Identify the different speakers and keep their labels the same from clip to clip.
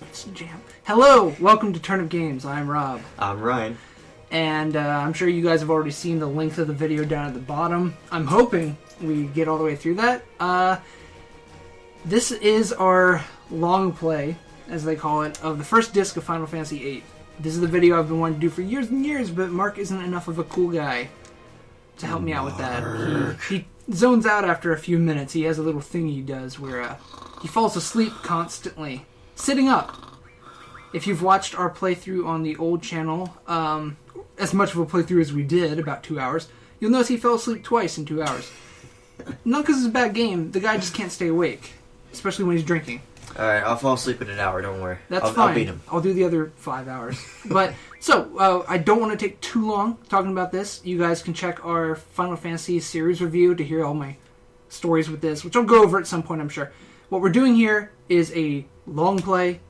Speaker 1: Let's jam. Hello, welcome to TurnipGames. I'm Rob.
Speaker 2: I'm Ryan.
Speaker 1: And I'm sure you guys have already seen the length of the video down at the bottom. I'm hoping we get all the way through that. This is our long play, as they call it, of the first disc of Final Fantasy VIII. This is the video I've been wanting to do for years and years, but Mark isn't enough of a cool guy to help me out with that. He zones out after a few minutes. He has a little thing he does where he falls asleep constantly, sitting up. If you've watched our playthrough on the old channel, as much of a playthrough as we did, about 2 hours, you'll notice he fell asleep twice in 2 hours. Not because it's a bad game, the guy just can't stay awake, especially when he's drinking.
Speaker 2: Alright, I'll fall asleep in an hour, don't worry.
Speaker 1: That's fine.
Speaker 2: I'll beat him.
Speaker 1: I'll do the other 5 hours. But, so, I don't want to take too long talking about this. You guys can check our Final Fantasy series review to hear all my stories with this, which I'll go over at some point, I'm sure. What we're doing here is a long play,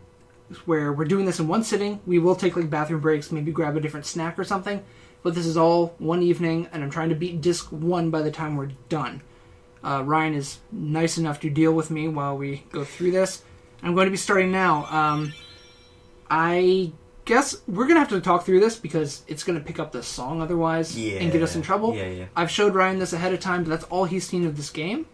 Speaker 1: where we're doing this in one sitting. We will take like bathroom breaks, maybe grab a different snack or something, but this is all one evening, and I'm trying to beat disc 1 by the time we're done. Ryan is nice enough to deal with me while we go through this. I'm going to be starting now. I guess we're going to have to talk through this because it's going to pick up the song otherwise and get us in trouble.
Speaker 2: Yeah.
Speaker 1: I've showed Ryan this ahead of time, but that's all he's seen of this game.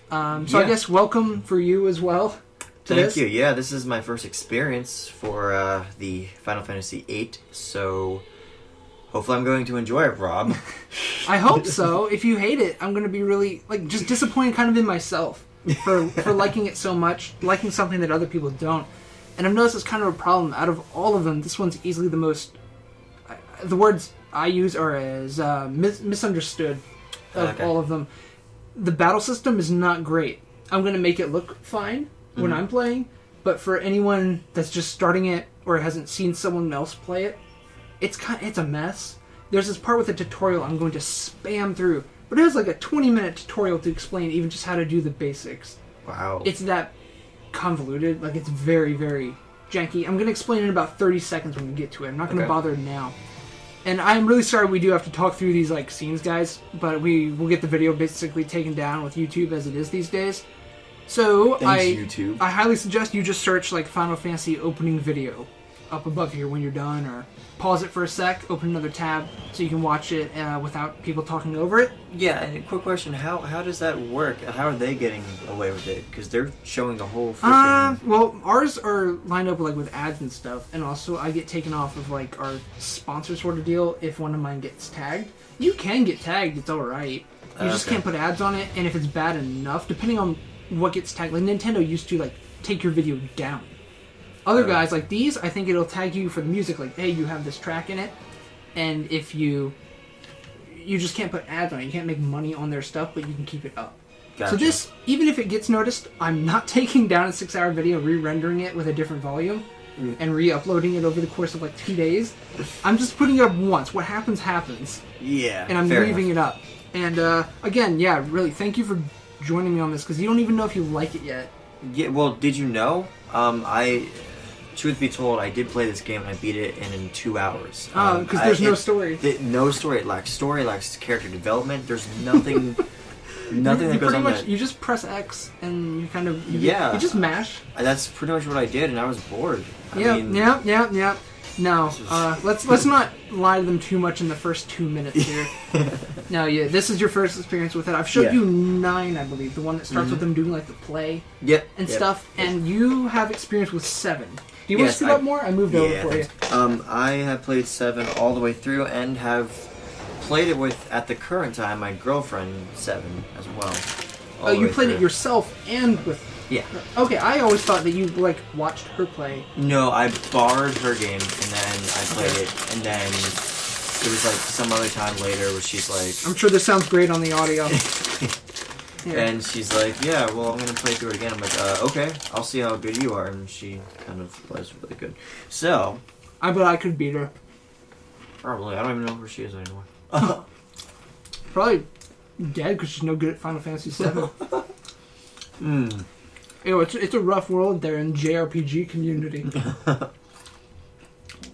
Speaker 1: I guess welcome for you as well.
Speaker 2: Thank you. Yeah, this is my first experience for the Final Fantasy VIII, so hopefully I'm going to enjoy it, Rob.
Speaker 1: I hope so. If you hate it, I'm going to be really just disappointed kind of in myself for liking it so much, liking something that other people don't. And I've noticed it's kind of a problem. Out of all of them, this one's easily the most... the words I use are as misunderstood of all of them. The battle system is not great. I'm going to make it look fine when I'm playing, but for anyone that's just starting it or hasn't seen someone else play it, it's a mess. There's this part with a tutorial I'm going to spam through, but it has like a 20-minute tutorial to explain even just how to do the basics.
Speaker 2: Wow.
Speaker 1: It's that convoluted, it's very, very janky. I'm going to explain in about 30 seconds when we get to it. I'm not going to bother now. And I'm really sorry we do have to talk through these scenes, guys, but we will get the video basically taken down with YouTube as it is these days. So,
Speaker 2: YouTube.
Speaker 1: I highly suggest you just search Final Fantasy opening video up above here when you're done, or pause it for a sec, open another tab so you can watch it without people talking over it.
Speaker 2: Yeah, and a quick question, how does that work? How are they getting away with it? Because they're showing the whole freaking...
Speaker 1: Well, ours are lined up with ads and stuff, and also I get taken off of our sponsor sort of deal if one of mine gets tagged. You can get tagged, it's alright. You just can't put ads on it, and if it's bad enough, depending on what gets tagged, Nintendo used to take your video down. Other guys like these, I think it'll tag you for the music, hey, you have this track in it, and if you just can't put ads on it, you can't make money on their stuff, but you can keep it up.
Speaker 2: Gotcha.
Speaker 1: So this, even if it gets noticed, I'm not taking down a 6-hour video, re-rendering it with a different volume, and re-uploading it over the course of 2 days. I'm just putting it up once. What happens, happens.
Speaker 2: Yeah,
Speaker 1: and I'm leaving it up. And again, yeah, really, thank you for joining me on this, because you don't even know if you like it yet.
Speaker 2: Yeah, well, did you know? Truth be told, I did play this game and I beat it in 2 hours.
Speaker 1: Because there's no story.
Speaker 2: No story. It lacks story, it lacks character development. There's nothing... Nothing that goes on that.
Speaker 1: You just press X and you kind of... You just mash.
Speaker 2: That's pretty much what I did, and I was bored.
Speaker 1: Yeah. No, let's not lie to them too much in the first 2 minutes here. No, yeah, this is your first experience with it. I've showed you 9, I believe, the one that starts with them doing the play and stuff, and you have experience with 7. Do you want to speed up more? I moved over for you.
Speaker 2: I have played 7 all the way through and have played it with, at the current time, my girlfriend 7 as well.
Speaker 1: Oh, you played it yourself and with...
Speaker 2: Yeah.
Speaker 1: Okay, I always thought that you watched her play.
Speaker 2: No, I borrowed her game and then I played it, and then it was some other time later where she's like...
Speaker 1: I'm sure this sounds great on the audio.
Speaker 2: And she's like, yeah, well, I'm going to play through it again. I'm like, okay, I'll see how good you are. And she kind of was really good. So...
Speaker 1: I bet I could beat her.
Speaker 2: Probably. I don't even know where she is anymore.
Speaker 1: Probably dead because she's no good at Final Fantasy VII. It's a rough world there in JRPG community.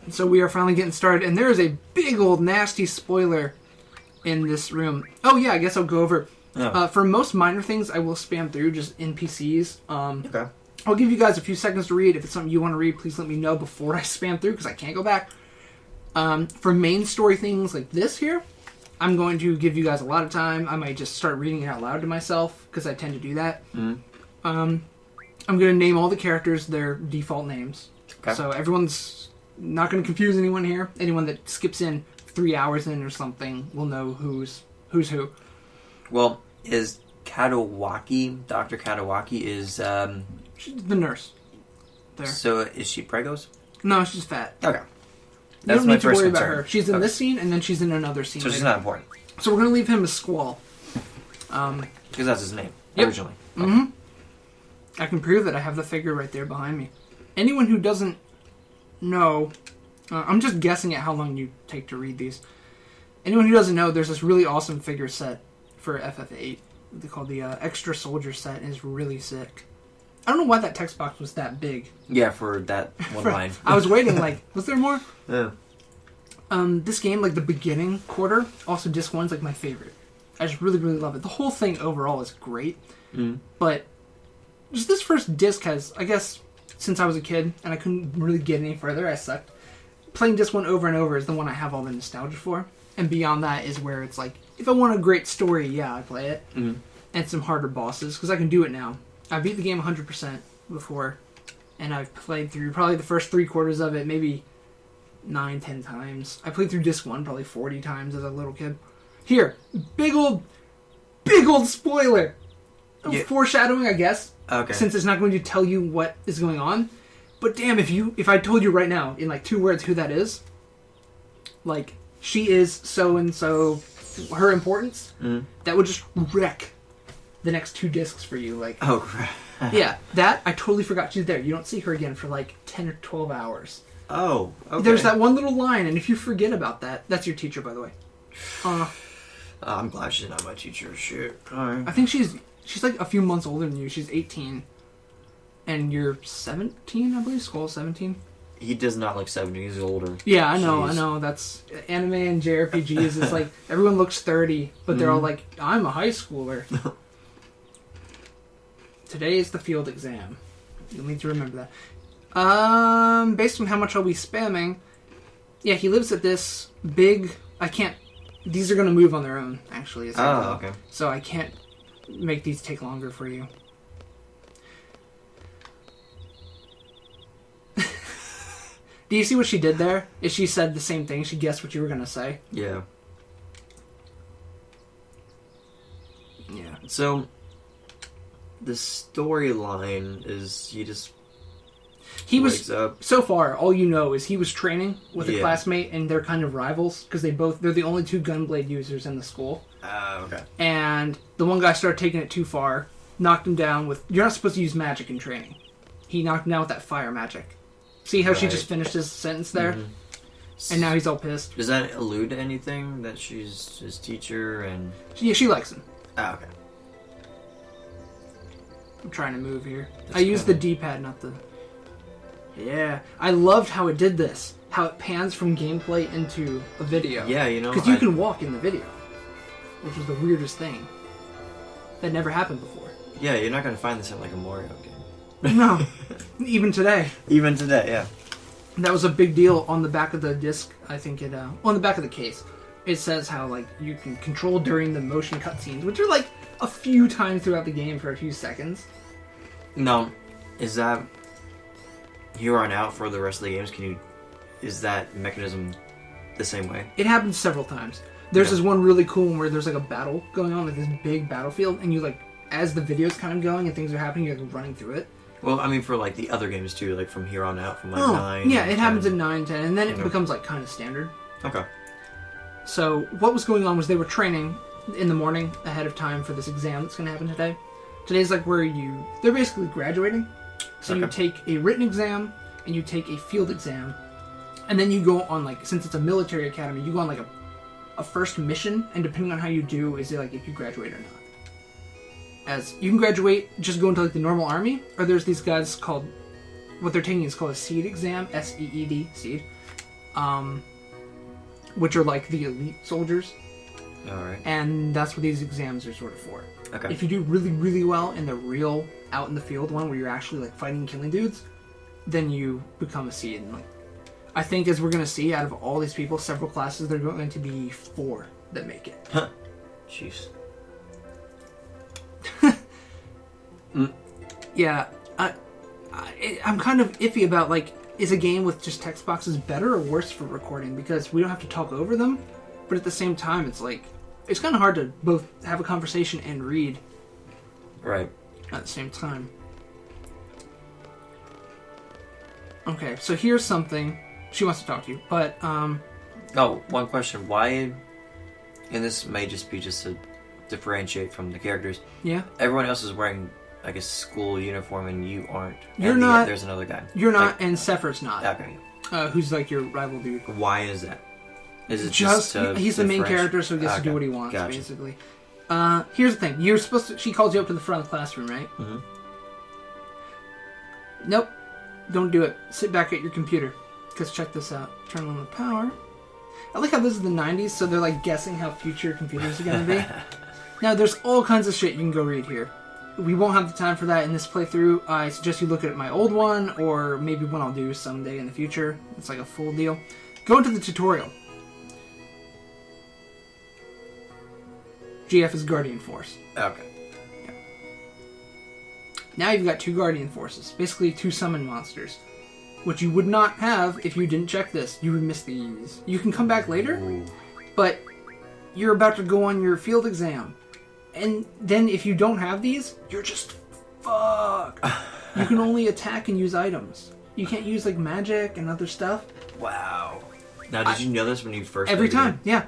Speaker 1: So we are finally getting started, and there is a big old nasty spoiler in this room. Oh yeah, I guess I'll go over. For most minor things, I will spam through just NPCs.
Speaker 2: Okay.
Speaker 1: I'll give you guys a few seconds to read. If it's something you want to read, please let me know before I spam through, because I can't go back. For main story things like this here, I'm going to give you guys a lot of time. I might just start reading it out loud to myself, because I tend to do that.
Speaker 2: Mm-hmm.
Speaker 1: I'm going to name all the characters their default names. Okay. So everyone's not going to confuse anyone here. Anyone that skips in 3 hours in or something will know who's who.
Speaker 2: Well, is Katawaki, Dr. Katawaki is...
Speaker 1: She's the nurse. There.
Speaker 2: So is she pregos?
Speaker 1: No, she's fat.
Speaker 2: Okay.
Speaker 1: You don't need to worry about her. She's in this scene, and then she's in another scene.
Speaker 2: So she's not important.
Speaker 1: So we're going to leave him as Squall.
Speaker 2: Because that's his name,
Speaker 1: yep.
Speaker 2: originally.
Speaker 1: Okay. Mm-hmm. I can prove that I have the figure right there behind me. Anyone who doesn't know... I'm just guessing at how long you take to read these. Anyone who doesn't know, there's this really awesome figure set for FF8. They call the Extra Soldier set, and it's really sick. I don't know why that text box was that big.
Speaker 2: Yeah, for that one line.
Speaker 1: I was waiting, was there more?
Speaker 2: Yeah.
Speaker 1: This game, the beginning quarter, also Disc 1's my favorite. I just really, really love it. The whole thing overall is great.
Speaker 2: Mm.
Speaker 1: But just this first disc has, I guess, since I was a kid, and I couldn't really get any further, I sucked. Playing Disc 1 over and over is the one I have all the nostalgia for. And beyond that is where it's if I want a great story, yeah, I play it.
Speaker 2: Mm-hmm.
Speaker 1: And some harder bosses, because I can do it now. I beat the game 100% before, and I've played through probably the first 3/4 of it, maybe 9-10 times. I played through Disc 1 probably 40 times as a little kid. Here, big old spoiler! Yeah. Foreshadowing, I guess.
Speaker 2: Okay.
Speaker 1: Since it's not going to tell you what is going on. But damn, if I told you right now, in 2 words, who that is, she is so-and-so, her importance, that would just wreck the next 2 discs for you.
Speaker 2: Oh,
Speaker 1: yeah, that, I totally forgot she's there. You don't see her again for 10 or 12 hours.
Speaker 2: Oh, okay.
Speaker 1: There's that one little line, and if you forget about that, that's your teacher, by the way.
Speaker 2: I'm glad she's not my teacher. Shit. Right.
Speaker 1: I think she's a few months older than you. She's 18. And you're 17, I believe? Skull's 17?
Speaker 2: He does not look 70. He's older.
Speaker 1: Yeah, I know. That's anime and JRPGs. It's everyone looks 30, but they're all I'm a high schooler. Today is the field exam. You'll need to remember that. Based on how much I'll be spamming, yeah, he lives at this big... These are going to move on their own, actually.
Speaker 2: Okay.
Speaker 1: So I can't make these take longer for you. Do you see what she did there? Is she said the same thing? She guessed what you were going to say?
Speaker 2: Yeah. Yeah. So, the storyline is he
Speaker 1: was
Speaker 2: up.
Speaker 1: So far, all you know is he was training with a classmate, and they're kind of rivals, because they're the only 2 gunblade users in the school.
Speaker 2: Okay.
Speaker 1: And the one guy started taking it too far, knocked him down with... You're not supposed to use magic in training. He knocked him down with that fire magic. See how she just finished his sentence there? Mm-hmm. And now he's all pissed.
Speaker 2: Does that allude to anything? That she's his teacher and...
Speaker 1: Yeah, she likes him.
Speaker 2: Ah, okay.
Speaker 1: I'm trying to move here. I used the D-pad, not the... Yeah. I loved how it did this. How it pans from gameplay into a video.
Speaker 2: Yeah,
Speaker 1: Because you can walk in the video. Which was the weirdest thing. That never happened before.
Speaker 2: Yeah, you're not going to find this in a Mario game.
Speaker 1: No. Even today.
Speaker 2: Even today, yeah.
Speaker 1: That was a big deal on the back of the disc. I think on the back of the case. It says how, you can control during the motion cutscenes, which are, a few times throughout the game for a few seconds.
Speaker 2: No. Is that... Here on out for the rest of the games, is that mechanism the same way?
Speaker 1: It happens several times. There's this one really cool one where there's a battle going on, this big battlefield, and you as the video's kind of going and things are happening, you're running through it.
Speaker 2: Well, I mean for the other games too, from here on out, from 9.
Speaker 1: Yeah, it happens in 9, 10, and then it becomes kind of standard.
Speaker 2: Okay.
Speaker 1: So what was going on was they were training in the morning ahead of time for this exam that's going to happen today. Today's where they're basically graduating. So you take a written exam and you take a field exam, and then you go on since it's a military academy, you go on a first mission, and depending on how you do, is it if you graduate or not. As you can graduate, just go into the normal army, or there's these guys called, what they're taking is called a SEED exam, SEED, SEED, which are the elite soldiers.
Speaker 2: All right.
Speaker 1: And that's what these exams are sort of for.
Speaker 2: Okay.
Speaker 1: If you do really, really well in the real out in the field one where you're actually like fighting and killing dudes, then you become a C. And like, I think as we're going to see, out of all these people, several classes, there are going to be 4 that make it.
Speaker 2: Huh. Jeez.
Speaker 1: Yeah, I'm kind of iffy about, like, is a game with just text boxes better or worse for recording? Because we don't have to talk over them, but at the same time, it's like, it's kind of hard to both have a conversation and read.
Speaker 2: Right.
Speaker 1: At the same time. Okay, so here's something. She wants to talk to you, but,
Speaker 2: Oh, one question. Why, and this may just be just to differentiate from the characters.
Speaker 1: Yeah?
Speaker 2: Everyone else is wearing, I guess, school uniform and you aren't.
Speaker 1: You're
Speaker 2: and
Speaker 1: not.
Speaker 2: There's another guy.
Speaker 1: You're not,
Speaker 2: like,
Speaker 1: and Sephir's not.
Speaker 2: Okay.
Speaker 1: Who's like your rival dude.
Speaker 2: Why is that? Is it just to
Speaker 1: he's the main
Speaker 2: differentiate?
Speaker 1: character, so he gets to do
Speaker 2: Okay.
Speaker 1: what he wants,
Speaker 2: Gotcha.
Speaker 1: basically. Here's the thing. You're supposed to... She calls you up to the front of the classroom, right?
Speaker 2: Mm-hmm.
Speaker 1: Nope. Don't do it. Sit back at your computer. Because check this out. Turn on the power. I like how this is the 90s, so they're like guessing how future computers are going to be. Now, there's all kinds of shit you can go read here. We won't have the time for that in this playthrough. I suggest you look at my old one, or maybe one I'll do someday in the future. It's like a full deal. Go into the tutorial. GF is Guardian Force.
Speaker 2: Okay.
Speaker 1: Now you've got 2 Guardian Forces. Basically 2 summon monsters. Which you would not have if you didn't check this. You would miss these. You can come back later,
Speaker 2: Ooh.
Speaker 1: but you're about to go on your field exam. And then if you don't have these, you're just fucked. You can only attack and use items. You can't use like magic and other stuff.
Speaker 2: Wow. Now, did you know this when you first
Speaker 1: Every
Speaker 2: played the
Speaker 1: time,
Speaker 2: game?
Speaker 1: yeah.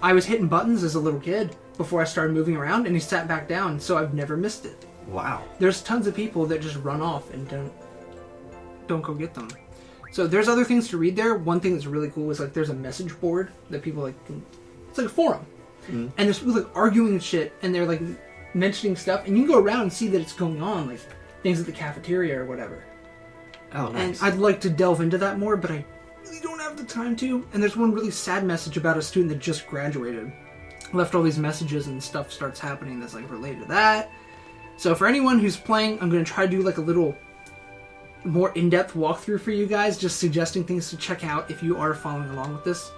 Speaker 1: I was hitting buttons as a little kid before I started moving around, and he sat back down, so I've never missed it.
Speaker 2: Wow.
Speaker 1: There's tons of people that just run off and don't go get them. So there's other things to read there. One thing that's really cool is like there's a message board that people like can, it's like a forum.
Speaker 2: Mm-hmm.
Speaker 1: And there's people like arguing and shit, and they're like mentioning stuff, and you can go around and see that it's going on, like things at the cafeteria or whatever.
Speaker 2: Oh, nice.
Speaker 1: And I'd like to delve into that more, but I really don't have the time to. And there's one really sad message about a student that just graduated. Left all these messages and stuff starts happening that's like related to that. So for anyone who's playing, I'm going to try to do like a little more in-depth walkthrough for you guys, just suggesting things to check out if you are following along with this.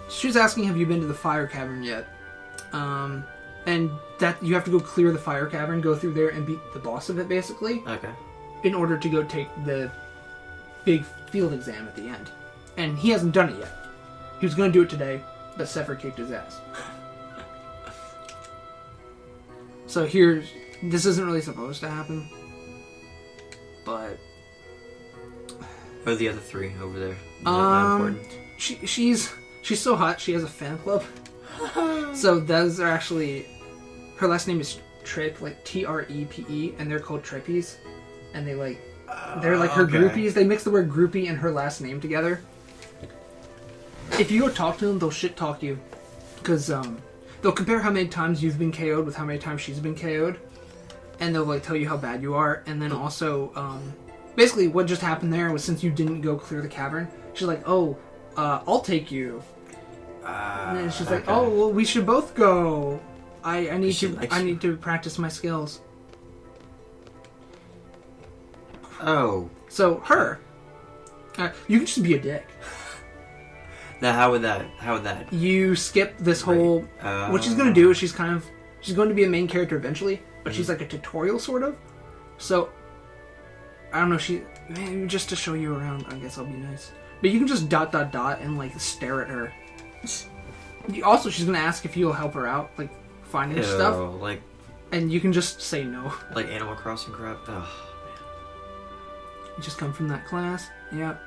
Speaker 1: She was asking, have you been to the fire cavern yet? And that you have to go clear the fire cavern, go through there and beat the boss of it, basically.
Speaker 2: Okay.
Speaker 1: In order to go take the big field exam at the end. And he hasn't done it yet. He was going to do it today, but Sephir kicked his ass. So here's... This isn't really supposed to happen. But...
Speaker 2: What are the other 3 over there? Not important.
Speaker 1: She's so hot, she has a fan club. So those are actually... Her last name is Trip, like Trepe, and they're called Trippies. And they like... They're like her groupies. They mix the word groupie and her last name together. If you go talk to them, they'll shit talk you. Because they'll compare how many times you've been KO'd with how many times she's been KO'd. And they'll like tell you how bad you are. And then also, basically what just happened there was since you didn't go clear the cavern, she's like, oh, I'll take you. And then she's like, oh, well, we should both go. I need to practice my skills.
Speaker 2: Oh.
Speaker 1: So her, you can just be a dick.
Speaker 2: Now, how would that?
Speaker 1: You skip this whole. What she's going to do is she's going to be a main character eventually, but she's like a tutorial sort of. So I don't know. Maybe just to show you around. I guess I'll be nice. But you can just ... and like stare at her. Also, she's going to ask if you'll help her out, like finding stuff.
Speaker 2: Like.
Speaker 1: And you can just say no.
Speaker 2: Like Animal Crossing crap. Oh.
Speaker 1: You just come from that class. Yep.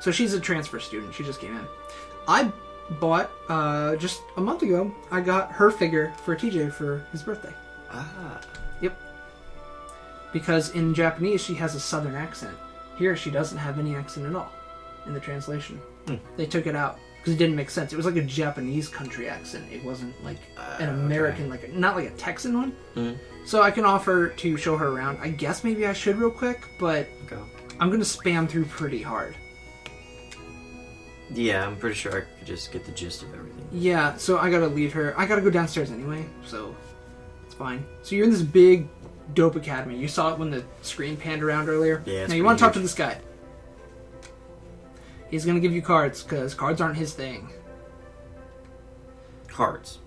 Speaker 1: So she's a transfer student. She just came in. I bought, just a month ago, I got her figure for TJ for his birthday.
Speaker 2: Ah.
Speaker 1: Yep. Because in Japanese, she has a southern accent. Here, she doesn't have any accent at all in the translation. They took it out because it didn't make sense. It was like a Japanese country accent. It wasn't like an American, not like a Texan one. So I can offer to show her around. I guess maybe I should real quick, but
Speaker 2: Go.
Speaker 1: I'm going to spam through pretty hard.
Speaker 2: Yeah, I'm pretty sure I could just get the gist of everything.
Speaker 1: Yeah, so I gotta leave her. I gotta go downstairs anyway, so it's fine. So you're in this big, dope academy. You saw it when the screen panned around earlier.
Speaker 2: Yeah,
Speaker 1: now you want to talk to this guy. He's gonna give you cards, because cards aren't his thing.
Speaker 2: Cards.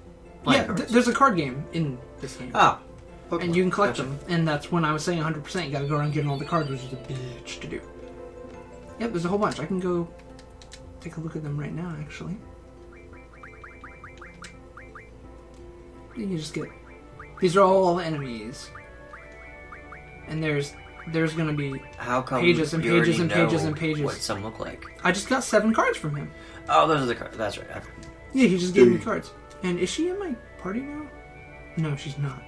Speaker 2: Playing cards.
Speaker 1: There's a card game in this game.
Speaker 2: Ah. Pokemon.
Speaker 1: And you can collect them, and that's when I was saying 100%. You gotta go around getting all the cards, which is a bitch to do. Yep, there's a whole bunch. I can go take a look at them right now, actually. You can just get... These are all enemies. And there's gonna be
Speaker 2: How come
Speaker 1: pages and
Speaker 2: you
Speaker 1: pages
Speaker 2: already
Speaker 1: and pages
Speaker 2: know
Speaker 1: and pages.
Speaker 2: what some look like?
Speaker 1: I just got 7 cards from him.
Speaker 2: Oh, those are the cards. That's right. Okay.
Speaker 1: Yeah, he just gave me cards. And is she in my party now? No, she's not.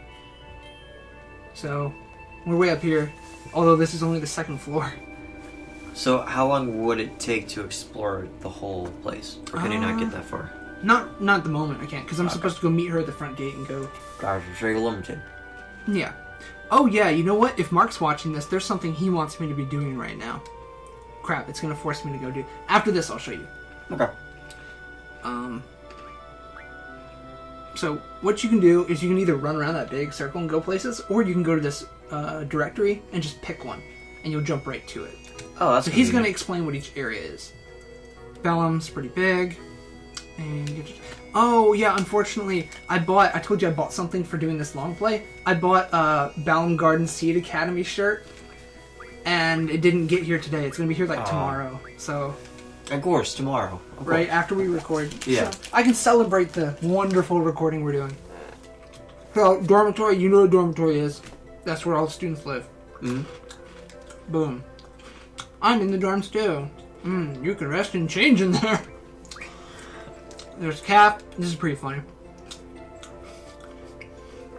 Speaker 1: So, we're way up here. Although this is only the 2nd floor.
Speaker 2: So, how long would it take to explore the whole place? Or can you not get that far?
Speaker 1: Not at the moment, I can't. Because I'm supposed to go meet her at the front gate and go...
Speaker 2: Guys, it's very limited.
Speaker 1: Yeah. Oh, yeah, you know what? If Mark's watching this, there's something he wants me to be doing right now. Crap, it's going to force me to go do... After this, I'll show you.
Speaker 2: Okay.
Speaker 1: So, what you can do is you can either run around that big circle and go places, or you can go to this directory and just pick one, and you'll jump right to it.
Speaker 2: Oh, that's
Speaker 1: So he's going to explain what each area is. Bellum's pretty big. And you just... Oh, yeah, unfortunately, I told you I bought something for doing this long play. I bought a Ballum Garden Seed Academy shirt, and it didn't get here today. It's going to be here, like, tomorrow. So...
Speaker 2: Of course, tomorrow. Of
Speaker 1: right
Speaker 2: course.
Speaker 1: after we record.
Speaker 2: Yeah.
Speaker 1: So I can celebrate the wonderful recording we're doing. So, dormitory, you know what a dormitory is. That's where all the students live.
Speaker 2: Mm-hmm.
Speaker 1: Boom. I'm in the dorms too. You can rest and change in there. There's Cap. This is pretty funny.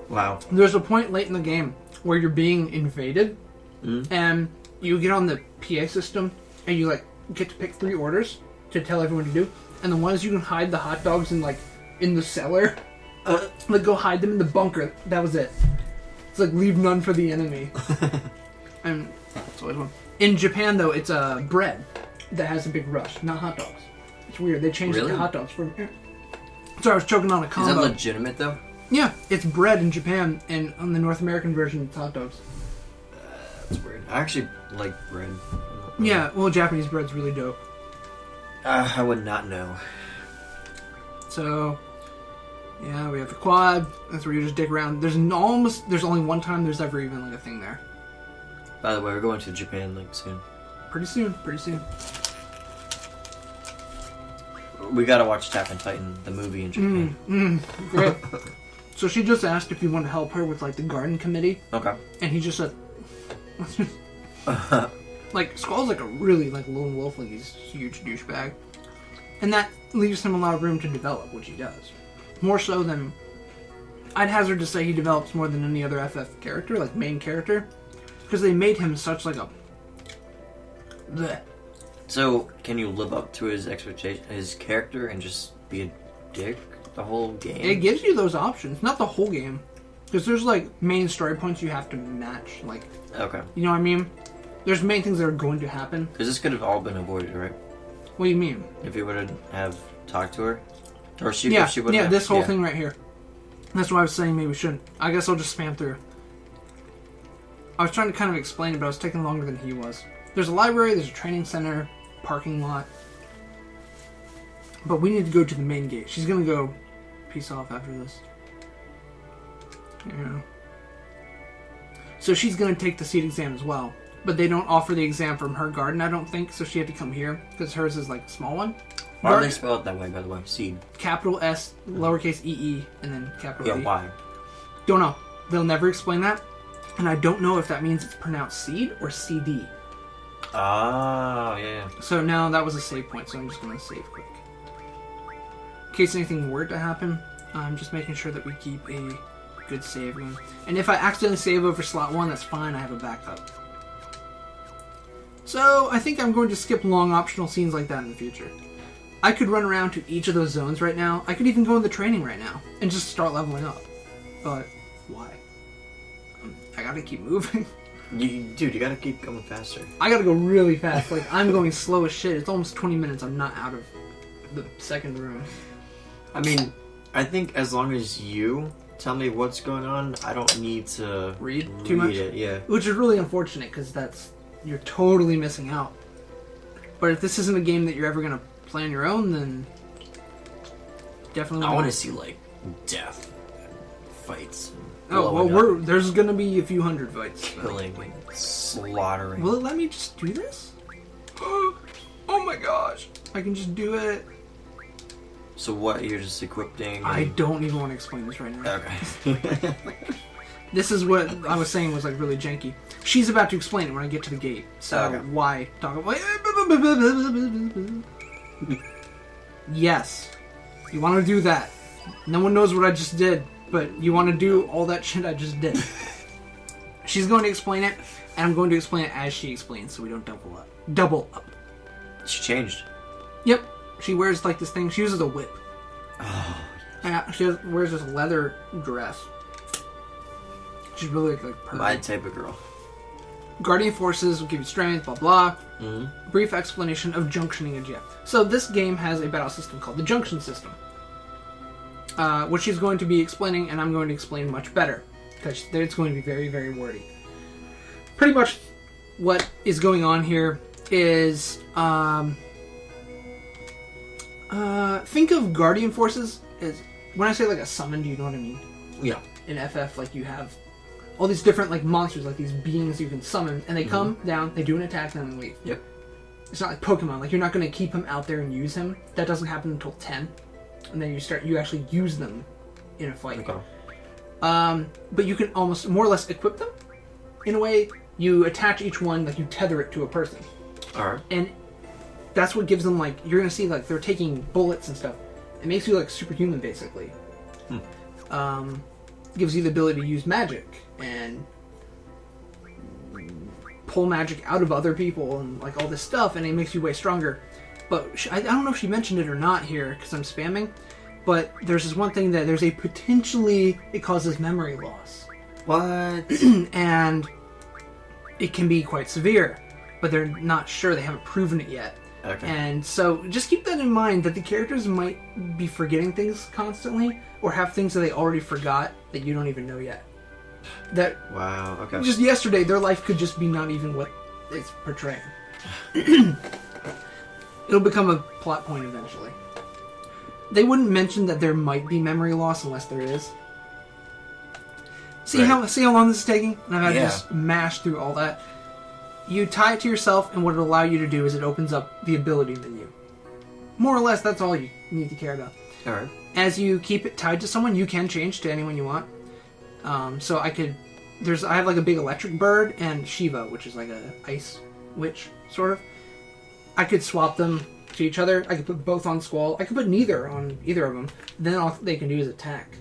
Speaker 2: Wow.
Speaker 1: There's a point late in the game where you're being invaded, and you get on the PA system, and you like get to pick 3 orders to tell everyone to do, and the ones you can hide the hot dogs in the cellar, like go hide them in the bunker. That was it. It's like leave none for the enemy. And that's always one. In Japan though, it's bread that has a big rush, not hot dogs. It's weird. They changed it to hot dogs for. Sorry, I was choking on a combo.
Speaker 2: Is that legitimate though?
Speaker 1: Yeah, it's bread in Japan, and on the North American version, it's hot dogs.
Speaker 2: That's weird. I actually like bread.
Speaker 1: Yeah, well, Japanese bread's really dope.
Speaker 2: I would not know.
Speaker 1: So, yeah, we have the quad. That's where you just dig around. There's only one time there's ever even like a thing there.
Speaker 2: By the way, we're going to Japan like soon.
Speaker 1: Pretty soon.
Speaker 2: We gotta watch Attack on Titan, the movie in Japan.
Speaker 1: Great. So she just asked if you want to help her with like the garden committee.
Speaker 2: Okay.
Speaker 1: And he just said, like Skull's like a really like lone wolf, like he's a huge douchebag, and that leaves him a lot of room to develop, which he does. More so than I'd hazard to say he develops more than any other FF character, like main character, because they made him such like a. Bleh.
Speaker 2: So, can you live up to his expectation, his character, and just be a dick the whole game?
Speaker 1: It gives you those options, not the whole game, because there's like main story points you have to match, like.
Speaker 2: Okay.
Speaker 1: You know what I mean? There's main things that are going to happen.
Speaker 2: Because this could have all been avoided, right?
Speaker 1: What do you mean?
Speaker 2: If you would have talked to her, or if she would.
Speaker 1: Yeah, this whole thing right here. That's why I was saying maybe we shouldn't. I guess I'll just spam through. I was trying to kind of explain it, but I was taking longer than he was. There's a library, there's a training center, parking lot. But we need to go to the main gate. She's gonna go peace off after this. Yeah. So she's gonna take the seed exam as well. But they don't offer the exam from her garden, I don't think, so she had to come here, because hers is like a small one.
Speaker 2: Why do they spell it that way, by the way? Seed.
Speaker 1: Capital S, lowercase EE, and then capital E.
Speaker 2: Yeah, why?
Speaker 1: Don't know. They'll never explain that. And I don't know if that means it's pronounced seed or CD.
Speaker 2: Oh, yeah.
Speaker 1: So now that was a save point, so I'm just going to save quick. In case anything were to happen, I'm just making sure that we keep a good save going. And if I accidentally save over slot 1, that's fine, I have a backup. So I think I'm going to skip long optional scenes like that in the future. I could run around to each of those zones right now. I could even go in the training right now and just start leveling up. But why? I gotta keep moving.
Speaker 2: Dude, you gotta keep going faster.
Speaker 1: I gotta go really fast. Like, I'm going slow as shit. It's almost 20 minutes. I'm not out of the second room.
Speaker 2: I mean, I think as long as you tell me what's going on, I don't need to
Speaker 1: read too much.
Speaker 2: It, yeah.
Speaker 1: Which is really unfortunate because you're totally missing out. But if this isn't a game that you're ever gonna play on your own, then definitely.
Speaker 2: I want to see like death, fights.
Speaker 1: Oh well, there's gonna be a few hundred fights.
Speaker 2: Killing, slaughtering.
Speaker 1: Will it let me just do this? Oh my gosh! I can just do it.
Speaker 2: So what? You're just equipping?
Speaker 1: I don't even want to explain this right now.
Speaker 2: Okay.
Speaker 1: This is what I was saying was like really janky. She's about to explain it when I get to the gate. So
Speaker 2: okay.
Speaker 1: Why talk about? Yes, you want to do that. No one knows what I just did, but you want to do all that shit I just did. She's going to explain it, and I'm going to explain it as she explains, so we don't double up.
Speaker 2: She changed.
Speaker 1: Yep. She wears like this thing. She uses a whip.
Speaker 2: Oh.
Speaker 1: Yeah, she wears this leather dress. She's really like
Speaker 2: my type of girl.
Speaker 1: Guardian forces will give you strength, blah blah.
Speaker 2: Mm-hmm. Brief
Speaker 1: Explanation of junctioning and eject. So this game has a battle system called the junction system, which she's going to be explaining, and I'm going to explain much better because it's going to be very, very wordy. Pretty much, what is going on here is think of Guardian forces as when I say like a summon. Do you know what I mean?
Speaker 2: Yeah.
Speaker 1: In FF, like you have all these different like monsters, like these beings you can summon, and they come down, they do an attack, and then they leave.
Speaker 2: Yep.
Speaker 1: It's not like Pokemon. Like you're not going to keep him out there and use him. That doesn't happen until 10, and then you actually use them in a fight.
Speaker 2: Okay.
Speaker 1: But you can almost more or less equip them. In a way, you attach each one, like you tether it to a person.
Speaker 2: All right.
Speaker 1: And that's what gives them like you're going to see like they're taking bullets and stuff. It makes you like superhuman basically. Gives you the ability to use magic and pull magic out of other people and like all this stuff, and it makes you way stronger. But I don't know if she mentioned it or not here because I'm spamming, but there's this one thing that there's a potentially it causes memory loss.
Speaker 2: What?
Speaker 1: And it can be quite severe, but they're not sure. They haven't proven it yet.
Speaker 2: Okay.
Speaker 1: And so just keep that in mind that the characters might be forgetting things constantly or have things that they already forgot that you don't even know yet. That
Speaker 2: wow, okay.
Speaker 1: Just yesterday their life could just be not even what it's portraying. It'll become a plot point eventually. They wouldn't mention that there might be memory loss unless there is. See how long this is taking? And I've had to just mash through all that. You tie it to yourself, and what it'll allow you to do is it opens up the ability menu. More or less, that's all you need to care about.
Speaker 2: All right.
Speaker 1: As you keep it tied to someone, you can change to anyone you want. So I have like a big electric bird and Shiva, which is like a ice witch, sort of. I could swap them to each other. I could put both on Squall. I could put neither on either of them. Then all they can do is attack.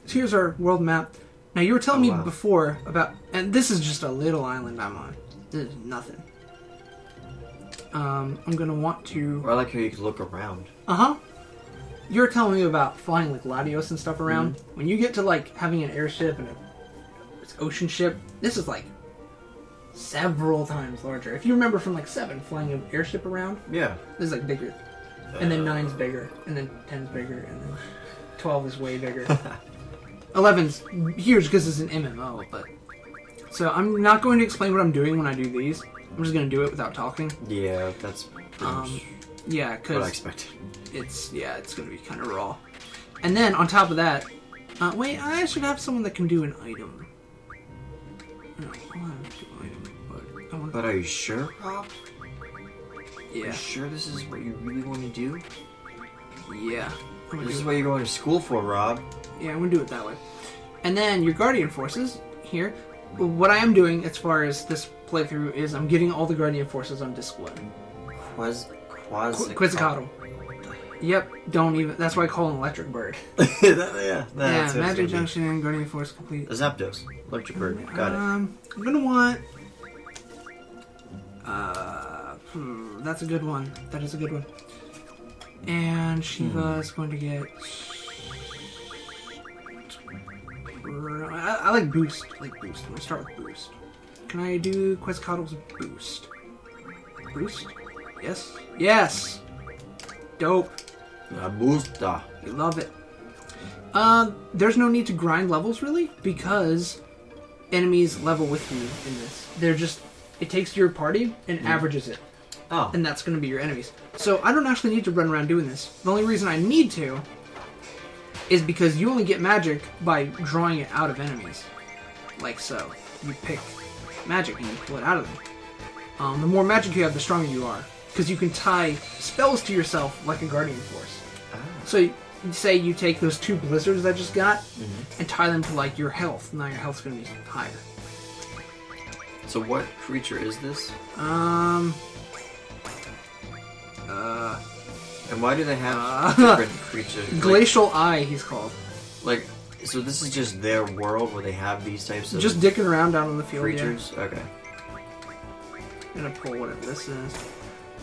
Speaker 1: So here's our world map. Now, you were telling me before about... And this is just a little island I'm on. This is nothing. I'm going to want to...
Speaker 2: I like how you can look around.
Speaker 1: Uh-huh. You were telling me about flying, like, Latios and stuff around. Mm-hmm. When you get to, like, having an airship and it's ocean ship, this is, like, several times larger. If you remember from, like, 7, flying an airship around... Yeah. This is, like, bigger. And then 9's bigger. And then 10's bigger. And then 12 is way bigger. 11's huge because it's an MMO, but... So I'm not going to explain what I'm doing when I do these. I'm just going to do it without talking.
Speaker 2: Yeah, that's
Speaker 1: yeah, because...
Speaker 2: what I expected.
Speaker 1: It's going to be kind of raw. And then, on top of that... wait, I should have someone that can do an item. No, I'll have two items,
Speaker 2: but are you sure, Rob?
Speaker 1: Yeah.
Speaker 2: Are you sure this is what you really want to do?
Speaker 1: Yeah.
Speaker 2: This is what you're going to school for, Rob.
Speaker 1: Yeah, I'm going to do it that way. And then your Guardian Forces here. What I am doing as far as this playthrough is I'm getting all the Guardian Forces on disc 1. Quetzalcoatl. Yep, don't even... That's why I call him Electric Bird.
Speaker 2: Yeah,
Speaker 1: Magic Junction and Guardian Force complete.
Speaker 2: Zapdos. Electric Bird. Got it.
Speaker 1: I'm going to want... that's a good one. That is a good one. And Shiva is going to get... I like Boost. I'm going to start with Boost. Can I do Quetzalcoatl's Boost? Boost? Yes? Yes! dope.
Speaker 2: La busta.
Speaker 1: You love it. There's no need to grind levels, really, because enemies level with you in this. They're just... It takes your party and averages it.
Speaker 2: Oh.
Speaker 1: And that's going to be your enemies. So I don't actually need to run around doing this. The only reason I need to is because you only get magic by drawing it out of enemies. Like so. You pick magic and you pull it out of them. The more magic you have, the stronger you are. Because you can tie spells to yourself like a Guardian Force.
Speaker 2: Oh.
Speaker 1: So you say you take those 2 blizzards I just got and tie them to like your health. Now your health's going to be higher.
Speaker 2: So what creature is this? And why do they have different creatures?
Speaker 1: Glacial Eye, he's called.
Speaker 2: Like, so this is just their world where they have these types of
Speaker 1: Just dicking around down on the field.
Speaker 2: creatures?
Speaker 1: Yeah.
Speaker 2: Okay.
Speaker 1: I'm gonna pull whatever this is.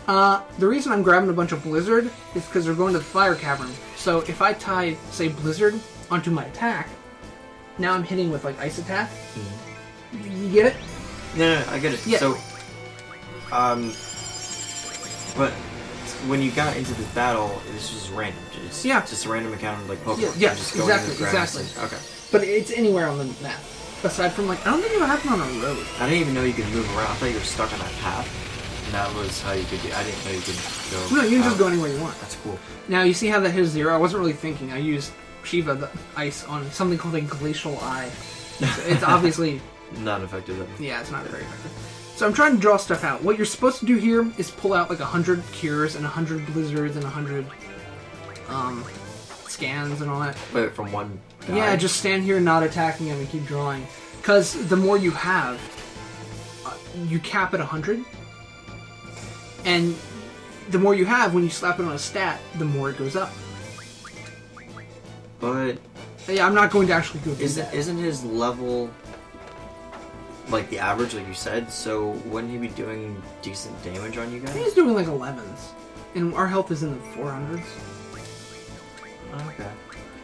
Speaker 1: The reason I'm grabbing a bunch of Blizzard is because they're going to the Fire Cavern. So if I tie, say, Blizzard onto my attack, now I'm hitting with, like, Ice Attack. You get it?
Speaker 2: No, I get it.
Speaker 1: Yeah.
Speaker 2: So, but when you got into this battle, this was random. It's just a random encounter like Pokemon.
Speaker 1: Yeah,
Speaker 2: just going in the grass
Speaker 1: exactly.
Speaker 2: and- okay.
Speaker 1: But it's anywhere on the map. Aside from, like, I don't think it would happen on a road.
Speaker 2: I didn't even know you could move around. I thought you were stuck on that path. And that was how you could do. I didn't know you could go.
Speaker 1: No, you can
Speaker 2: out.
Speaker 1: just go anywhere you want.
Speaker 2: That's cool.
Speaker 1: Now, you see how that hit 0? I wasn't really thinking. I used Shiva, the ice, on something called a Glacial Eye. So it's obviously...
Speaker 2: Not effective then.
Speaker 1: Yeah, it's not very effective. So I'm trying to draw stuff out. What you're supposed to do here is pull out like 100 cures and 100 blizzards and 100 scans and all that.
Speaker 2: Wait, from one guy?
Speaker 1: Yeah, just stand here not attacking him and keep drawing. Because the more you have, you cap at 100. And the more you have, when you slap it on a stat, the more it goes up.
Speaker 2: But...
Speaker 1: Yeah, I'm not going to actually go do that.
Speaker 2: Isn't his level... like the average, like you said, so wouldn't he be doing decent damage on you guys?
Speaker 1: He's doing like 11s. And our health is in the 400s.
Speaker 2: Okay.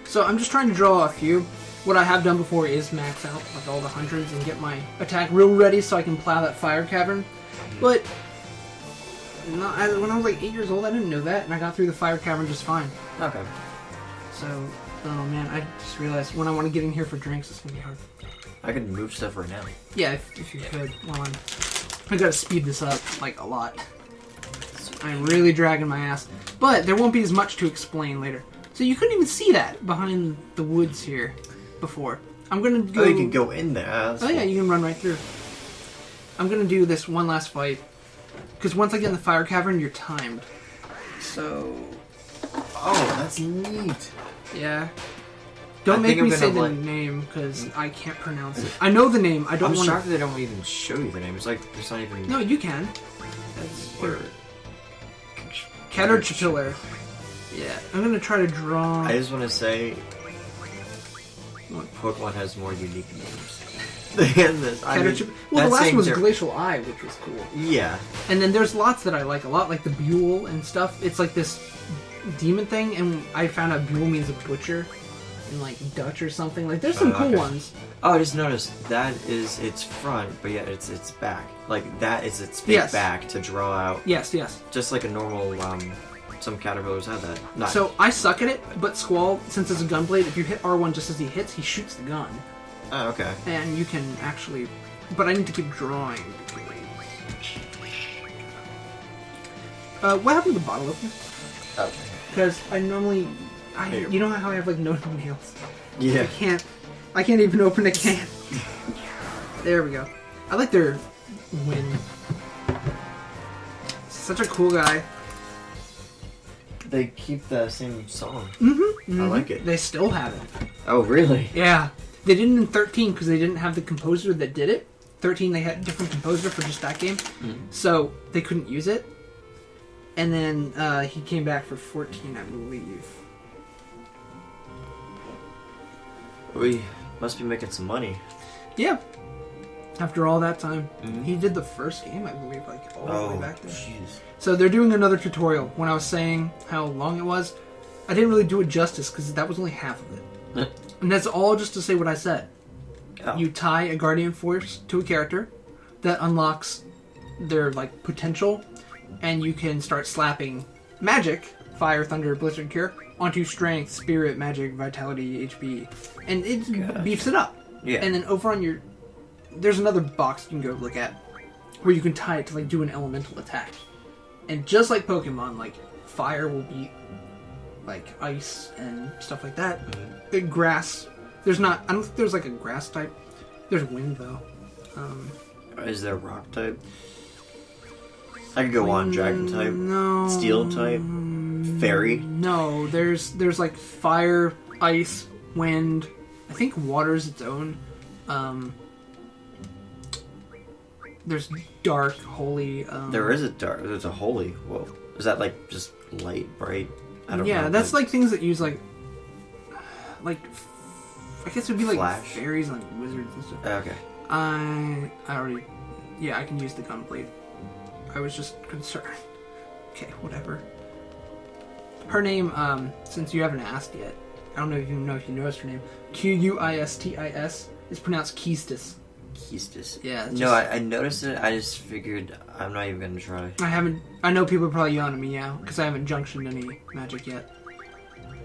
Speaker 1: So I'm just trying to draw a few. What I have done before is max out like all the hundreds and get my attack real ready so I can plow that fire cavern. But when I was like 8 years old, I didn't know that, and I got through the fire cavern just fine.
Speaker 2: Okay.
Speaker 1: So, oh man, I just realized when I want to get in here for drinks, it's gonna be hard.
Speaker 2: I could move stuff right now.
Speaker 1: Yeah, if you could. Well, I gotta speed this up like a lot. I'm really dragging my ass, but there won't be as much to explain later. So you couldn't even see that behind the woods here before. I'm gonna go.
Speaker 2: Oh, you can go in there.
Speaker 1: Oh yeah, you can run right through. I'm gonna do this one last fight because once I get in the fire cavern, you're timed. So.
Speaker 2: Oh, that's neat.
Speaker 1: Yeah. Don't make me say the name because I can't pronounce it. I know the name. I don't want to.
Speaker 2: I'm shocked they don't even show you the name. It's like there's not even.
Speaker 1: No, you can. That's Caterpillar. Yeah, I'm gonna try to draw.
Speaker 2: I just want to say, Pokemon has more unique names than this.
Speaker 1: Well, the last one was Glacial Eye, which was cool.
Speaker 2: Yeah.
Speaker 1: And then there's lots that I like a lot, like the Buell and stuff. It's like this demon thing, and I found out Buell means a butcher in like Dutch or something. Like there's some cool ones.
Speaker 2: Oh, I just noticed that is its front, but yeah, it's its back. Like that is its big back to draw out.
Speaker 1: Yes, yes.
Speaker 2: Just like a normal. Some caterpillars have that. Not...
Speaker 1: So I suck at it, but Squall, since it's a gunblade, if you hit R1 just as he hits, he shoots the gun.
Speaker 2: Oh, okay.
Speaker 1: And you can actually... But I need to keep drawing. What happened to the bottle opener?
Speaker 2: Oh.
Speaker 1: Because I normally... you know how I have like no nails?
Speaker 2: Yeah.
Speaker 1: I can't even open a can. There we go. I like their win. Such a cool guy.
Speaker 2: They keep the same song.
Speaker 1: Mm-hmm.
Speaker 2: I like it.
Speaker 1: They still have it.
Speaker 2: Oh, really?
Speaker 1: Yeah. They didn't in 13 because they didn't have the composer that did it. 13, they had a different composer for just that game. So they couldn't use it. And then he came back for 14, I believe.
Speaker 2: We must be making some money.
Speaker 1: Yeah. After all that time. He did the first game, I believe, like all the way back there.
Speaker 2: Jeez.
Speaker 1: So they're doing another tutorial. When I was saying how long it was, I didn't really do it justice because that was only half of it. And that's all just to say what I said.
Speaker 2: Oh.
Speaker 1: You tie a Guardian Force to a character that unlocks their like potential, and you can start slapping magic Fire, Thunder, Blizzard Cure onto Strength, Spirit, Magic, Vitality, HP. And it beefs it up.
Speaker 2: Yeah.
Speaker 1: And then over on your... There's another box you can go look at where you can tie it to like do an elemental attack. And just like Pokemon, like Fire will beat like Ice and stuff like that. Grass... There's not... I don't think there's like a Grass type. There's Wind though.
Speaker 2: Is there Rock type? I could go on Dragon type.
Speaker 1: No.
Speaker 2: Steel type. Fairy.
Speaker 1: No, there's like Fire, Ice, Wind. I think Water's its own. There's Dark, Holy.
Speaker 2: There is a Dark. There's a Holy. Whoa. Is that like just light, bright? I don't know.
Speaker 1: Yeah, that's like things that use like I guess it would be like
Speaker 2: Flash.
Speaker 1: fairies and like wizards and stuff.
Speaker 2: Okay.
Speaker 1: I already... Yeah, I can use the gunblade. I was just concerned. Okay, whatever. Her name, since you haven't asked yet, I don't know if you noticed her name. Quistis is pronounced Keistis.
Speaker 2: Keistis.
Speaker 1: Yeah.
Speaker 2: No, I noticed it. I just figured I'm not even gonna try.
Speaker 1: I know people are probably yelling at me now because I haven't junctioned any magic yet.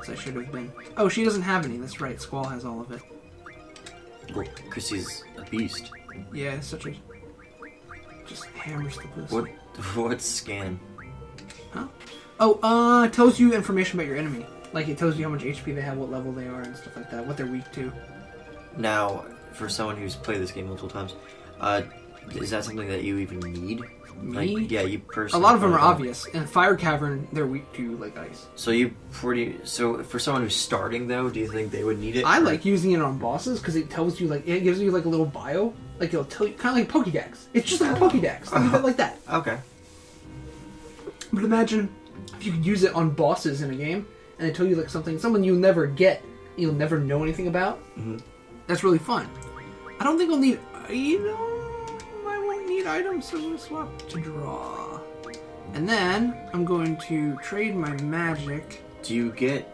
Speaker 1: So I should have been. Oh, she doesn't have any. That's right. Squall has all of it.
Speaker 2: Well, because he's a beast.
Speaker 1: Yeah, such a... Just hammers the pussy.
Speaker 2: What's scan?
Speaker 1: Huh? Oh, it tells you information about your enemy. Like, it tells you how much HP they have, what level they are, and stuff like that. What they're weak to.
Speaker 2: Now, for someone who's played this game multiple times, is that something that you even need?
Speaker 1: Me?
Speaker 2: Like, yeah, you personally.
Speaker 1: A lot of them are obvious. In Fire Cavern, they're weak to, like, ice.
Speaker 2: So for someone who's starting, though, do you think they would need it?
Speaker 1: I like using it on bosses, because it tells you, like, it gives you, like, a little bio. Like, it'll tell you, kind of like Pokédex. It's just like a Pokédex. Think of it like that.
Speaker 2: Okay.
Speaker 1: But imagine if you could use it on bosses in a game, and they tell you, like, someone you'll never get, you'll never know anything about.
Speaker 2: Mm-hmm.
Speaker 1: That's really fun. I don't think I'll need... I won't need items, so I'm going to swap to draw. And then, I'm going to trade my magic.
Speaker 2: Do you get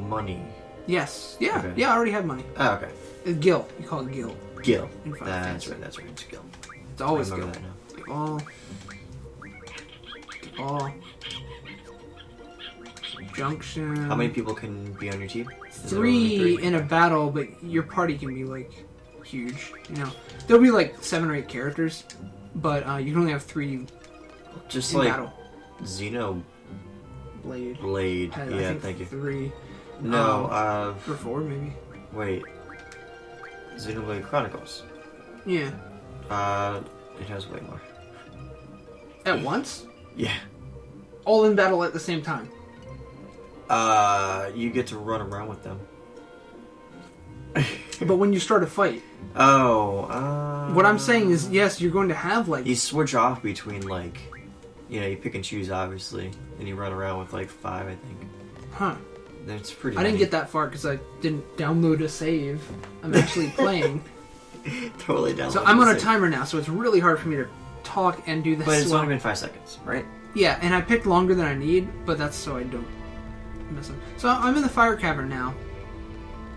Speaker 2: money?
Speaker 1: Yes. Yeah.
Speaker 2: Okay.
Speaker 1: Yeah, I already have money.
Speaker 2: Oh, okay.
Speaker 1: Gil. You call it Gil.
Speaker 2: Gil.
Speaker 1: In Final
Speaker 2: That's
Speaker 1: Fantasy.
Speaker 2: right. It's Gil.
Speaker 1: It's always
Speaker 2: I
Speaker 1: Gil.
Speaker 2: remember that now.
Speaker 1: Get all. Junction.
Speaker 2: How many people can be on your team? Is there
Speaker 1: Three
Speaker 2: only
Speaker 1: in a battle, but your party can be, like, huge. You know, there'll be, like, 7 or 8 characters, but you can only have 3
Speaker 2: Just
Speaker 1: in
Speaker 2: like
Speaker 1: battle.
Speaker 2: Xenoblade.
Speaker 1: Blade.
Speaker 2: Yeah,
Speaker 1: I think
Speaker 2: thank you.
Speaker 1: 3.
Speaker 2: No,
Speaker 1: Or 4, maybe.
Speaker 2: wait. Xenoblade Chronicles.
Speaker 1: Yeah.
Speaker 2: It has way more.
Speaker 1: At once?
Speaker 2: Yeah.
Speaker 1: All in battle at the same time.
Speaker 2: You get to run around with them.
Speaker 1: But when you start a fight,
Speaker 2: Oh,
Speaker 1: what I'm saying is, yes, you're going to have, like...
Speaker 2: You switch off between, like, you pick and choose, obviously, and you run around with, like, 5, I think.
Speaker 1: Huh.
Speaker 2: That's pretty
Speaker 1: I didn't get that far because I didn't download a save. I'm actually playing.
Speaker 2: Totally down.
Speaker 1: So I'm on a timer now, so it's really hard for me to talk and do this.
Speaker 2: But it's
Speaker 1: well.
Speaker 2: only been 5 seconds, right?
Speaker 1: Yeah, and I picked longer than I need, but that's so I don't mess up. So I'm in the Fire Cavern now,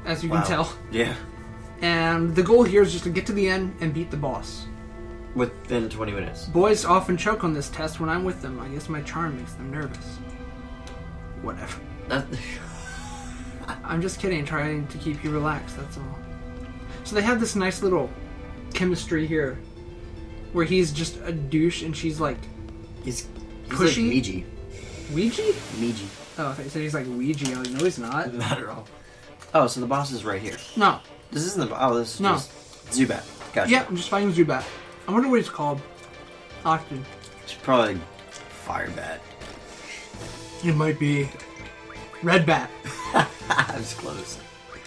Speaker 1: as you can tell.
Speaker 2: Yeah.
Speaker 1: And the goal here is just to get to the end and beat the boss.
Speaker 2: Within 20 minutes.
Speaker 1: Boys often choke on this test when I'm with them. I guess my charm makes them nervous. Whatever. I'm just kidding, trying to keep you relaxed, that's all. So they have this nice little chemistry here, where he's just a douche and she's like...
Speaker 2: He's
Speaker 1: pushy?
Speaker 2: like Miji.
Speaker 1: Ouija?
Speaker 2: Miji.
Speaker 1: Oh, I thought you said he's like Ouija. I was like, no, he's not.
Speaker 2: Not at all. Oh, so the boss is right here.
Speaker 1: No.
Speaker 2: This isn't the... Oh, this is
Speaker 1: No.
Speaker 2: just Zubat. Gotcha.
Speaker 1: Yeah, I'm just fighting Zubat. I wonder what he's called. Octon.
Speaker 2: It's probably Fire Bat.
Speaker 1: It might be Red Bat.
Speaker 2: That's close.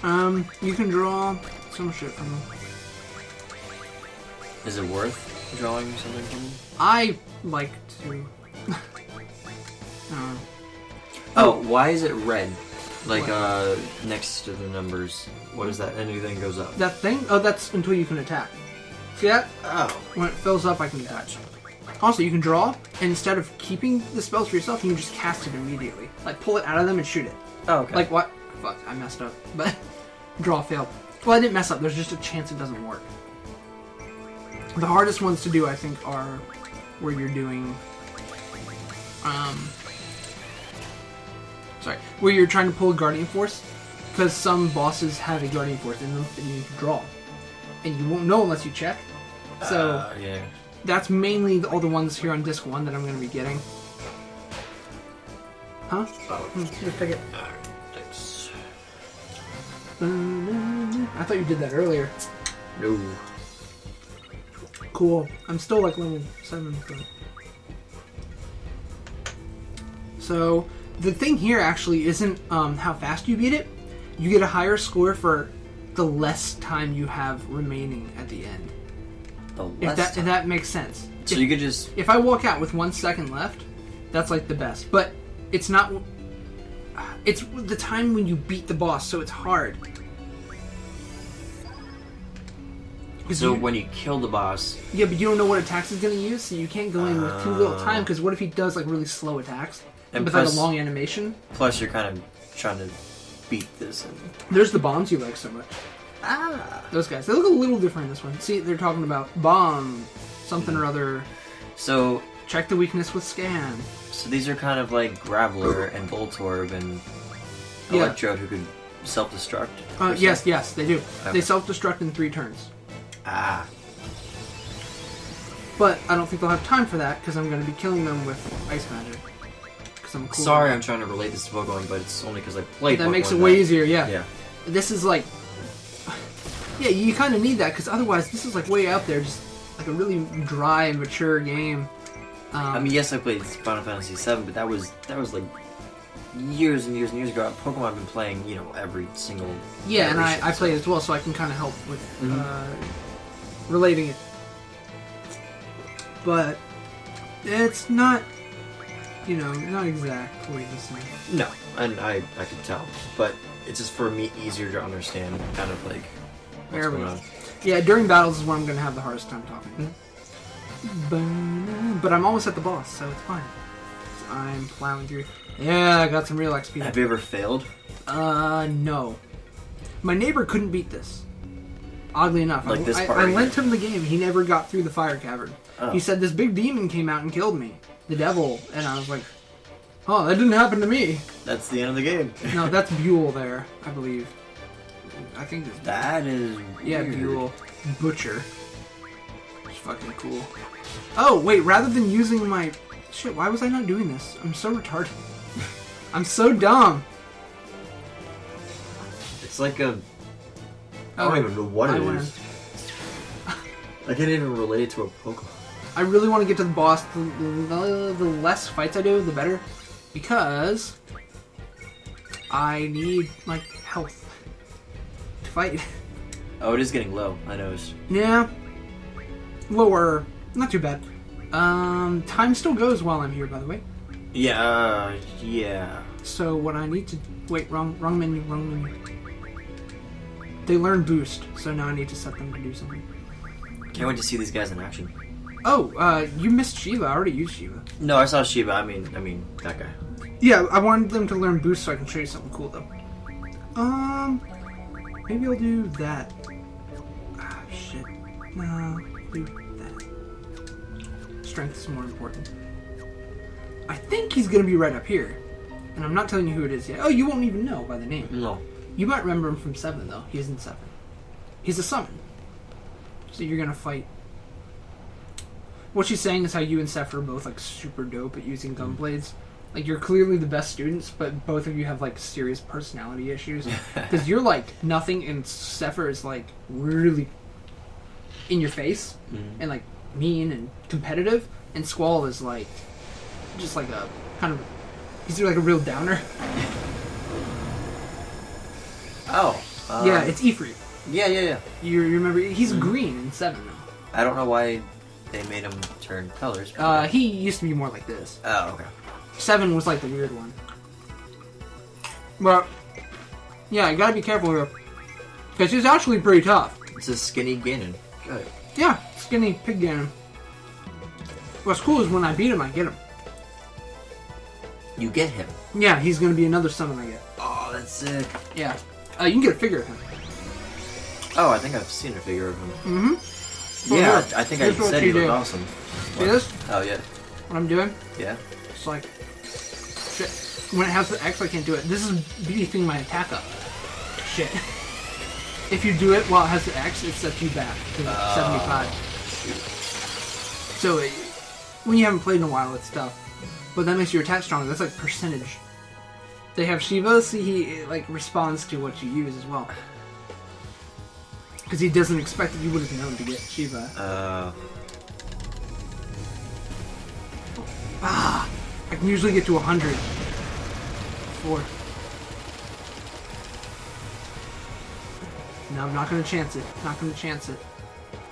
Speaker 1: You can draw some shit from him.
Speaker 2: Is it worth drawing something from him?
Speaker 1: I like to...
Speaker 2: Oh, why is it red? Like,
Speaker 1: What?
Speaker 2: next to the numbers. What is that? Anything goes up.
Speaker 1: That thing? Oh, that's until you can attack. See that?
Speaker 2: Oh.
Speaker 1: When it fills up, I can attach. Also, you can draw, and instead of keeping the spells for yourself, you can just cast it immediately. Like, pull it out of them and shoot it.
Speaker 2: Oh, okay.
Speaker 1: Like, what? Fuck, I messed up. But, draw failed. Well, I didn't mess up. There's just a chance it doesn't work. The hardest ones to do, I think, are where you're doing, Sorry, where you're trying to pull a Guardian Force, because some bosses have a Guardian Force in them that you need to draw, and you won't know unless you check. So
Speaker 2: yeah.
Speaker 1: that's mainly all the ones here on disc 1 that I'm going to be getting. Huh?
Speaker 2: Oh.
Speaker 1: Just pick it.
Speaker 2: Thanks.
Speaker 1: I thought you did that earlier.
Speaker 2: No.
Speaker 1: Cool. I'm still like level 7. So the thing here actually isn't how fast you beat it. You get a higher score for the less time you have remaining at the end. If that makes sense.
Speaker 2: So you could just...
Speaker 1: If I walk out with 1 second left, that's like the best. But it's not... It's the time when you beat the boss, so it's hard.
Speaker 2: So when you kill the boss...
Speaker 1: Yeah, but you don't know what attacks he's going to use, so you can't go in with too little time, because what if he does like really slow attacks?
Speaker 2: And
Speaker 1: with
Speaker 2: plus,
Speaker 1: like a long animation?
Speaker 2: Plus you're kind of trying to beat this. And...
Speaker 1: There's the bombs you like so much.
Speaker 2: Ah!
Speaker 1: Those guys. They look a little different in this one. See, they're talking about bomb, something or other.
Speaker 2: So...
Speaker 1: Check the weakness with scan.
Speaker 2: So these are kind of like Graveler and Voltorb and Electrode who could self-destruct?
Speaker 1: Yes, they do.
Speaker 2: Okay.
Speaker 1: They self-destruct in 3 turns.
Speaker 2: Ah.
Speaker 1: But I don't think they'll have time for that, because I'm going to be killing them with Ice Magic. Because I'm cool.
Speaker 2: Sorry, I'm trying to relate this to Pokemon, but it's only because I played Pokemon.
Speaker 1: That makes it way easier, yeah.
Speaker 2: Yeah.
Speaker 1: This is like... Yeah, you kind of need that, because otherwise this is like way out there, just like a really dry, mature game.
Speaker 2: I mean, yes, I played Final Fantasy VII, but that was like years and years and years ago. Pokemon I've been playing, you know, every single...
Speaker 1: Yeah, and I played as well, so I can kind of help with relating it. But it's not, you know, not exactly the same.
Speaker 2: No, and I could tell, but it's just for me easier to understand, kind of like what's going on.
Speaker 1: Yeah, during battles is when I'm going to have the hardest time talking. But I'm almost at the boss, so it's fine. I'm plowing through. Yeah, I got some real XP.
Speaker 2: Have you ever failed?
Speaker 1: No. My neighbor couldn't beat this. Oddly enough.
Speaker 2: Like this part
Speaker 1: I
Speaker 2: right
Speaker 1: lent
Speaker 2: here.
Speaker 1: him the game. He never got through the fire cavern.
Speaker 2: Oh.
Speaker 1: He said this big demon came out and killed me. The devil. And I was like, oh, that didn't happen to me.
Speaker 2: That's the end of the game.
Speaker 1: No, that's Buell there, I believe. I think this.
Speaker 2: That is weird.
Speaker 1: Yeah, Buell. Butcher. It's fucking cool. Oh, wait, rather than using my... Shit, why was I not doing this? I'm so retarded. I'm so dumb.
Speaker 2: It's like a... I don't even know what it is. I can't even relate it to a Pokemon.
Speaker 1: I really want to get to the boss. The less fights I do, the better. Because... I need, like, health to fight.
Speaker 2: Oh, it is getting low, I noticed.
Speaker 1: Yeah. Lower. Not too bad. Time still goes while I'm here, by the way.
Speaker 2: Yeah, yeah.
Speaker 1: So what I need to... Wait, wrong menu. They learn boost, so now I need to set them to do something.
Speaker 2: Can't wait to see these guys in action.
Speaker 1: Oh, you missed Shiva. I already used Shiva.
Speaker 2: No, I saw Shiba. I mean that guy.
Speaker 1: Yeah, I wanted them to learn boost so I can show you something cool, though. Maybe I'll do that. Ah, shit. No, do that. Strength is more important. I think he's gonna be right up here. And I'm not telling you who it is yet. Oh, you won't even know by the name.
Speaker 2: No.
Speaker 1: You might remember him from 7, though. He's in 7. He's a summon. So you're gonna fight. What she's saying is how you and Seph are both, like, super dope at using gunblades. Like, you're clearly the best students, but both of you have, like, serious personality issues. Because you're, like, nothing, and Sepher is, like, really in your face. And, like, mean and competitive. And Squall is, like, just, like, a kind of... He's, like, a real downer.
Speaker 2: Oh.
Speaker 1: Yeah, it's Ifrit.
Speaker 2: Yeah.
Speaker 1: You remember... He's green in 7, though.
Speaker 2: I don't know why they made him turn colors.
Speaker 1: He used to be more like this.
Speaker 2: Oh, okay.
Speaker 1: 7 was like the weird one. But, yeah, you gotta be careful here. Because he's actually pretty tough.
Speaker 2: It's a skinny Ganon. Good.
Speaker 1: Yeah, skinny pig Ganon. What's cool is when I beat him, I get him.
Speaker 2: You get him.
Speaker 1: Yeah, he's gonna be another summon I get.
Speaker 2: Oh, that's sick.
Speaker 1: Yeah. You can get a figure of him.
Speaker 2: Oh, I think I've seen a figure of him.
Speaker 1: Mm-hmm.
Speaker 2: Yeah,
Speaker 1: Well,
Speaker 2: I think I said he looked awesome.
Speaker 1: See this?
Speaker 2: Oh, yeah.
Speaker 1: What I'm doing?
Speaker 2: Yeah.
Speaker 1: It's like... Shit. When it has the X, I can't do it. This is beefing my attack up. Shit. If you do it while it has the X, it sets you back to 75. So when you haven't played in a while, it's tough. But that makes your attack stronger. That's like percentage. They have Shiva, see he like responds to what you use as well. Because he doesn't expect that you would have known to get Shiva. I can usually get to 100. 4. No, I'm not going to chance it. Not going to chance it.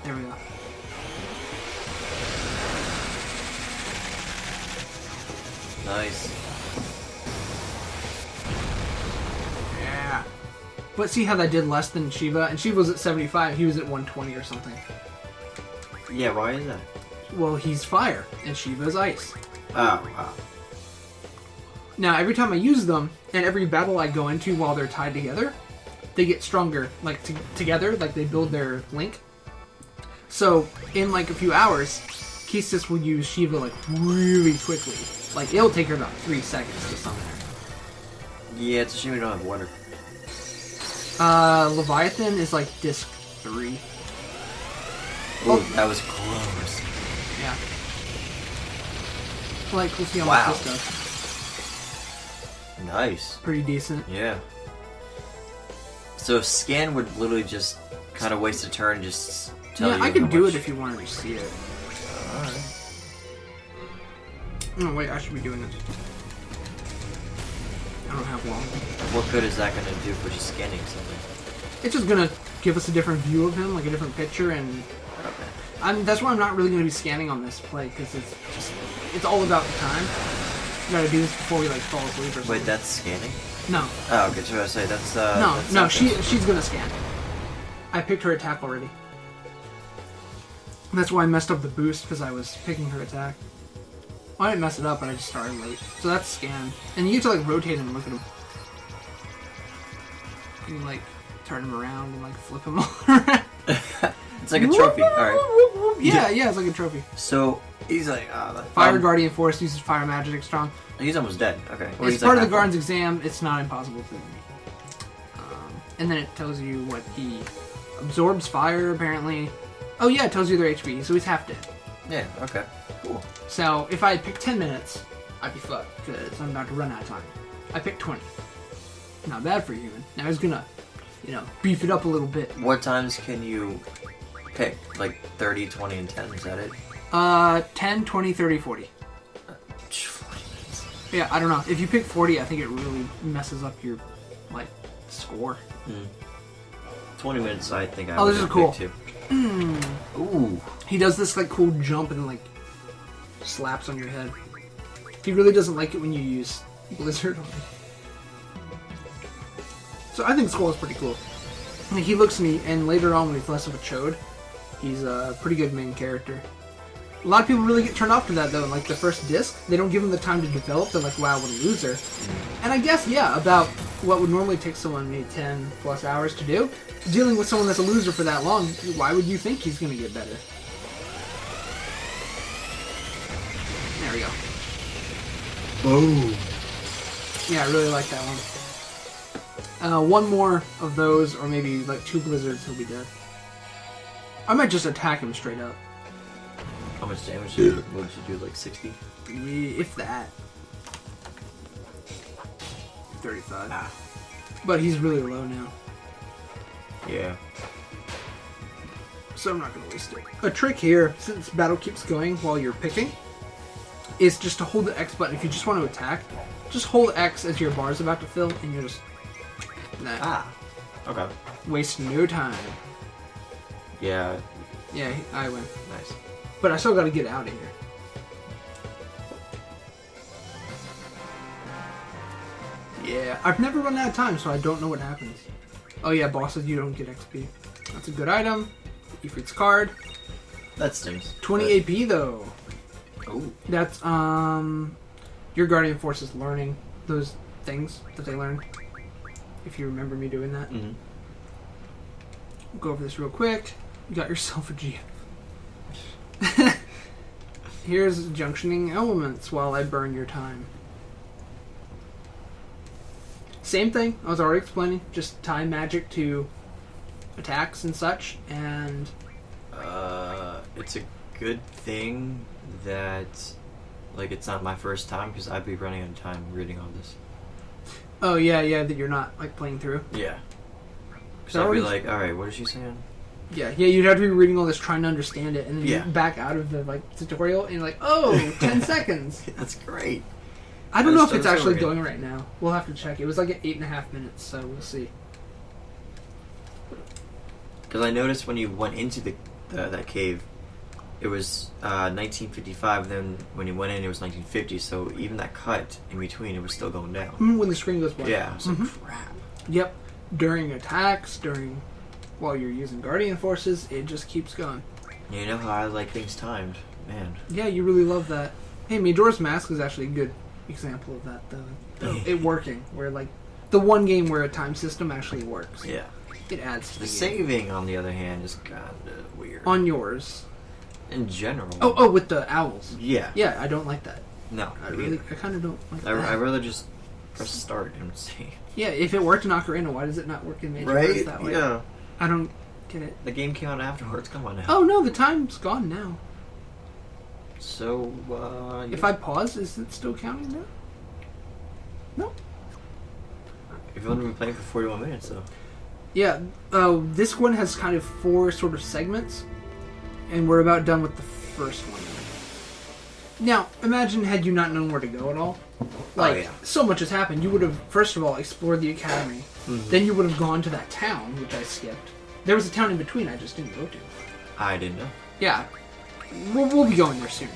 Speaker 1: There we go.
Speaker 2: Nice.
Speaker 1: Yeah. But see how that did less than Shiva? And Shiva was at 75. He was at 120 or something.
Speaker 2: Yeah, why is that?
Speaker 1: Well, he's fire, and Shiva's ice.
Speaker 2: Oh, wow.
Speaker 1: Now, every time I use them, and every battle I go into while they're tied together, they get stronger, like, together, like they build their link. So, in, like, a few hours, Kistis will use Shiva, like, really quickly. Like, it'll take her about 3 seconds to summon her.
Speaker 2: Yeah, it's a shame we don't have water.
Speaker 1: Leviathan is, like, disc 3.
Speaker 2: Oh, that was close.
Speaker 1: Yeah. Like, we'll see how
Speaker 2: Wow.
Speaker 1: much this does.
Speaker 2: Nice.
Speaker 1: Pretty decent.
Speaker 2: Yeah. So scan would literally just kind of waste a turn and just tell you.
Speaker 1: Yeah, I could
Speaker 2: how
Speaker 1: do
Speaker 2: much-
Speaker 1: it if you wanted to see it.
Speaker 2: Alright.
Speaker 1: Oh, wait, I should be doing this. I don't have long.
Speaker 2: What good is that going to do for just scanning something?
Speaker 1: It's just gonna give us a different view of him, like a different picture, and
Speaker 2: Okay.
Speaker 1: that's why I'm not really gonna be scanning on this play, because it's all about the time. We gotta do this before we like fall asleep or something.
Speaker 2: Wait, that's scanning?
Speaker 1: No.
Speaker 2: Oh, okay, so I say that's
Speaker 1: No,
Speaker 2: that's
Speaker 1: no,
Speaker 2: not this.
Speaker 1: she's gonna scan. I picked her attack already. That's why I messed up the boost, because I was picking her attack. Well, I didn't mess it up, but I just started late. So that's scan. And you get to like rotate and look at him. You can like turn him around and like flip him all around.
Speaker 2: It's like a trophy. Alright.
Speaker 1: Yeah, it's like a trophy.
Speaker 2: So he's like
Speaker 1: Fire Guardian Force uses fire magic strong.
Speaker 2: He's almost dead. Okay. Well,
Speaker 1: It's
Speaker 2: he's
Speaker 1: part
Speaker 2: like
Speaker 1: of the
Speaker 2: half
Speaker 1: Guardian's exam. It's not impossible to. And then it tells you what he absorbs fire, apparently. Oh yeah, it tells you their HP, so he's half dead.
Speaker 2: Yeah, okay. Cool.
Speaker 1: So if I had picked 10 minutes, I'd be fucked, because I'm about to run out of time. I picked 20. Not bad for a human. Now he's gonna, beef it up a little bit.
Speaker 2: What times can you pick? Like 30, 20, and 10? Is that it?
Speaker 1: 10, 20, 30, 40.
Speaker 2: 40 minutes.
Speaker 1: Yeah, I don't know. If you pick 40, I think it really messes up your, score.
Speaker 2: 20 minutes, I think I
Speaker 1: Oh,
Speaker 2: would
Speaker 1: this is
Speaker 2: have
Speaker 1: cool.
Speaker 2: picked too. Ooh.
Speaker 1: He does this, cool jump and, slaps on your head. He really doesn't like it when you use Blizzard on him. So I think Skull is pretty cool. Like, he looks neat, and later on when he's less of a chode, he's a pretty good main character. A lot of people really get turned off to that, though. In, the first disc, they don't give him the time to develop. They're like, wow, what a loser. And I guess, yeah, about what would normally take someone maybe 10 plus hours to do, dealing with someone that's a loser for that long, why would you think he's going to get better? There we go.
Speaker 2: Boom.
Speaker 1: Yeah, I really like that one. One more of those, or maybe 2 blizzards, he'll be dead. I might just attack him straight up.
Speaker 2: How much damage did you do? Like 60?
Speaker 1: If that. 35.
Speaker 2: Ah.
Speaker 1: But he's really low now,
Speaker 2: Yeah.
Speaker 1: so I'm not going to waste it. A trick here, since battle keeps going while you're picking, is just to hold the X button. If you just want to attack, just hold X as your bar's about to fill, and you're just...
Speaker 2: Okay.
Speaker 1: Waste no time.
Speaker 2: Yeah.
Speaker 1: Yeah, I win.
Speaker 2: Nice.
Speaker 1: But I still got to get out of here. Yeah, I've never run out of time, so I don't know what happens. Oh yeah, bosses, you don't get XP. That's a good item. Ifrit's card.
Speaker 2: That stings.
Speaker 1: 20 AP though.
Speaker 2: Ooh.
Speaker 1: That's your Guardian Force is learning those things that they learn. If you remember me doing that.
Speaker 2: Mm-hmm.
Speaker 1: We'll go over this real quick. You got yourself a GF. Here's junctioning elements while I burn your time. Same thing. I was already explaining. Just tie magic to attacks and such, and
Speaker 2: it's a good thing that like it's not my first time because I'd be running out of time reading all this.
Speaker 1: Oh yeah, that you're not like playing through.
Speaker 2: Yeah. So I'd be like, all right, what is she saying?
Speaker 1: Yeah, you'd have to be reading all this, trying to understand it, and then
Speaker 2: Yeah.
Speaker 1: you back out of the like tutorial, and you're like, oh, 10 seconds.
Speaker 2: That's great.
Speaker 1: I don't know if it's
Speaker 2: so
Speaker 1: actually
Speaker 2: great.
Speaker 1: going right now. We'll have to check. It was like at 8.5 minutes, so we'll see.
Speaker 2: Because I noticed when you went into that cave, it was 1955. Then when you went in, it was 1950. So even that cut in between, it was still going down.
Speaker 1: When the screen goes black.
Speaker 2: Yeah, I was like, crap.
Speaker 1: Yep. During attacks, while you're using Guardian Forces, it just keeps going.
Speaker 2: You know how I like things timed, man.
Speaker 1: Yeah, you really love that. Hey, Majora's Mask is actually a good example of that, though. It working, where like the one game where a time system actually works.
Speaker 2: Yeah.
Speaker 1: It adds to
Speaker 2: The
Speaker 1: the game.
Speaker 2: saving, on the other hand, is kind of weird.
Speaker 1: On yours.
Speaker 2: In general.
Speaker 1: Oh, with the owls.
Speaker 2: Yeah.
Speaker 1: Yeah, I don't like that.
Speaker 2: No.
Speaker 1: I kind of don't like that.
Speaker 2: I'd rather just press start and see.
Speaker 1: Yeah, if it worked in Ocarina, why does it not work in Majora's that way?
Speaker 2: Yeah.
Speaker 1: I don't get it.
Speaker 2: The game came out afterwards. Come on now.
Speaker 1: Oh no, the time's gone now.
Speaker 2: So,
Speaker 1: If I pause, is it still counting now? No.
Speaker 2: If you've only been playing for 41 minutes, though.
Speaker 1: Yeah, this one has kind of 4 sort of segments, and we're about done with the first one. Now, imagine had you not known where to go at all. Like, so much has happened. You would have, first of all, explored the academy.
Speaker 2: Mm-hmm.
Speaker 1: Then you would have gone to that town, which I skipped. There was a town in between I just didn't go to.
Speaker 2: I didn't know.
Speaker 1: Yeah. We'll be going there soon.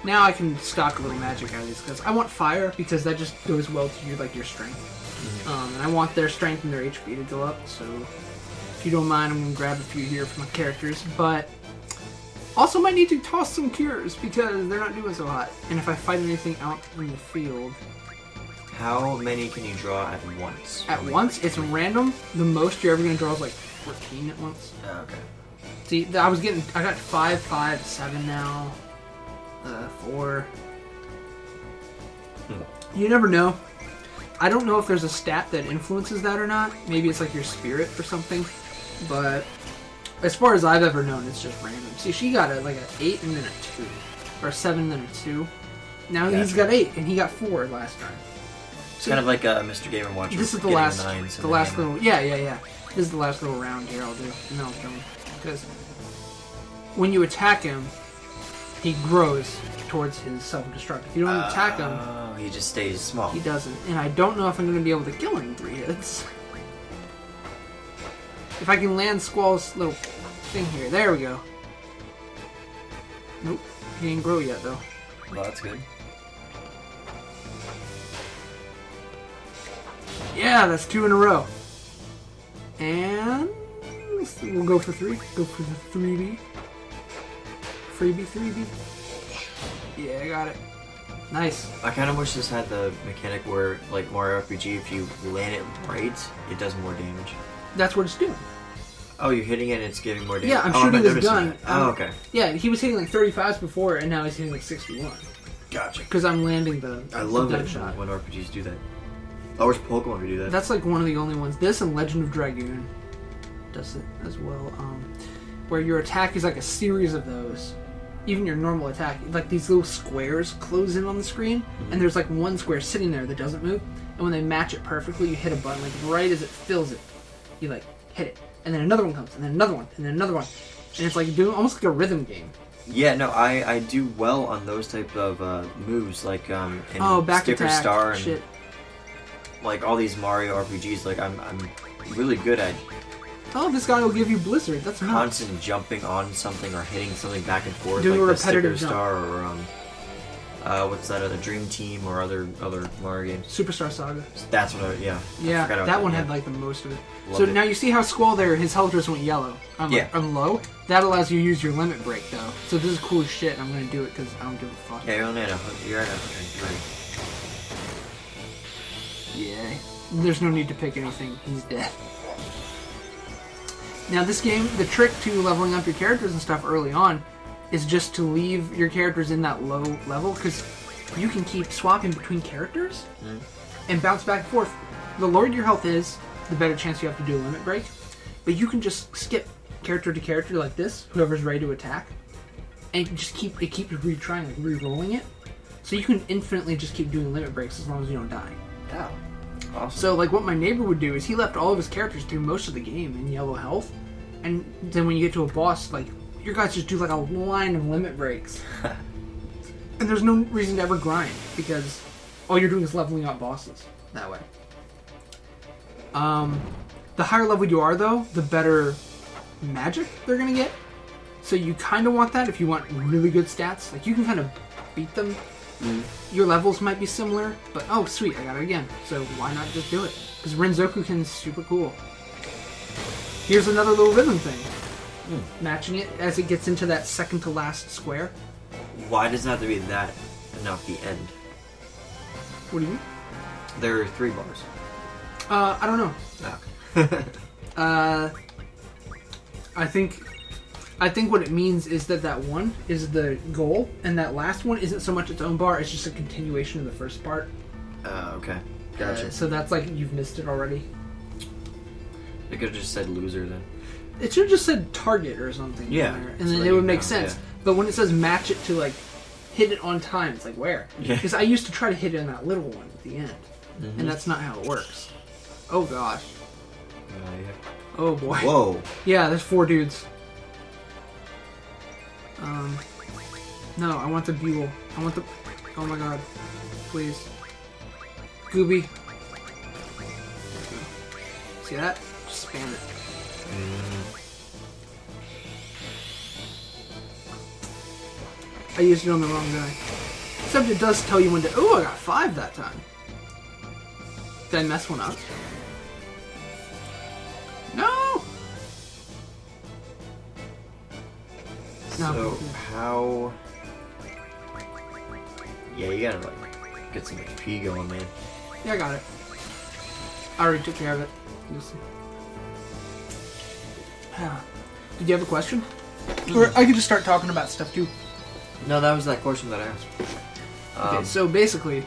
Speaker 1: Now I can stock a little magic out of these, because I want fire, because that just goes well to your strength. Mm-hmm. And I want their strength and their HP to go up, so if you don't mind, I'm going to grab a few here for my characters, but also might need to toss some cures, because they're not doing so hot. And if I fight anything out in the field...
Speaker 2: How many can you draw at once?
Speaker 1: At once? It's random. The most you're ever going to draw is like 14 at once.
Speaker 2: Oh, okay.
Speaker 1: See, I got 5, 5, 7 now. 4. You never know. I don't know if there's a stat that influences that or not. Maybe it's like your spirit or something. But as far as I've ever known, it's just random. See, she got an 8 and then a 2. Or a 7 and then a 2. Now he's got 8 and he got 4 last time.
Speaker 2: It's kind of like Mr. Game & Watch.
Speaker 1: This is the last little... Yeah. This is the last little round here I'll do. And then I'll kill him. Because when you attack him, he grows towards his self-destruct. If you don't attack him...
Speaker 2: he just stays small.
Speaker 1: He doesn't. And I don't know if I'm going to be able to kill him in 3 hits. If I can land Squall's little thing here. There we go. Nope. He didn't grow yet, though.
Speaker 2: Well, that's good.
Speaker 1: Yeah, that's 2 in a row. And we'll go for 3. Go for the 3B. Freebie 3B. Yeah, I got it. Nice.
Speaker 2: I kind of wish this had the mechanic where, like Mario RPG, if you land it right, it does more damage.
Speaker 1: That's what it's doing.
Speaker 2: Oh, you're hitting it and it's giving more damage?
Speaker 1: Yeah, I'm shooting his gun.
Speaker 2: Oh, okay.
Speaker 1: Yeah, he was hitting like 35s before, and now he's hitting like 61.
Speaker 2: Gotcha.
Speaker 1: Because I'm landing the
Speaker 2: I love it
Speaker 1: shot.
Speaker 2: when RPGs do that. I wish Pokemon could do that.
Speaker 1: That's like one of the only ones. This and Legend of Dragoon does it as well. Where your attack is like a series of those. Even your normal attack, like these little squares close in on the screen, and there's like one square sitting there that doesn't move, and when they match it perfectly, you hit a button, like right as it fills it, you like hit it, and then another one comes, and then another one, and then another one, and it's like doing almost like a rhythm game.
Speaker 2: Yeah, no, I do well on those type of moves, like in
Speaker 1: back
Speaker 2: Sticker
Speaker 1: attack,
Speaker 2: Star and
Speaker 1: shit.
Speaker 2: Like all these Mario RPGs. Like I'm really good at
Speaker 1: Oh, this guy will give you Blizzard. That's nuts.
Speaker 2: constant jumping on something or hitting something back and forth,
Speaker 1: Doing
Speaker 2: like
Speaker 1: a
Speaker 2: the Sticker
Speaker 1: repetitive jump.
Speaker 2: Star or what's that other Dream Team or other Mario games.
Speaker 1: Superstar Saga.
Speaker 2: That's what I
Speaker 1: Yeah,
Speaker 2: forgot about
Speaker 1: that one
Speaker 2: yeah.
Speaker 1: had like the most of it.
Speaker 2: Loved
Speaker 1: So
Speaker 2: it.
Speaker 1: now you see how Squall there, his health just went yellow. I'm low. That allows you to use your limit break though. So this is cool as shit. I'm gonna do it because I don't give a fuck.
Speaker 2: Yeah, you're at 100.
Speaker 1: Yeah. There's no need to pick anything. He's dead. Now this game, the trick to leveling up your characters and stuff early on is just to leave your characters in that low level because you can keep swapping between characters. and bounce back and forth. The lower your health is, the better chance you have to do a limit break. But you can just skip character to character like this, whoever's ready to attack, and it keeps retrying, like re-rolling it. So you can infinitely just keep doing limit breaks as long as you don't die.
Speaker 2: Oh, awesome.
Speaker 1: So like what my neighbor would do is he left all of his characters through most of the game in yellow health, and then when you get to a boss, like your guys just do like a line of limit breaks. And there's no reason to ever grind, because all you're doing is leveling up bosses that way. The higher level you are, though, the better magic they're going to get. So you kind of want that if you want really good stats. Like, you can kind of beat them. Your levels might be similar, but oh, sweet, I got it again. So why not just do it? Because Renzokuken's super cool. Here's another little rhythm thing. Matching it as it gets into that second to last square.
Speaker 2: Why does it have to be that and not the end?
Speaker 1: What do you mean?
Speaker 2: There are 3 bars.
Speaker 1: I don't know.
Speaker 2: Oh.
Speaker 1: I think what it means is that one is the goal, and that last one isn't so much its own bar, it's just a continuation of the first part.
Speaker 2: Okay. Gotcha.
Speaker 1: So that's like you've missed it already.
Speaker 2: They could have just said loser then.
Speaker 1: It should have just said target or something.
Speaker 2: Yeah.
Speaker 1: There, and then it would make sense. Yeah. But when it says match it to like hit it on time, it's like where?
Speaker 2: Yeah.
Speaker 1: Because I used to try to hit it in that little one at the end, and that's not how it works. Oh gosh.
Speaker 2: Yeah.
Speaker 1: Oh boy.
Speaker 2: Whoa.
Speaker 1: Yeah, there's 4 dudes. No, I want the bugle. I want the... Oh my god. Please. Gooby. See that? Just spam it. I used it on the wrong guy. Except it does tell you when to... Oh, I got 5 that time. Did I mess one up? No!
Speaker 2: So, how... Yeah, you gotta, like, get some HP going, man.
Speaker 1: Yeah, I got it. I already took care of it. You'll see. Did you have a question? Or I could just start talking about stuff, too.
Speaker 2: No, that was that question that I asked.
Speaker 1: Okay, so basically,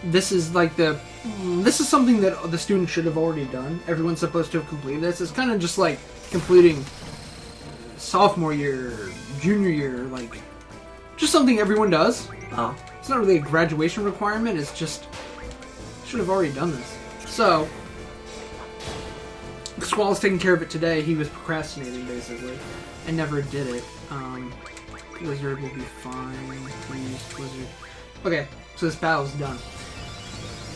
Speaker 1: this is like this is something that the student should have already done. Everyone's supposed to have completed this. It's kind of just like completing sophomore year, junior year, like just something everyone does. It's not really a graduation requirement. It's just should have already done this. So Squall's taking care of it today. He was procrastinating basically and never did it. Blizzard will be fine. Please, Blizzard. Okay, so this battle's done.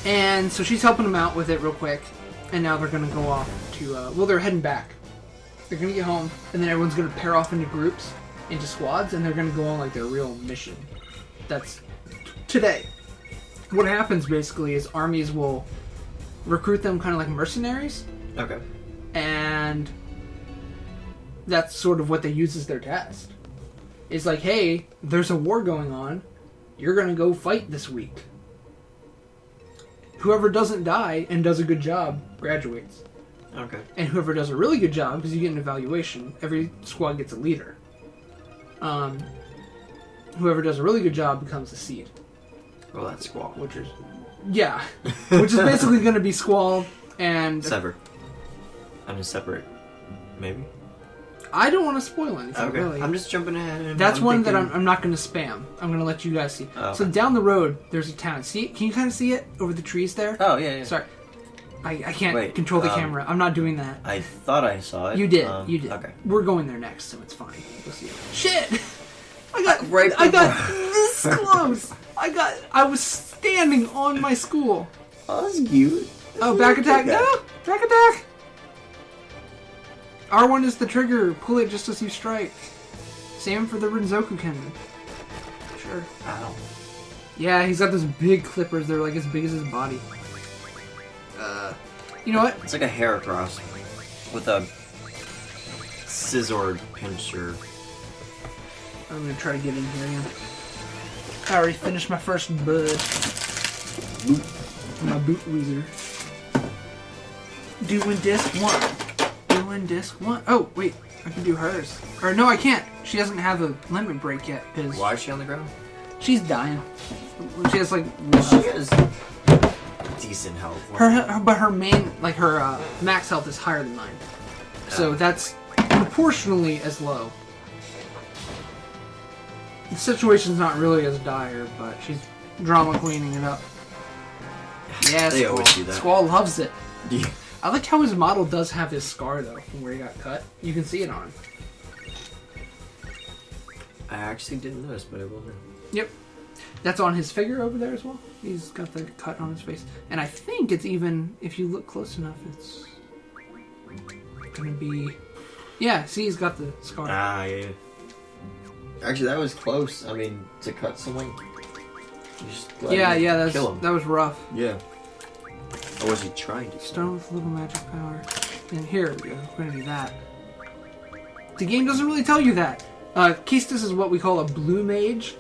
Speaker 1: And so she's helping him out with it real quick. And now they're going to go off to... well, they're heading back. They're going to get home. And then everyone's going to pair off into groups, into squads. And they're going to go on, like, their real mission. That's today. What happens, basically, is armies will recruit them kind of like mercenaries.
Speaker 2: Okay. And
Speaker 1: that's sort of what they use as their test. It's like, hey, there's a war going on. You're going to go fight this week. Whoever doesn't die and does a good job graduates.
Speaker 2: Okay.
Speaker 1: And whoever does a really good job, because you get an evaluation, every squad gets a leader. Whoever does a really good job becomes a seed.
Speaker 2: Well, that's Squall.
Speaker 1: Which is... Yeah. Which is basically going to be Squall and...
Speaker 2: Sever. I'm just separate. Maybe?
Speaker 1: I don't want to spoil anything,
Speaker 2: okay.
Speaker 1: really.
Speaker 2: I'm just jumping ahead.
Speaker 1: That's one that I'm not going to spam. I'm going to let you guys see. Oh, okay. So down the road, there's a town. See? Can you kind of see it over the trees there?
Speaker 2: Oh, yeah.
Speaker 1: Sorry. I can't control the camera. I'm not doing that.
Speaker 2: I thought I saw it.
Speaker 1: You did. You did.
Speaker 2: Okay.
Speaker 1: We're going there next, so it's fine. We'll see it. Shit! I got this close! I was standing on my school.
Speaker 2: Oh, that's cute.
Speaker 1: Oh, back attack. No! Back attack! R1 is the trigger. Pull it just as you strike. Same for the Renzokuken. Sure.
Speaker 2: Ow.
Speaker 1: Yeah, he's got those big clippers. They're like as big as his body. You know what?
Speaker 2: It's like a Heracross with a scissored pincher.
Speaker 1: I'm gonna try to get in here again. I already finished my first bud.
Speaker 2: Boot.
Speaker 1: My boot weezer. Doing disc 1. Doing disc 1. Oh, wait. I can do hers. Or no, I can't. She doesn't have a limit break yet. Cause
Speaker 2: why is she on the ground?
Speaker 1: she's dying. She has like...
Speaker 2: She is... decent health.
Speaker 1: But her main, like her max health is higher than mine, so that's proportionally as low. The situation's not really as dire, but she's drama queening it up. Yeah,
Speaker 2: they always do that.
Speaker 1: Squall loves it.
Speaker 2: Yeah.
Speaker 1: I like how his model does have his scar though, from where he got cut. You can see it on him.
Speaker 2: I actually didn't notice, but I will now.
Speaker 1: Yep. That's on his figure over there as well. He's got the cut on his face. And I think it's even, if you look close enough, it's going to be... Yeah, see, he's got the scar.
Speaker 2: Ah, yeah. Actually, that was close. I mean, to cut someone...
Speaker 1: That was rough.
Speaker 2: Yeah. Or was he trying to?
Speaker 1: Stone with little magic power. And here we go. We're going to do that. The game doesn't really tell you that. Keistis is what we call a blue mage,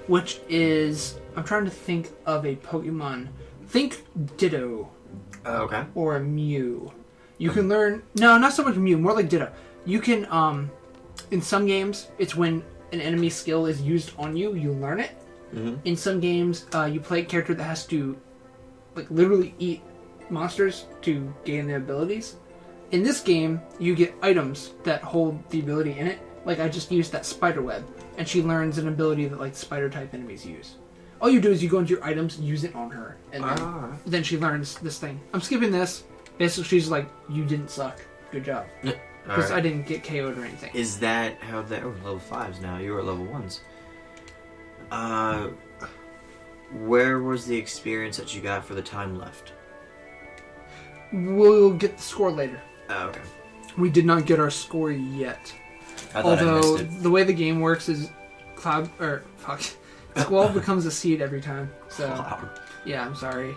Speaker 1: which is... I'm trying to think of a Pokemon. Think Ditto.
Speaker 2: Okay.
Speaker 1: Or a Mew. You can learn... No, not so much Mew. More like Ditto. You can... in some games, it's when an enemy skill is used on you, you learn it. Mm-hmm. In some games, you play a character that has to like literally eat monsters to gain the abilities. In this game, you get items that hold the ability in it. Like I just used that spider web, and she learns an ability that like spider type enemies use. All you do is you go into your items, use it on her, and then she learns this thing. I'm skipping this. Basically, she's like, "You didn't suck. Good job." Because I didn't get KO'd or anything.
Speaker 2: Is that how that... Oh, level 5s now. You were at level 1s. Where was the experience that you got for the time left?
Speaker 1: We'll get the score later.
Speaker 2: Oh, okay.
Speaker 1: We did not get our score yet.
Speaker 2: I thought I missed it.
Speaker 1: The way the game works is Squall becomes a seed every time. So yeah, I'm sorry.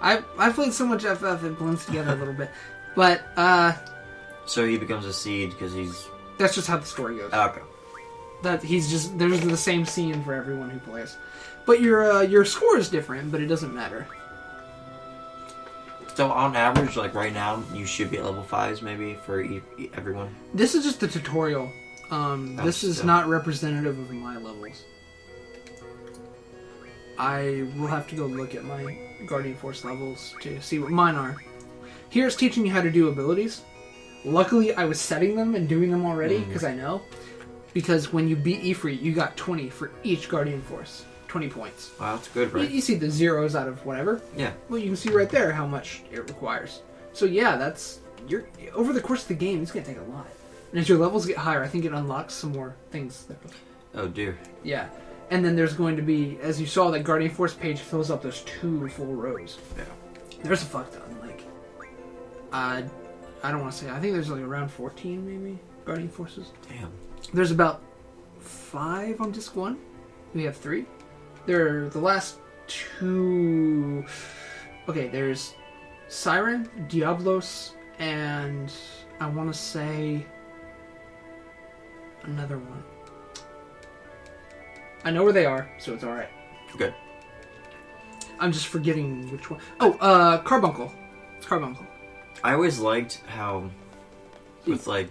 Speaker 1: I've played so much FF it blends together a little bit. But
Speaker 2: so he becomes a seed because he's...
Speaker 1: That's just how the story goes.
Speaker 2: Okay.
Speaker 1: That he's just... There's the same scene for everyone who plays. But your score is different, but it doesn't matter.
Speaker 2: So on average, like right now, you should be at level 5s maybe for everyone?
Speaker 1: This is just the tutorial. This is not representative of my levels. I will have to go look at my Guardian Force levels to see what mine are. Here's teaching you how to do abilities. Luckily, I was setting them and doing them already, because I know. Because when you beat Ifrit, you got 20 for each Guardian Force. 20 points.
Speaker 2: Wow, that's good, right?
Speaker 1: You see the zeros out of whatever.
Speaker 2: Yeah.
Speaker 1: Well, you can see right there how much it requires. So yeah, that's... over the course of the game, it's going to take a lot. And as your levels get higher, I think it unlocks some more things.
Speaker 2: Oh, dear.
Speaker 1: Yeah. And then there's going to be, as you saw, that Guardian Force page fills up those 2 full rows. Yeah. There's a fuck ton. Like, I don't want to say... I think there's like around 14, maybe, Guardian Forces.
Speaker 2: Damn.
Speaker 1: There's about 5 on disc 1. We have 3. There are the last 2... Okay, there's Siren, Diablos, and I want to say another one. I know where they are, so it's alright.
Speaker 2: Good.
Speaker 1: I'm just forgetting which one. Oh, Carbuncle. It's Carbuncle.
Speaker 2: I always liked how with like...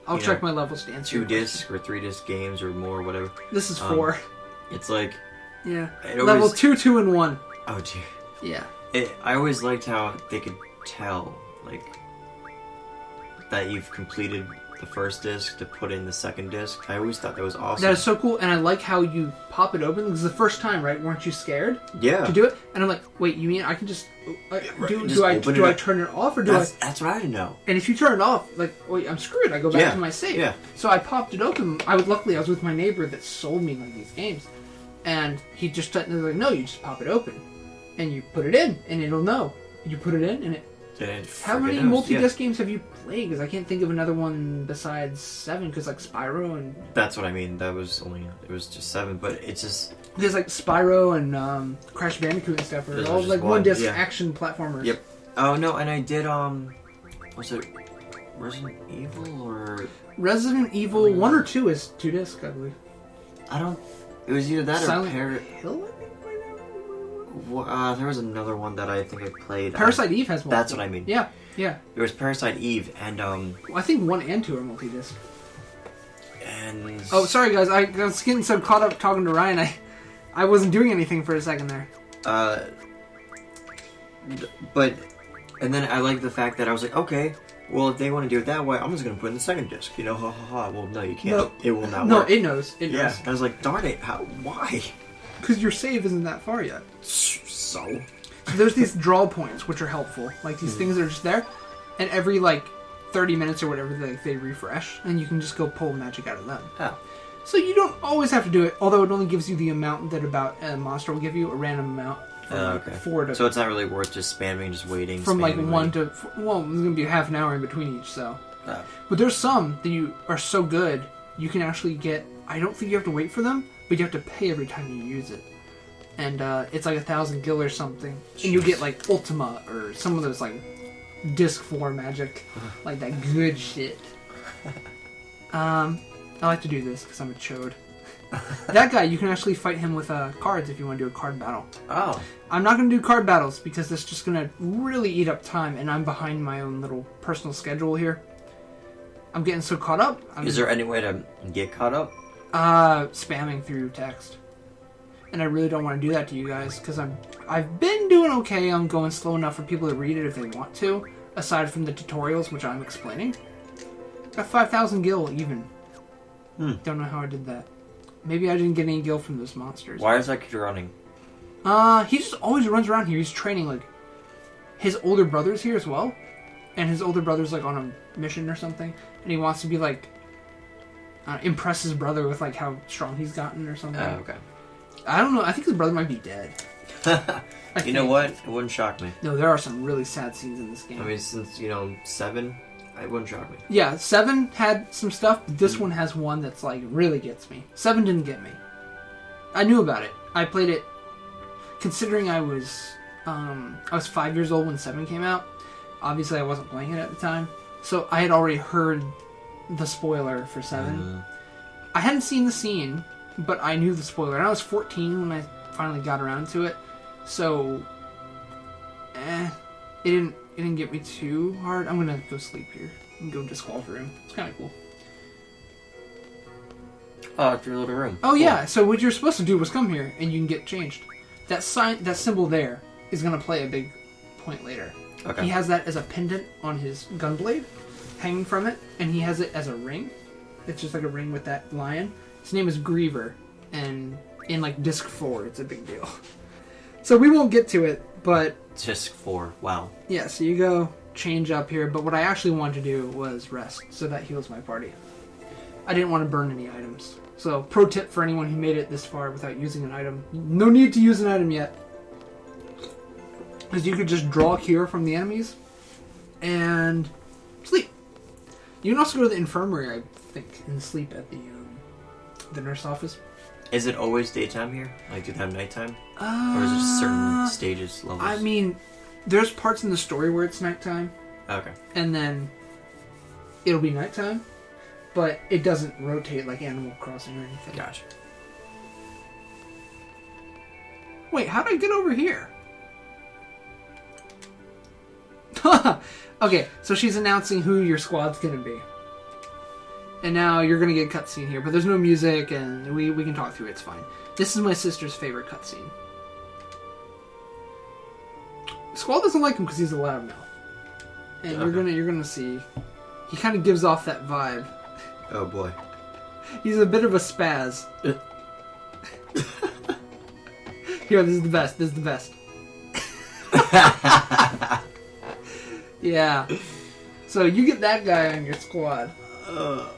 Speaker 1: I'll check my levels to answer
Speaker 2: 2 disc or 3 disc games or more, whatever.
Speaker 1: This is 4.
Speaker 2: It's like...
Speaker 1: Yeah. Level 2, 2, and 1.
Speaker 2: Oh, dear.
Speaker 1: Yeah.
Speaker 2: I always liked how they could tell, like, that you've completed the first disc to put in the second disc. I always thought that was awesome.
Speaker 1: That is so cool, and I like how you pop it open. Because the first time, right, weren't you scared?
Speaker 2: Yeah.
Speaker 1: To do it? And I'm like, wait, you mean I can just... do I turn it off, or do I...
Speaker 2: That's what I didn't know.
Speaker 1: And if you turn it off, like, wait, I'm screwed. I go back to my save.
Speaker 2: Yeah.
Speaker 1: So I popped it open. Luckily, I was with my neighbor that sold me like these games. And he just like, no, you just pop it open. And you put it in, and it'll know. You put it in, and it... How many multi-disc games have you played? Because I can't think of another one besides 7, because like Spyro and...
Speaker 2: That's what I mean. It was just 7, but it's just...
Speaker 1: Because like Spyro and Crash Bandicoot and stuff are all like one-disc action platformers.
Speaker 2: Yep. Oh, no, and I did, was it Resident Evil or...
Speaker 1: Resident Evil 1 or 2 is 2-disc, I believe.
Speaker 2: It was either that
Speaker 1: Silent
Speaker 2: or
Speaker 1: Hill, I think,
Speaker 2: there was another one that I think I played.
Speaker 1: Parasite Eve has multi.
Speaker 2: That's what I mean.
Speaker 1: Yeah, yeah.
Speaker 2: There was Parasite Eve, and
Speaker 1: I think 1 and 2 are multi-disc.
Speaker 2: And...
Speaker 1: Oh, sorry guys, I was getting so caught up talking to Ryan, I wasn't doing anything for a second there.
Speaker 2: But, and then I like the fact that I was like, okay, well, if they want to do it that way, I'm just going to put in the second disc. You know, ha ha ha. Well, no, you can't.
Speaker 1: No.
Speaker 2: It will not
Speaker 1: No,
Speaker 2: work.
Speaker 1: it knows. It knows.
Speaker 2: I was like, darn it, how? Why?
Speaker 1: Because your save isn't that far yet.
Speaker 2: So?
Speaker 1: So there's these draw points, which are helpful. Like, these things that are just there. And every, like, 30 minutes or whatever, they refresh. And you can just go pull magic out of them.
Speaker 2: Oh.
Speaker 1: So you don't always have to do it, although it only gives you the amount that about a monster will give you, a random amount.
Speaker 2: Okay.
Speaker 1: 4 to...
Speaker 2: So it's not really worth just spamming, just waiting.
Speaker 1: From, like, 1
Speaker 2: waiting.
Speaker 1: to... Well, there's going to be half an hour in between each, so...
Speaker 2: Oh.
Speaker 1: But there's some that you are so good, you can actually get... I don't think you have to wait for them, but you have to pay every time you use it. And it's like 1,000 gil or something. And you get, like, Ultima, or some of those, like, Disc 4 magic. Like, that good shit. I like to do this, because I'm a chode. That guy, you can actually fight him with cards if you want to do a card battle.
Speaker 2: Oh.
Speaker 1: I'm not going to do card battles, because that's just going to really eat up time, and I'm behind my own little personal schedule here. I'm getting so caught up.
Speaker 2: Is there any way to get caught up?
Speaker 1: Spamming through text. And I really don't want to do that to you guys, because I've been doing okay. I'm going slow enough for people to read it if they want to, aside from the tutorials, which I'm explaining. Got 5,000 gil, even. Don't know how I did that. Maybe I didn't get any gil from those monsters.
Speaker 2: Why is that kid running?
Speaker 1: He just always runs around here. He's training, like, his older brother's here as well. And his older brother's, like, on a mission or something. And he wants to be, like, impress his brother with, like, how strong he's gotten or something.
Speaker 2: Oh, okay.
Speaker 1: I don't know. I think his brother might be dead.
Speaker 2: You know what? It wouldn't shock me.
Speaker 1: No, there are some really sad scenes in this game.
Speaker 2: I mean, since, 7, it wouldn't shock me.
Speaker 1: Yeah, 7 had some stuff, but this one has one that's, like, really gets me. 7 didn't get me. I knew about it. I played it considering I was 5 years old when 7 came out. Obviously, I wasn't playing it at the time. So I had already heard the spoiler for 7. I hadn't seen the scene, but I knew the spoiler. And I was 14 when I finally got around to it. So, it didn't get me too hard. I'm gonna go sleep here and go to Squall's room. It's kind of cool.
Speaker 2: Oh, it's your little room.
Speaker 1: Oh, cool. Yeah. So what you're supposed to do was come here and you can get changed. That symbol there is gonna play a big point later.
Speaker 2: Okay.
Speaker 1: He has that as a pendant on his gunblade, hanging from it, and he has it as a ring. It's just like a ring with that lion. His name is Griever, and in like Disc 4, it's a big deal. So we won't get to it, but...
Speaker 2: Disc 4, wow.
Speaker 1: Yeah, so you go change up here, but what I actually wanted to do was rest, so that heals my party. I didn't want to burn any items. So, pro tip for anyone who made it this far without using an item. No need to use an item yet. Because you could just draw a cure from the enemies and sleep. You can also go to the infirmary, I think, and sleep at the nurse office.
Speaker 2: Is it always daytime here? Like, do they have nighttime? Or is it just certain stages, levels?
Speaker 1: I mean, there's parts in the story where it's nighttime.
Speaker 2: Okay.
Speaker 1: And then it'll be nighttime, but it doesn't rotate like Animal Crossing or anything.
Speaker 2: Gotcha.
Speaker 1: Wait, how did I get over here? Okay, so she's announcing who your squad's gonna be. And now you're gonna get a cutscene here, but there's no music, and we can talk through it, it's fine. This is my sister's favorite cutscene. Squall doesn't like him because he's a loudmouth. And
Speaker 2: Okay.
Speaker 1: you're gonna see. He kind of gives off that vibe.
Speaker 2: Oh boy.
Speaker 1: He's a bit of a spaz. Here, this is the best. This is the best. Yeah. So you get that guy on your squad.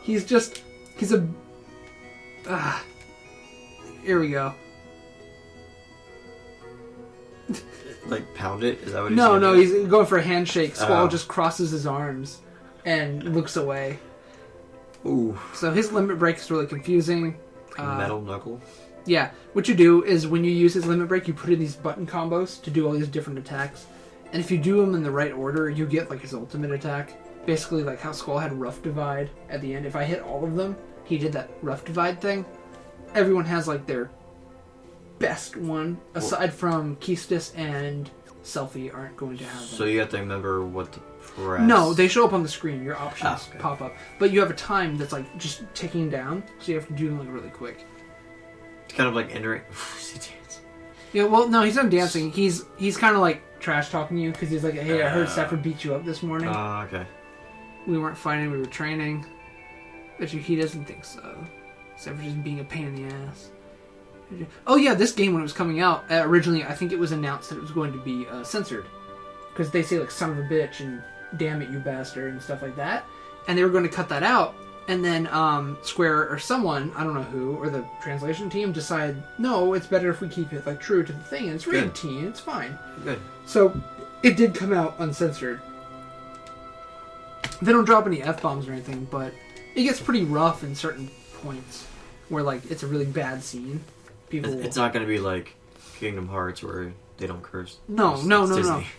Speaker 1: He's a... Here we go.
Speaker 2: Like, pound it? Is that what he's
Speaker 1: No,
Speaker 2: doing?
Speaker 1: he's going for a handshake. Squall
Speaker 2: Oh.
Speaker 1: just crosses his arms and looks away.
Speaker 2: Ooh.
Speaker 1: So his limit break is really confusing.
Speaker 2: Metal knuckle?
Speaker 1: Yeah. What you do is when you use his limit break, you put in these button combos to do all these different attacks. And if you do them in the right order, you get like his ultimate attack. Basically like how Squall had Rough Divide at the end. If I hit all of them, he did that Rough Divide thing. Everyone has like their best one, aside from Keistis and Selfie aren't going to have them.
Speaker 2: So you have to remember what to press.
Speaker 1: No, they show up on the screen. Your options
Speaker 2: okay.
Speaker 1: pop up. But you have a time that's like just ticking down, so you have to do them like really quick.
Speaker 2: It's kind of like entering...
Speaker 1: Yeah, well, no, he's not dancing. He's kind of like trash talking you because he's like, hey, I heard Sephiroth beat you up this morning.
Speaker 2: Oh, okay.
Speaker 1: We weren't fighting, we were training. But he doesn't think so. Sephiroth just being a pain in the ass. Oh yeah, this game when it was coming out, originally I think it was announced that it was going to be censored. Because they say like son of a bitch and damn it you bastard and stuff like that. And they were going to cut that out. And then Square or someone, I don't know who, or the translation team decided, no, it's better if we keep it like true to the thing. And it's rated teen, it's fine.
Speaker 2: Good.
Speaker 1: So it did come out uncensored. They don't drop any F-bombs or anything, but it gets pretty rough in certain points where like it's a really bad scene.
Speaker 2: It's not going to be like Kingdom Hearts where they don't curse.
Speaker 1: No.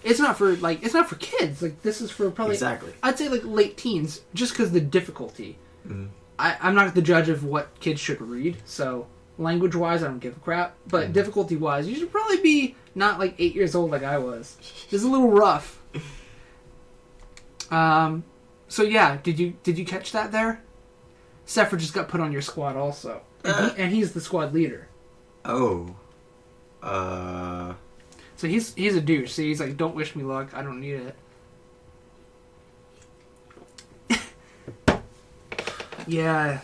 Speaker 1: It's not for kids. Like this is for probably I'd say like late teens, just because the difficulty.
Speaker 2: Mm-hmm.
Speaker 1: I'm not the judge of what kids should read, so language-wise I don't give a crap. But difficulty-wise, you should probably be not like 8 years old like I was. It's a little rough. So yeah, did you catch that there? Sephiroth just got put on your squad also, and he's the squad leader.
Speaker 2: Oh.
Speaker 1: So he's a douche. So he's like, don't wish me luck. I don't need it. Yeah.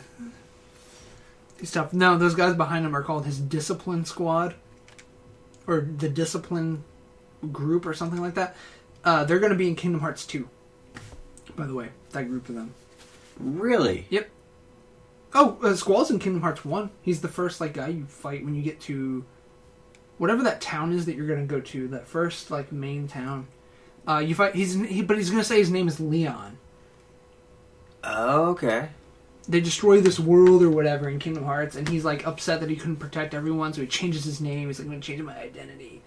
Speaker 1: He's tough. No, those guys behind him are called his Discipline Squad. Or the Discipline Group or something like that. They're going to be in Kingdom Hearts 2. By the way, that group of them.
Speaker 2: Really?
Speaker 1: Yep. Oh, Squall's in Kingdom Hearts 1. He's the first like guy you fight when you get to whatever that town is that you're going to go to. That first like main town. You fight. But he's going to say his name is Leon.
Speaker 2: Oh, okay.
Speaker 1: They destroy this world or whatever in Kingdom Hearts, and he's like upset that he couldn't protect everyone, so he changes his name. He's like, I'm going to change my identity.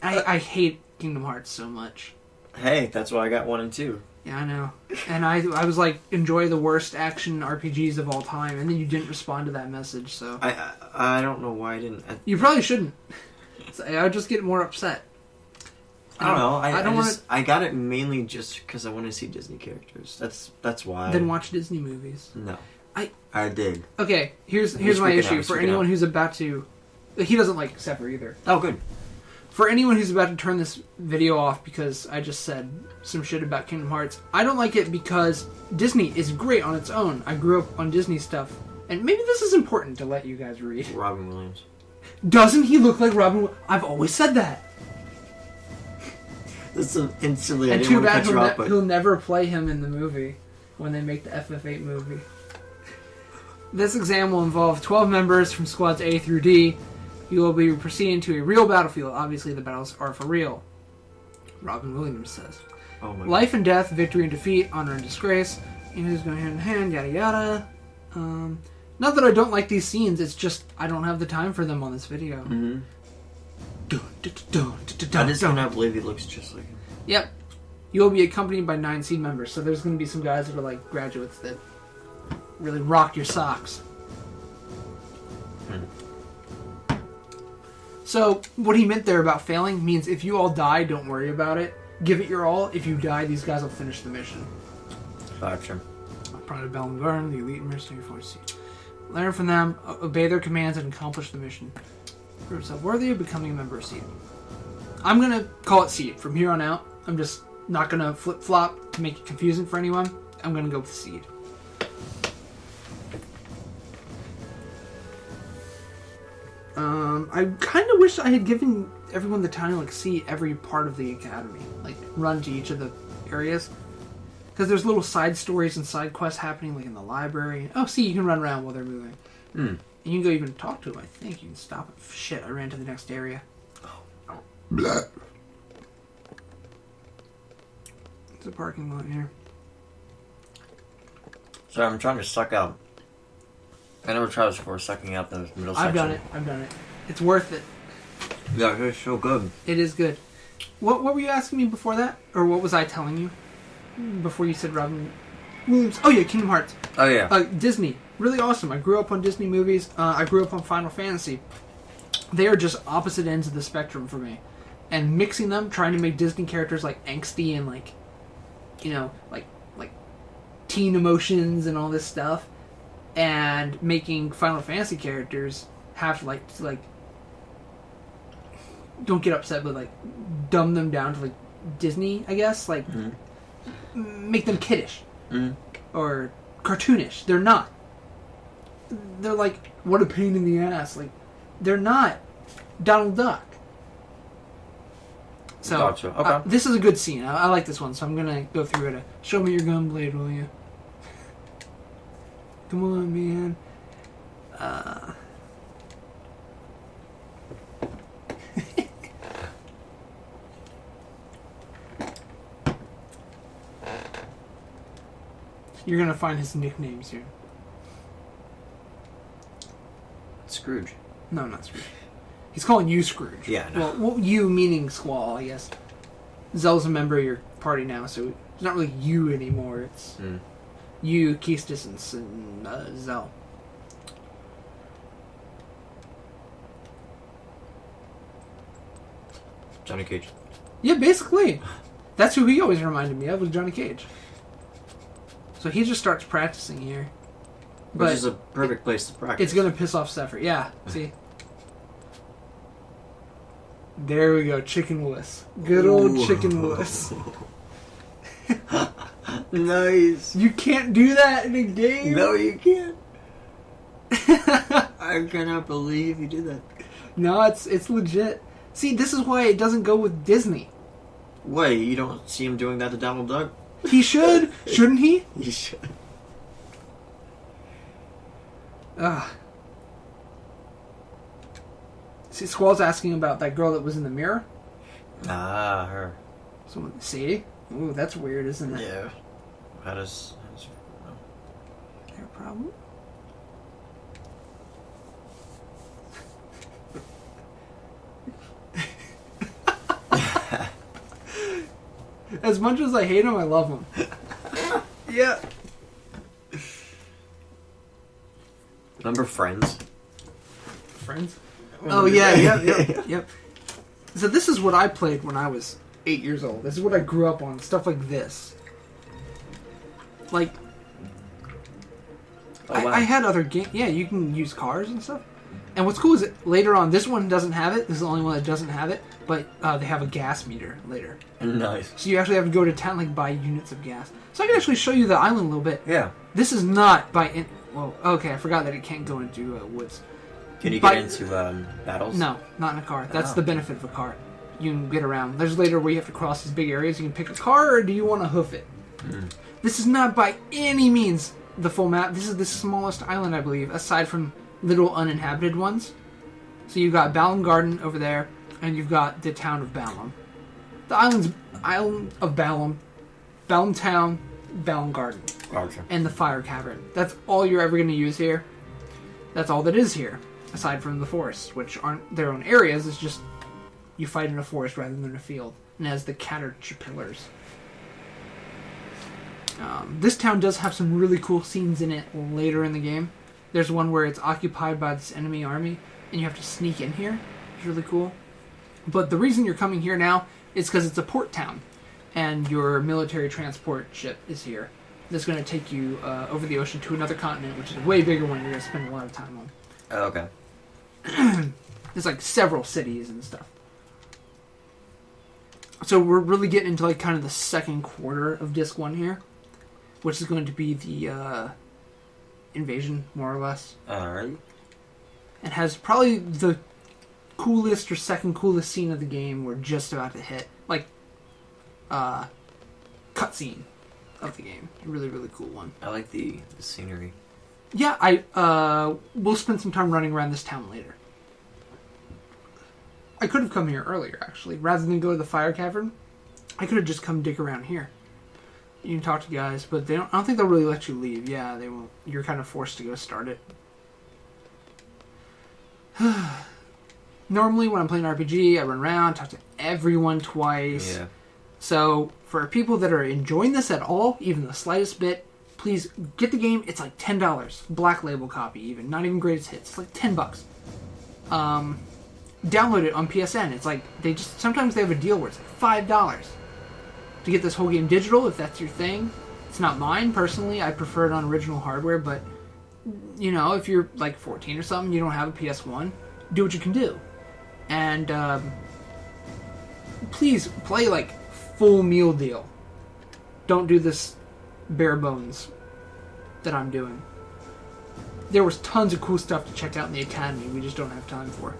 Speaker 1: I hate Kingdom Hearts so much.
Speaker 2: Hey, that's why I got 1 and 2.
Speaker 1: Yeah, I know. And I was like, enjoy the worst action RPGs of all time, and then you didn't respond to that message, so...
Speaker 2: I don't know why I didn't...
Speaker 1: You probably shouldn't. So I would just get more upset.
Speaker 2: I don't know. I got it mainly just because I want to see Disney characters. That's why.
Speaker 1: Then watch Disney movies.
Speaker 2: No. I did.
Speaker 1: Okay, here's my issue. For anyone who's about to... He doesn't like Sephiroth either.
Speaker 2: Oh, good.
Speaker 1: For anyone who's about to turn this video off because I just said some shit about Kingdom Hearts, I don't like it because Disney is great on its own. I grew up on Disney stuff. And maybe this is important to let you guys read.
Speaker 2: Robin Williams.
Speaker 1: Doesn't he look like Robin Williams? I've always said that.
Speaker 2: This is instantly.
Speaker 1: And too bad he'll never play him in the movie when they make the FF8 movie. This exam will involve 12 members from squads A through D. You will be proceeding to a real battlefield. Obviously, the battles are for real. Robin Williams says.
Speaker 2: Oh my
Speaker 1: Life and death, victory and defeat, honor and disgrace. You know who's going hand in hand, yada yada. Not that I don't like these scenes, it's just I don't have the time for them on this video.
Speaker 2: Mm-hmm. I just cannot believe he looks just like him.
Speaker 1: Yep. You will be accompanied by 9 seed members, so there's going to be some guys that are like graduates that really rock your socks. So, what he meant there about failing means if you all die, don't worry about it. Give it your all. If you die, these guys will finish the mission.
Speaker 2: Gotcha.
Speaker 1: Pride of Bellengarn, the elite mercenary force. Learn from them, obey their commands, and accomplish the mission. Prove yourself worthy of becoming a member of Seed. I'm going to call it Seed. From here on out, I'm just not going to flip-flop to make it confusing for anyone. I'm going to go with Seed. I kind of wish I had given everyone the time to like see every part of the academy, like run to each of the areas, because there's little side stories and side quests happening, like in the library. Oh, see, you can run around while they're moving, and you can go even talk to them. I think you can stop it. Shit, I ran to the next area. Blah. There's a parking lot here.
Speaker 2: So I'm trying to suck out. I never tried this before, sucking out the middle section.
Speaker 1: I've done it. It's worth it.
Speaker 2: Yeah, it's so good.
Speaker 1: It is good. What were you asking me before that? Or what was I telling you? Before you said Robin Williams. Oh yeah, Kingdom Hearts.
Speaker 2: Oh yeah.
Speaker 1: Disney. Really awesome. I grew up on Disney movies. I grew up on Final Fantasy. They are just opposite ends of the spectrum for me. And mixing them, trying to make Disney characters like angsty and like, you know, like teen emotions and all this stuff. And making Final Fantasy characters have to like don't get upset, but like dumb them down to like Disney, I guess. Like make them kiddish or cartoonish. They're not. They're like, what a pain in the ass. Like, they're not Donald Duck. So,
Speaker 2: gotcha. Okay.
Speaker 1: this is a good scene. I like this one, so I'm gonna go through it. Show me your gunblade, will you? Come on, man. You're gonna find his nicknames here.
Speaker 2: Scrooge.
Speaker 1: No, not Scrooge. He's calling you Scrooge.
Speaker 2: Yeah, no.
Speaker 1: Well, you meaning Squall, I guess. Zell's a member of your party now, so it's not really you anymore. It's you, Keistis, and Zell.
Speaker 2: Johnny Cage.
Speaker 1: Yeah, basically. That's who he always reminded me of, was Johnny Cage. So he just starts practicing here.
Speaker 2: Which is a perfect place to practice.
Speaker 1: It's going to piss off Sephiroth. Yeah, see? There we go, Chicken Wuss. Good old Chicken Wuss.
Speaker 2: Nice.
Speaker 1: You can't do that in a game?
Speaker 2: No, you can't. I cannot believe you did that.
Speaker 1: No, it's legit. See, this is why it doesn't go with Disney.
Speaker 2: Wait, you don't see him doing that to Donald Duck?
Speaker 1: He should. Shouldn't he?
Speaker 2: He should.
Speaker 1: Ugh. See, Squall's asking about that girl that was in the mirror.
Speaker 2: Ah, her.
Speaker 1: So, see? Ooh, that's weird, isn't it?
Speaker 2: Yeah. How does
Speaker 1: Their problem? As much as I hate him, I love him.
Speaker 2: Yeah. Remember Friends?
Speaker 1: Friends? Oh, yeah, yep. So this is what I played when I was 8 years old. This is what I grew up on. Stuff like this. Like,
Speaker 2: Oh, wow.
Speaker 1: I had other games. Yeah, you can use cars and stuff. And what's cool is that later on, this one doesn't have it. This is the only one that doesn't have it. But they have a gas meter later.
Speaker 2: Nice.
Speaker 1: So you actually have to go to town, like, buy units of gas. So I can actually show you the island a little bit.
Speaker 2: Yeah.
Speaker 1: This is not by... Well, okay, I forgot that it can't go into woods.
Speaker 2: Can you get into battles?
Speaker 1: No, not in a car. That's
Speaker 2: Oh.
Speaker 1: the benefit of a car. You can get around. There's later where you have to cross these big areas. You can pick a car, or do you want to hoof it? This is not by any means the full map. This is the smallest island, I believe, aside from little uninhabited ones. So you've got Balam Garden over there, and you've got the town of Balam. The island of Balam, Balam Town, Balam Garden,
Speaker 2: Gotcha.
Speaker 1: and the Fire Cavern. That's all you're ever going to use here. That's all that is here, aside from the forests, which aren't their own areas. It's just you fight in a forest rather than a field, and has the caterpillars. This town does have some really cool scenes in it later in the game. There's one where it's occupied by this enemy army, and you have to sneak in here. It's really cool. But the reason you're coming here now is because it's a port town, and your military transport ship is here. That's going to take you over the ocean to another continent, which is a way bigger one you're going to spend a lot of time on.
Speaker 2: Oh, okay.
Speaker 1: There's like several cities and stuff. So we're really getting into like kind of the second quarter of Disc 1 here, which is going to be the invasion, more or less.
Speaker 2: Alright.
Speaker 1: It has probably the coolest or second coolest scene of the game we're just about to hit. Like, cutscene of the game. Really, really cool one.
Speaker 2: I like the scenery.
Speaker 1: Yeah, we'll spend some time running around this town later. I could have come here earlier, actually. Rather than go to the Fire Cavern, I could have just come dig around here. You can talk to guys, but I don't think they'll really let you leave. Yeah, they won't. You're kind of forced to go start it. Normally, when I'm playing RPG, I run around, talk to everyone twice.
Speaker 2: Yeah.
Speaker 1: So, for people that are enjoying this at all, even the slightest bit, please get the game. It's like $10. Black label copy, even. Not even greatest hits. It's like $10. Download it on PSN. It's like, sometimes they have a deal where it's like $5 to get this whole game digital, if that's your thing. It's not mine, personally. I prefer it on original hardware, but, you know, if you're like 14 or something, you don't have a PS1, do what you can do. And please play like full meal deal. Don't do this bare bones that I'm doing. There was tons of cool stuff to check out in the Academy. We just don't have time for.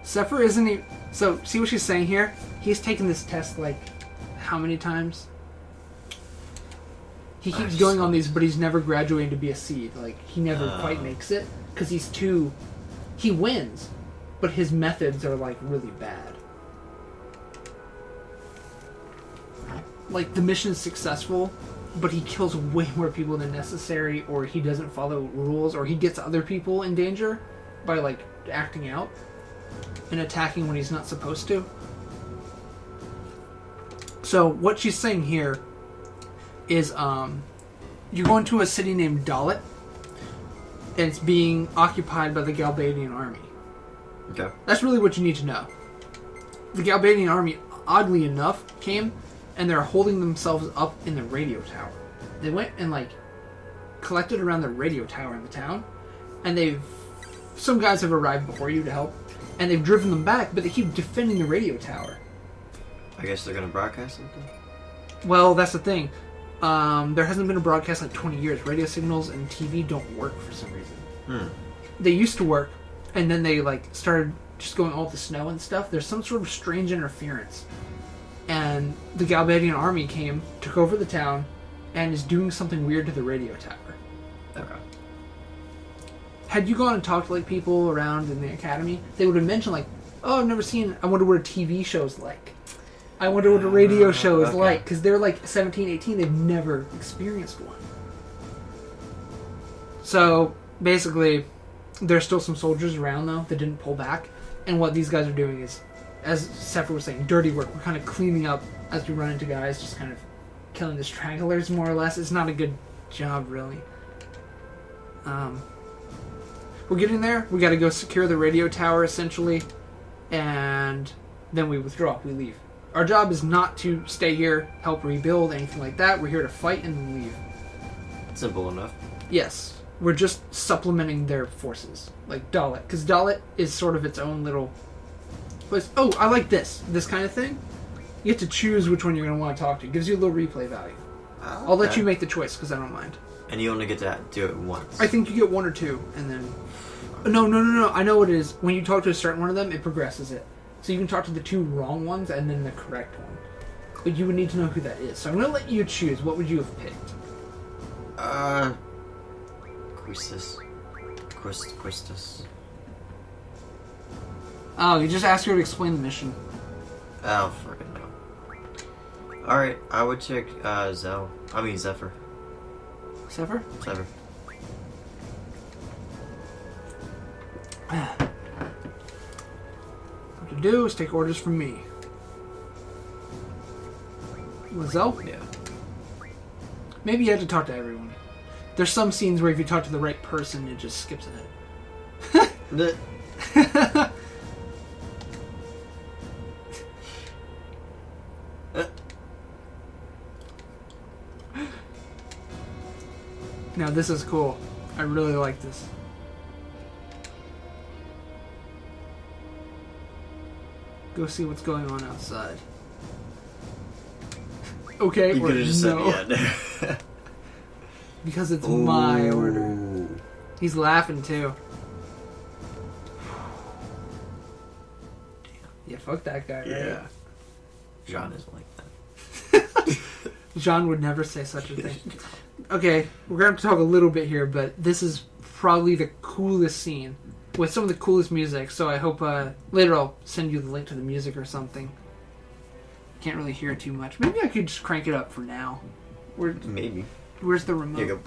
Speaker 1: Zephyr isn't even... So, see what she's saying here? He's taken this test, like, how many times? He keeps going on these, but he's never graduating to be a seed. Like, he never quite makes it. Because he's too... He wins, but his methods are, like, really bad. Like, the mission is successful, but he kills way more people than necessary, or he doesn't follow rules, or he gets other people in danger by, like, acting out and attacking when he's not supposed to. So, what she's saying here is, you're going to a city named Dalit, and it's being occupied by the Galbadian army.
Speaker 2: Okay.
Speaker 1: That's really what you need to know. The Galbadian army, oddly enough, came, and they're holding themselves up in the radio tower. They went and, like, collected around the radio tower in the town, and some guys have arrived before you to help, and they've driven them back, but they keep defending the radio tower.
Speaker 2: I guess they're going to broadcast something?
Speaker 1: Well, that's the thing. There hasn't been a broadcast in like 20 years. Radio signals and TV don't work for some reason. They used to work, and then they like started just going all the snow and stuff. There's some sort of strange interference. And the Galbadian army came, took over the town, and is doing something weird to the radio tower.
Speaker 2: Okay.
Speaker 1: Had you gone and talked to like people around in the academy, they would have mentioned like, oh, I've never seen, I wonder what a TV show's like. I wonder what a radio show is like. Because they're like 17, 18, they've never experienced one. So, basically, there's still some soldiers around though that didn't pull back. And what these guys are doing is, as Zephyr was saying, dirty work. We're kind of cleaning up as we run into guys, just kind of killing the stragglers more or less. It's not a good job, really. We're getting there. We got to go secure the radio tower, essentially, and then we withdraw. We leave. Our job is not to stay here, help rebuild, anything like that. We're here to fight and leave.
Speaker 2: Simple enough.
Speaker 1: Yes. We're just supplementing their forces. Like Dalit. Because Dalit is sort of its own little place. Oh, I like this. This kind of thing. You get to choose which one you're going to want to talk to. It gives you a little replay value. I'll let you make the choice, because I don't mind.
Speaker 2: And you only get to do it once.
Speaker 1: I think you get one or two, and then... No. I know what it is. When you talk to a certain one of them, it progresses it. So you can talk to the two wrong ones, and then the correct one. But you would need to know who that is. So I'm going to let you choose. What would you have picked?
Speaker 2: Quistis.
Speaker 1: Oh, you just asked her to explain the mission.
Speaker 2: Oh, friggin' no. Alright, I would check, Zephyr.
Speaker 1: Zephyr?
Speaker 2: Zephyr.
Speaker 1: What to do is take orders from me. Lizelle?
Speaker 2: Yeah.
Speaker 1: Maybe you had to talk to everyone. There's some scenes where if you talk to the right person, it just skips ahead. Now this is cool. I really like this. Go see what's going on outside. Okay,
Speaker 2: you
Speaker 1: or
Speaker 2: could have just
Speaker 1: no.
Speaker 2: said yeah.
Speaker 1: Because it's my order. He's laughing too. Yeah, fuck that guy, right?
Speaker 2: Yeah. Jean isn't like that.
Speaker 1: Jean would never say such a thing. Okay, we're going to talk a little bit here, but this is probably the coolest scene with some of the coolest music, so I hope later I'll send you the link to the music or something. Can't really hear it too much. Maybe I could just crank it up for now.
Speaker 2: Maybe.
Speaker 1: Where's the remote?
Speaker 2: Here you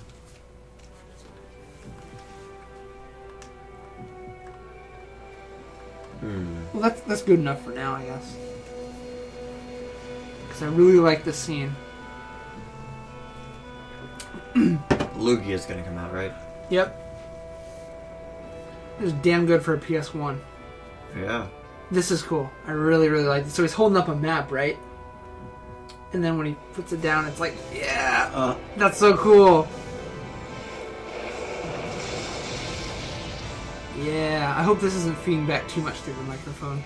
Speaker 2: go.
Speaker 1: Well, that's good enough for now, I guess. Because I really like this scene.
Speaker 2: Lugia's gonna come out, right?
Speaker 1: Yep. It was damn good for a PS1.
Speaker 2: Yeah.
Speaker 1: This is cool. I really, really like it. So he's holding up a map, right? And then when he puts it down, it's like, yeah! That's so cool. Yeah, I hope this isn't feeding back too much through the microphone.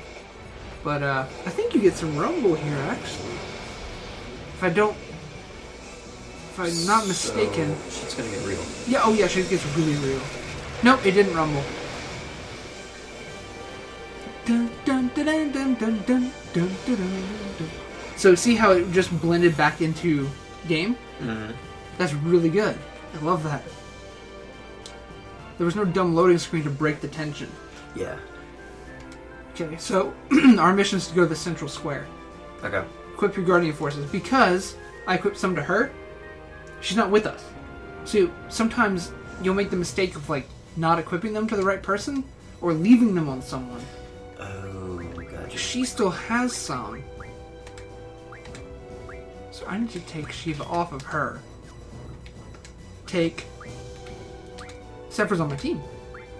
Speaker 1: But I think you get some rumble here, actually. If I'm not mistaken.
Speaker 2: Shit's gonna get real.
Speaker 1: Yeah, oh yeah, shit gets really real. Nope, it didn't rumble. Dun, dun, dun, dun, dun, dun, dun, dun, dun, dun. So see how it just blended back into game?
Speaker 2: Mm-hmm.
Speaker 1: That's really good. I love that. There was no dumb loading screen to break the tension.
Speaker 2: Yeah.
Speaker 1: Okay, so our mission is to go to the central square.
Speaker 2: Okay.
Speaker 1: Equip your guardian forces. Because I equipped some to her, she's not with us. So sometimes you'll make the mistake of like not equipping them to the right person or leaving them on someone.
Speaker 2: Oh, gotcha.
Speaker 1: She still has some. So I need to take Shiva off of her. Take Zephyr's on my team.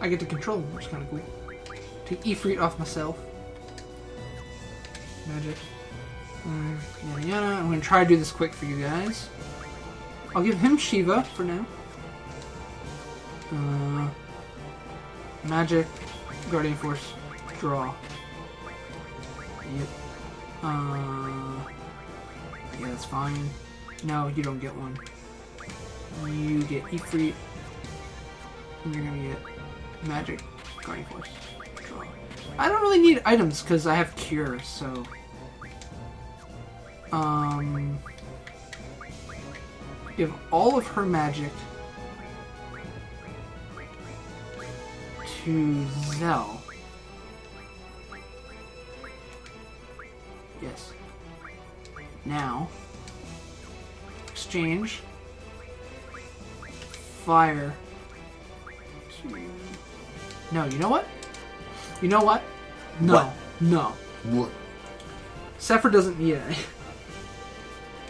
Speaker 1: I get to control him, which is kind of cool. Take Ifrit off myself. Magic. Yada yada. I'm going to try to do this quick for you guys. I'll give him Shiva for now. Magic. Guardian Force. Draw. Yep. Yeah, that's fine. No, you don't get one. You get Ifrit. And you're gonna get Magic. Guardian Force. Draw. I don't really need items because I have Cure, so... Give all of her magic to Zell. Yes. Now, exchange fire to... No, you know what? You know what? No.
Speaker 2: What?
Speaker 1: No.
Speaker 2: What?
Speaker 1: Zephyr doesn't need any.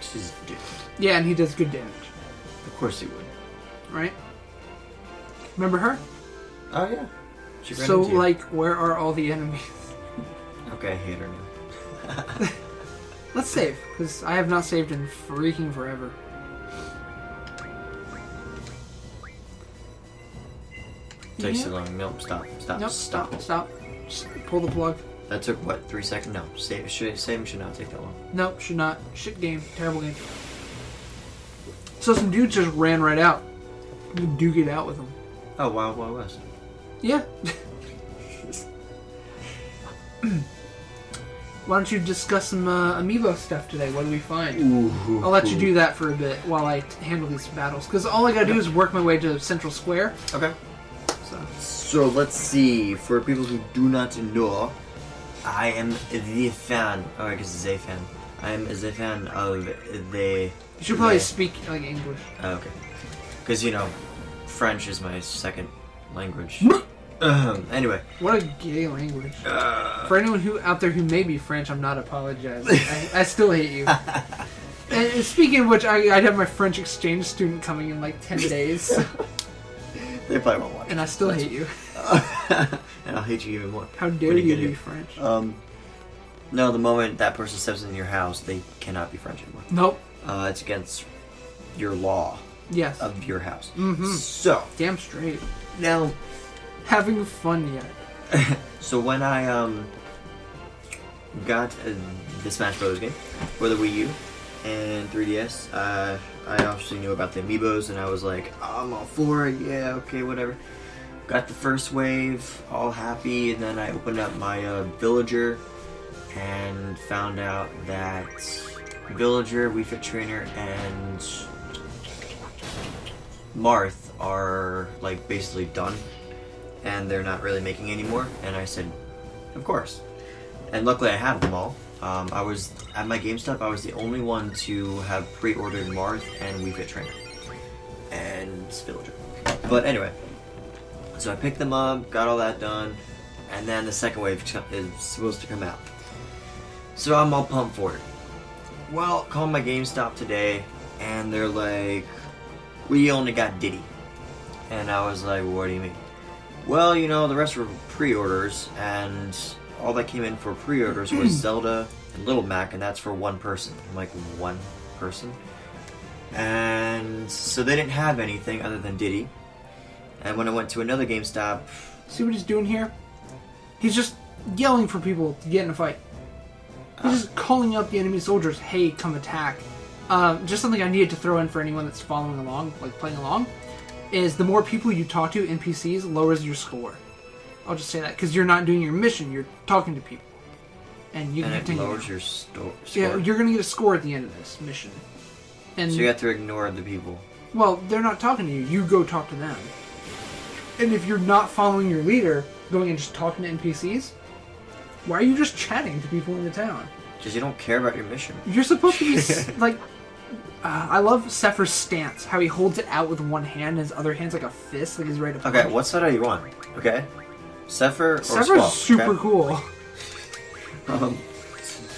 Speaker 2: She's dude.
Speaker 1: Yeah, and he does good damage.
Speaker 2: Of course he would.
Speaker 1: Right? Remember her?
Speaker 2: Oh yeah. She ran
Speaker 1: So,
Speaker 2: into you.
Speaker 1: like, where are all the enemies?
Speaker 2: Okay, I hate her now.
Speaker 1: Let's save, because I have not saved in freaking forever.
Speaker 2: Takes too long. Nope, stop.
Speaker 1: Nope, stop. Just pull the plug.
Speaker 2: That took, what, 3 seconds? No. Saving should not take that long.
Speaker 1: Nope, should not. Shit game. Terrible game. So some dudes just ran right out. You can duke it out with them.
Speaker 2: Oh, Wild Wild West.
Speaker 1: Yeah. Why don't you discuss some amiibo stuff today? What do we find?
Speaker 2: Ooh,
Speaker 1: I'll let you do that for a bit while I handle these battles. Because all I gotta do is work my way to Central Square.
Speaker 2: Okay.
Speaker 3: So let's see. For people who do not know,
Speaker 2: I am the fan. Oh, I guess a fan. I am a fan of the...
Speaker 1: You should probably speak like English.
Speaker 2: Okay. Because, you know, French is my second language. Anyway.
Speaker 1: What a gay language. For anyone who out there who may be French, I'm not apologizing. I still hate you. And speaking of which, I'd have my French exchange student coming in like 10 days.
Speaker 2: They probably won't watch.
Speaker 1: And I still hate you.
Speaker 2: And I'll hate you even more.
Speaker 1: How dare you be French?
Speaker 2: No, the moment that person steps in your house, they cannot be French anymore.
Speaker 1: Nope.
Speaker 2: It's against your law
Speaker 1: Yes.
Speaker 2: of your house.
Speaker 1: Mm-hmm.
Speaker 2: So,
Speaker 1: Damn straight.
Speaker 2: now...
Speaker 1: Having fun yet.
Speaker 2: So when I got the Smash Bros. Game for the Wii U and 3DS, I obviously knew about the amiibos and I was like, oh, I'm all for it, yeah, okay, whatever. Got the first wave, all happy, and then I opened up my Villager and found out that Villager, Wii Fit Trainer, and Marth are like basically done. And they're not really making any more. And I said, of course. And luckily I have them all. I was, at my GameStop, I was the only one to have pre-ordered Marth and Wii Fit Trainer. And Villager. But anyway. So I picked them up, got all that done. And then the second wave is supposed to come out. So I'm all pumped for it. Well, called my GameStop today. And they're like, we only got Diddy. And I was like, what do you mean? Well, you know, the rest were pre-orders, and all that came in for pre-orders was Zelda and Little Mac, and that's for one person. I'm like, one person? And so they didn't have anything other than Diddy. And when I went to another GameStop,
Speaker 1: See what he's doing here? He's just yelling for people to get in a fight. He's just calling up the enemy soldiers, hey, come attack. Just something I needed to throw in for anyone that's following along, like playing along, is the more people you talk to, NPCs, lowers your score. I'll just say that, because you're not doing your mission, you're talking to people. And you can
Speaker 2: it
Speaker 1: continue.
Speaker 2: lowers your score.
Speaker 1: Yeah, you're going to get a score at the end of this mission. And
Speaker 2: So you have to ignore the people.
Speaker 1: well, they're not talking to you. You go talk to them. And if you're not following your leader, going and just talking to NPCs, why are you just chatting to people in the town?
Speaker 2: Because you don't care about your mission.
Speaker 1: You're supposed to be like. I love Sephiroth's stance. How he holds it out with one hand, and his other hand's like a fist, like he's ready to punch.
Speaker 2: Okay, what side are you on? Okay? Sephiroth or
Speaker 1: Sephiroth's
Speaker 2: Squall?
Speaker 1: super
Speaker 2: Okay?
Speaker 1: cool.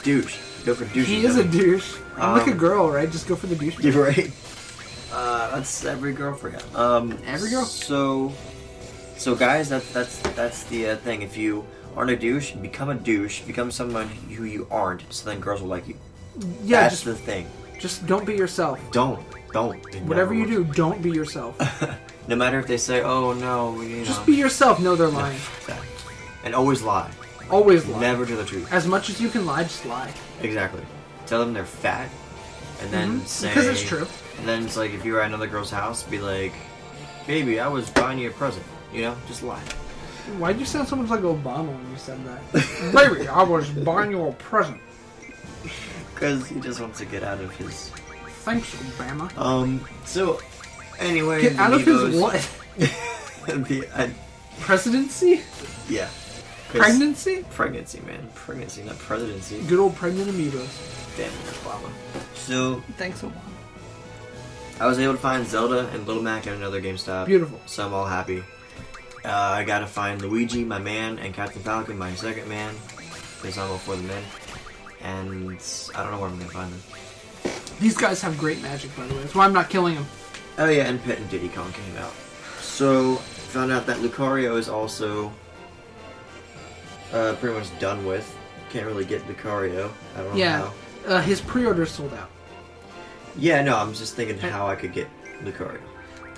Speaker 2: Douche. Go for douche.
Speaker 1: He is a douche. I'm like a girl, right? Just go for the douche.
Speaker 2: You're right. That's every girl forgot.
Speaker 1: Every girl?
Speaker 2: So guys, that's the thing. If you aren't a douche, become someone who you aren't, so then girls will like you.
Speaker 1: Yeah,
Speaker 2: That's
Speaker 1: just
Speaker 2: the thing.
Speaker 1: just don't be yourself.
Speaker 2: Don't.
Speaker 1: Whatever you do, don't be yourself.
Speaker 2: No matter if they say, "Oh no," you know.
Speaker 1: Just be yourself. No, they're lying.
Speaker 2: Exactly. And always lie.
Speaker 1: Always lie.
Speaker 2: Never tell the truth.
Speaker 1: As much as you can lie, just lie.
Speaker 2: Exactly. Tell them they're fat, and then say.
Speaker 1: Because it's true.
Speaker 2: And then it's like if you were at another girl's house, be like, "Baby, I was buying you a present." You know, just lie.
Speaker 1: Why'd you sound so much like Obama when you said that? Baby, I was buying you a present.
Speaker 2: Because he just wants to get out of his.
Speaker 1: Thanks, Obama.
Speaker 2: So, anyway.
Speaker 1: Get out of his what? Presidency?
Speaker 2: Yeah.
Speaker 1: Pregnancy?
Speaker 2: Pregnancy, man. Pregnancy, not presidency.
Speaker 1: Good old pregnant amigos.
Speaker 2: Damn it, Obama. So,
Speaker 1: Thanks, Obama.
Speaker 2: I was able to find Zelda and Little Mac at another GameStop.
Speaker 1: Beautiful.
Speaker 2: So I'm all happy. I gotta find Luigi, my man, and Captain Falcon, my second man. Because I'm all for the men. And I don't know where I'm gonna find them.
Speaker 1: These guys have great magic, by the way. That's why I'm not killing them.
Speaker 2: Oh yeah, and Pit and Diddy Kong came out. So, found out that Lucario is also pretty much done with. Can't really get Lucario. I don't know how.
Speaker 1: His pre-order's sold out.
Speaker 2: Yeah, no, I'm just thinking how I could get Lucario.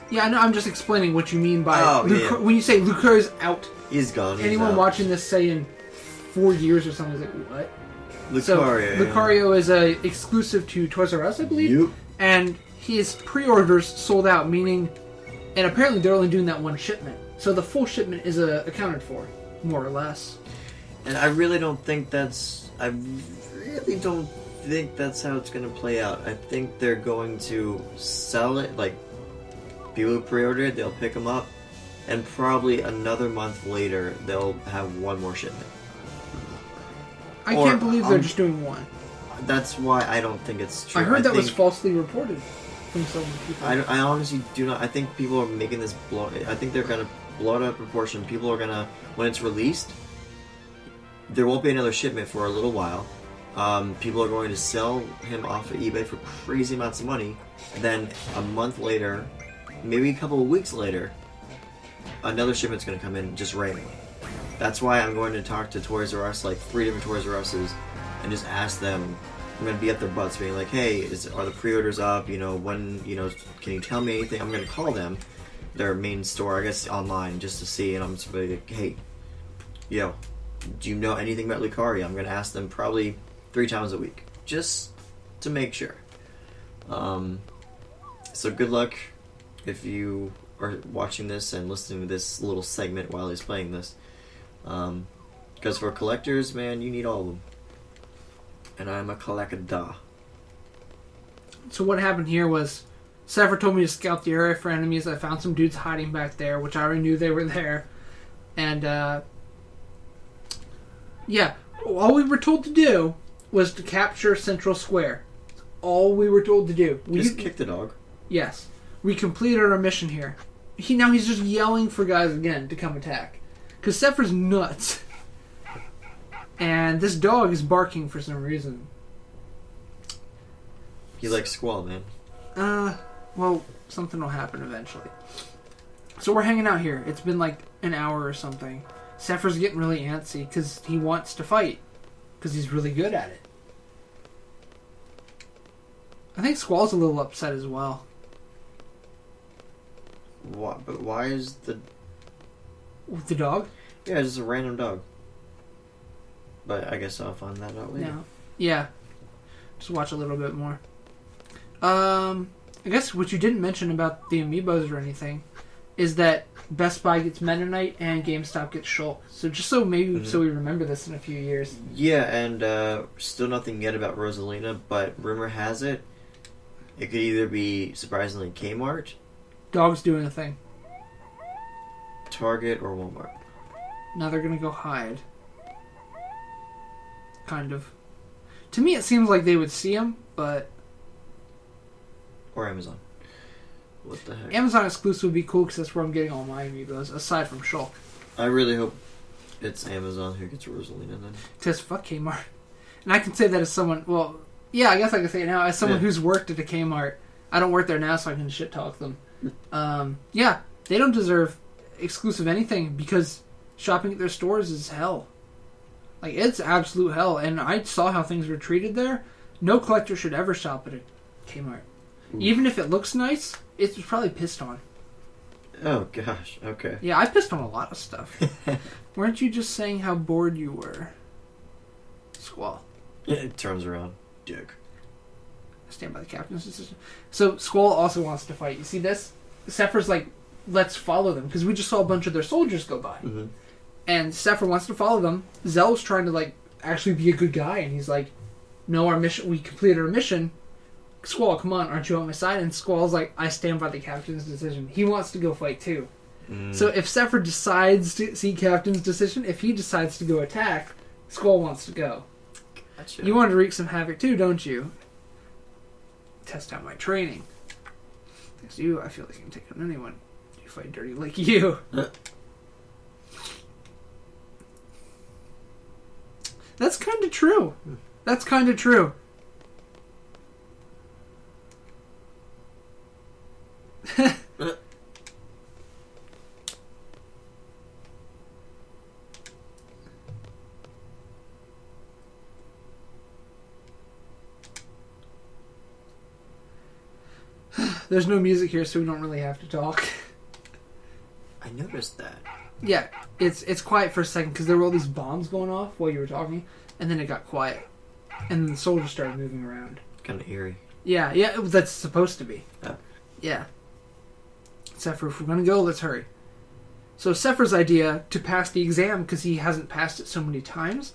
Speaker 1: Yeah, I know. I'm just explaining what you mean by
Speaker 2: yeah.
Speaker 1: when you say Lucario's out.
Speaker 2: He's gone.
Speaker 1: Anyone watching this say in 4 years or something is like, what?
Speaker 2: Lucario.
Speaker 1: So, Lucario is a exclusive to Toys R Us, I believe.
Speaker 2: Yep.
Speaker 1: And his pre-orders sold out, meaning, and apparently they're only doing that one shipment. So the full shipment is accounted for, more or less.
Speaker 2: And I really don't think that's. I really don't think that's how it's going to play out. I think they're going to sell it, like, people who pre-ordered it, they'll pick them up, and probably another month later, they'll have one more shipment.
Speaker 1: I can't believe they're just doing one.
Speaker 2: That's why I don't think it's true.
Speaker 1: I heard that was falsely reported from some people.
Speaker 2: I honestly do not. I think people are making this blow. I think they're going to blow it out of proportion. People are going to, when it's released, there won't be another shipment for a little while. People are going to sell him off of eBay for crazy amounts of money. Then a month later, maybe a couple of weeks later, another shipment's going to come in just randomly. That's why I'm going to talk to Toys R Us, like 3 different Toys R Us's, and just ask them. I'm going to be at their butts being like, hey, are the pre-orders up? You know, when, you know, can you tell me anything? I'm going to call them, their main store, I guess online, just to see, and I'm just going to be like, hey, yo, do you know anything about Lucario? I'm going to ask them probably 3 times a week, just to make sure. So good luck if you are watching this and listening to this little segment while he's playing this. Because for collectors, man, you need all of them. And I'm a collector.
Speaker 1: So what happened here was, Sephiroth told me to scout the area for enemies. I found some dudes hiding back there, which I already knew they were there. And, yeah, all we were told to do was to capture Central Square. That's all we were told to do.
Speaker 2: Just kick the dog.
Speaker 1: Yes. We completed our mission here. Now he's just yelling for guys again to come attack. Because Sephiroth's nuts. And this dog is barking for some reason.
Speaker 2: He likes Squall, man.
Speaker 1: Well, something will happen eventually. So we're hanging out here. It's been like an hour or something. Sephiroth's getting really antsy because he wants to fight. Because he's really good at it. I think Squall's a little upset as well.
Speaker 2: What? But why is the
Speaker 1: With the dog?
Speaker 2: Yeah, just a random dog. But I guess I'll find that out later.
Speaker 1: No. Yeah. Just watch a little bit more. I guess what you didn't mention about the amiibos or anything is that Best Buy gets Meta Knight and GameStop gets Shulk. So just so maybe so we remember this in a few years.
Speaker 2: Yeah, and still nothing yet about Rosalina, but rumor has it could either be surprisingly Kmart,
Speaker 1: Dog's doing a thing.
Speaker 2: Target, or Walmart.
Speaker 1: Now they're gonna go hide. Kind of. To me, it seems like they would see him, but
Speaker 2: Or Amazon. What the heck?
Speaker 1: Amazon exclusive would be cool because that's where I'm getting all my amiibos, aside from Shulk.
Speaker 2: I really hope it's Amazon who gets Rosalina then.
Speaker 1: Because fuck Kmart. And I can say that as someone, well, yeah, I guess I can say it now, as someone who's worked at a Kmart. I don't work there now, so I can shit talk them. Yeah, they don't deserve exclusive anything because shopping at their stores is hell. Like, it's absolute hell. And I saw how things were treated there. No collector should ever shop at a Kmart. Ooh. Even if it looks nice, it's probably pissed on.
Speaker 2: Oh, gosh. Okay.
Speaker 1: Yeah, I pissed on a lot of stuff. Weren't you just saying how bored you were? Squall.
Speaker 2: It turns around. Dick.
Speaker 1: Stand by the captain's decision. So, Squall also wants to fight. You see this? Sephiroth's like, let's follow them. Because we just saw a bunch of their soldiers go by. Mm-hmm. And Sephiroth wants to follow them. Zell's trying to, like, actually be a good guy. And he's like, no, our mission, we completed our mission. Squall, come on, aren't you on my side? And Squall's like, I stand by the captain's decision. He wants to go fight too. So if Sephiroth decides to see captain's decision, if he decides to go attack, Squall wants to go. Gotcha. You want to wreak some havoc too, don't you? Test out my training. Thanks to you, I feel like I can take on anyone. You fight dirty like you. That's kind of true. That's kind of true. There's no music here, so we don't really have to talk.
Speaker 2: I noticed that.
Speaker 1: Yeah, it's quiet for a second because there were all these bombs going off while you were talking, and then it got quiet, and then the soldiers started moving around.
Speaker 2: Kind of eerie.
Speaker 1: Yeah, that's supposed to be.
Speaker 2: Oh.
Speaker 1: Yeah. Sephiroth, if we're gonna go, let's hurry. So Sephiroth's idea to pass the exam, because he hasn't passed it so many times,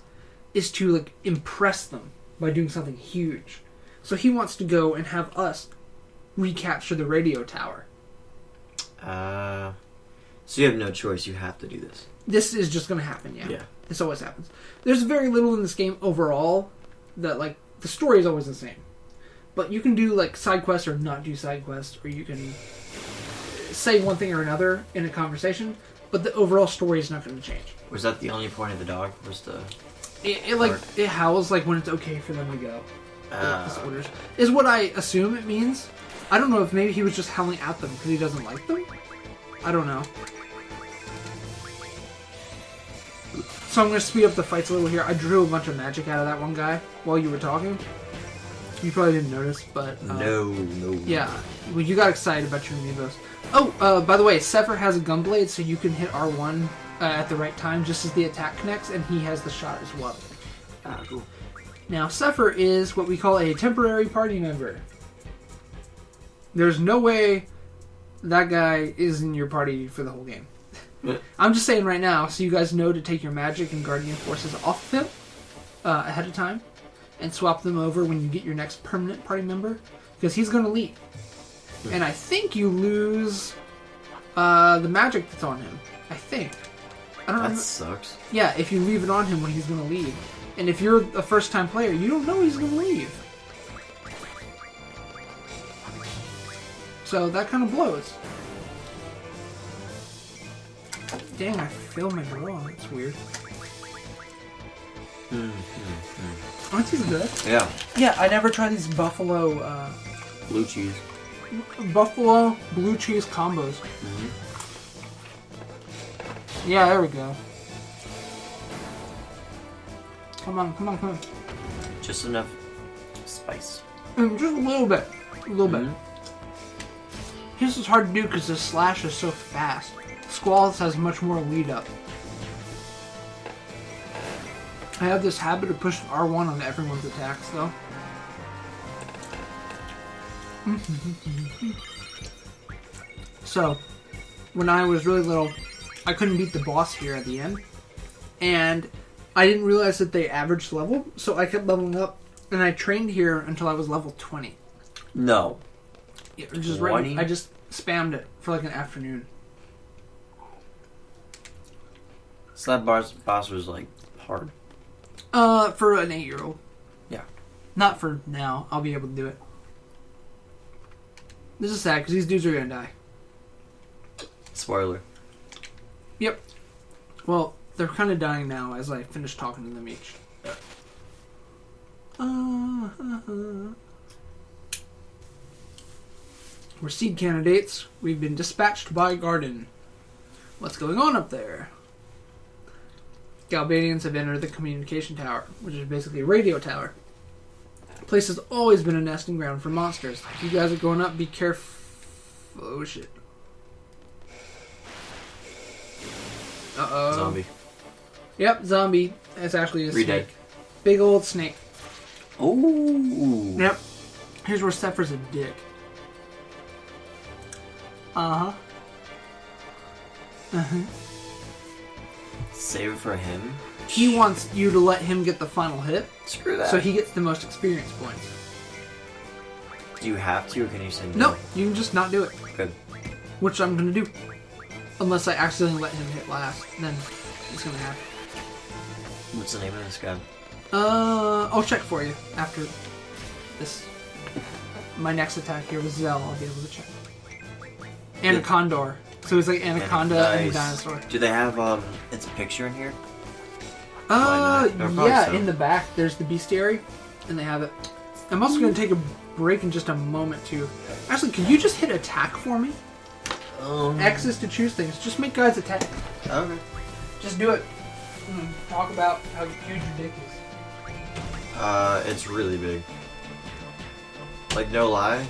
Speaker 1: is to like impress them by doing something huge. So he wants to go and have us recapture the radio tower.
Speaker 2: So you have no choice. You have to do this.
Speaker 1: This is just going to happen, yeah.
Speaker 2: Yeah.
Speaker 1: This always happens. There's very little in this game overall that, like, the story is always the same. But you can do, like, side quests or not do side quests, or you can say one thing or another in a conversation, but the overall story is not going to change.
Speaker 2: Was that the only point of the dog? Was the...
Speaker 1: It howls, like, when it's okay for them to go. Orders. Is what I assume it means. I don't know if maybe he was just howling at them because he doesn't like them. I don't know. So I'm going to speed up the fights a little here. I drew a bunch of magic out of that one guy while you were talking. You probably didn't notice, but...
Speaker 2: No.
Speaker 1: Yeah. Well, you got excited about your amiibos. Oh, by the way, Sephiroth has a gunblade, so you can hit R1 at the right time just as the attack connects, and he has the shot as well. Cool. Now, Sephiroth is what we call a temporary party member. There's no way that guy is in your party for the whole game. I'm just saying right now, so you guys know to take your magic and guardian forces off of him ahead of time, and swap them over when you get your next permanent party member, because he's going to leave. And I think you lose the magic that's on him. I think. I don't know.
Speaker 2: That sucks.
Speaker 1: Yeah, if you leave it on him when he's going to leave. And if you're a first-time player, you don't know he's going to leave. So that kind of blows. Dang, I failed my draw. That's weird. Aren't these good?
Speaker 2: Yeah.
Speaker 1: Yeah, I never tried these buffalo...
Speaker 2: blue cheese.
Speaker 1: Buffalo blue cheese combos.
Speaker 2: Mm-hmm.
Speaker 1: Yeah, there we go. Come on.
Speaker 2: Just enough spice.
Speaker 1: Just a little bit. Bit. This is hard to do because the slash is so fast. Squall's has much more lead up. I have this habit of pushing R1 on everyone's attacks, though. So, when I was really little, I couldn't beat the boss here at the end. And I didn't realize that they averaged level, so I kept leveling up. And I trained here until I was level 20.
Speaker 2: No.
Speaker 1: Yeah, just right, I just spammed it for like an afternoon.
Speaker 2: So that boss was like hard.
Speaker 1: For an 8-year-old.
Speaker 2: Yeah.
Speaker 1: Not for now. I'll be able to do it. This is sad because these dudes are gonna die.
Speaker 2: Spoiler.
Speaker 1: Yep. Well, they're kind of dying now as I finish talking to them each. We're seed candidates. We've been dispatched by Garden. What's going on up there? Galbadians have entered the communication tower, which is basically a radio tower. The place has always been a nesting ground for monsters. If you guys are going up, be careful. Oh shit. Uh-oh.
Speaker 2: Zombie.
Speaker 1: Yep, zombie. It's actually a snake.
Speaker 2: Dead.
Speaker 1: Big old snake.
Speaker 2: Oh.
Speaker 1: Yep. Here's where Zephyr's a dick. Uh-huh. Uh-huh.
Speaker 2: Save it for him?
Speaker 1: He wants you to let him get the final hit.
Speaker 2: Screw that.
Speaker 1: So he gets the most experience points.
Speaker 2: Do you have to, or can you say no?
Speaker 1: No, you can just not do it.
Speaker 2: Good.
Speaker 1: Which I'm gonna do. Unless I accidentally let him hit last, then it's gonna happen.
Speaker 2: What's the name of this guy?
Speaker 1: I'll check for you after this. My next attack here with Zell, I'll be able to check. Anacondor. So it's like Anaconda and
Speaker 2: Nice.
Speaker 1: Dinosaur.
Speaker 2: Do they have its picture in here? Why not? Or
Speaker 1: Yeah,
Speaker 2: so.
Speaker 1: in the back there's the bestiary, and they have it. I'm also going to take a break in just a moment too. Actually, could you just hit attack for me? X is to choose things. Just make guys attack.
Speaker 2: Okay.
Speaker 1: Just do it. Talk about how huge your dick is.
Speaker 2: It's really big. Like, no lie.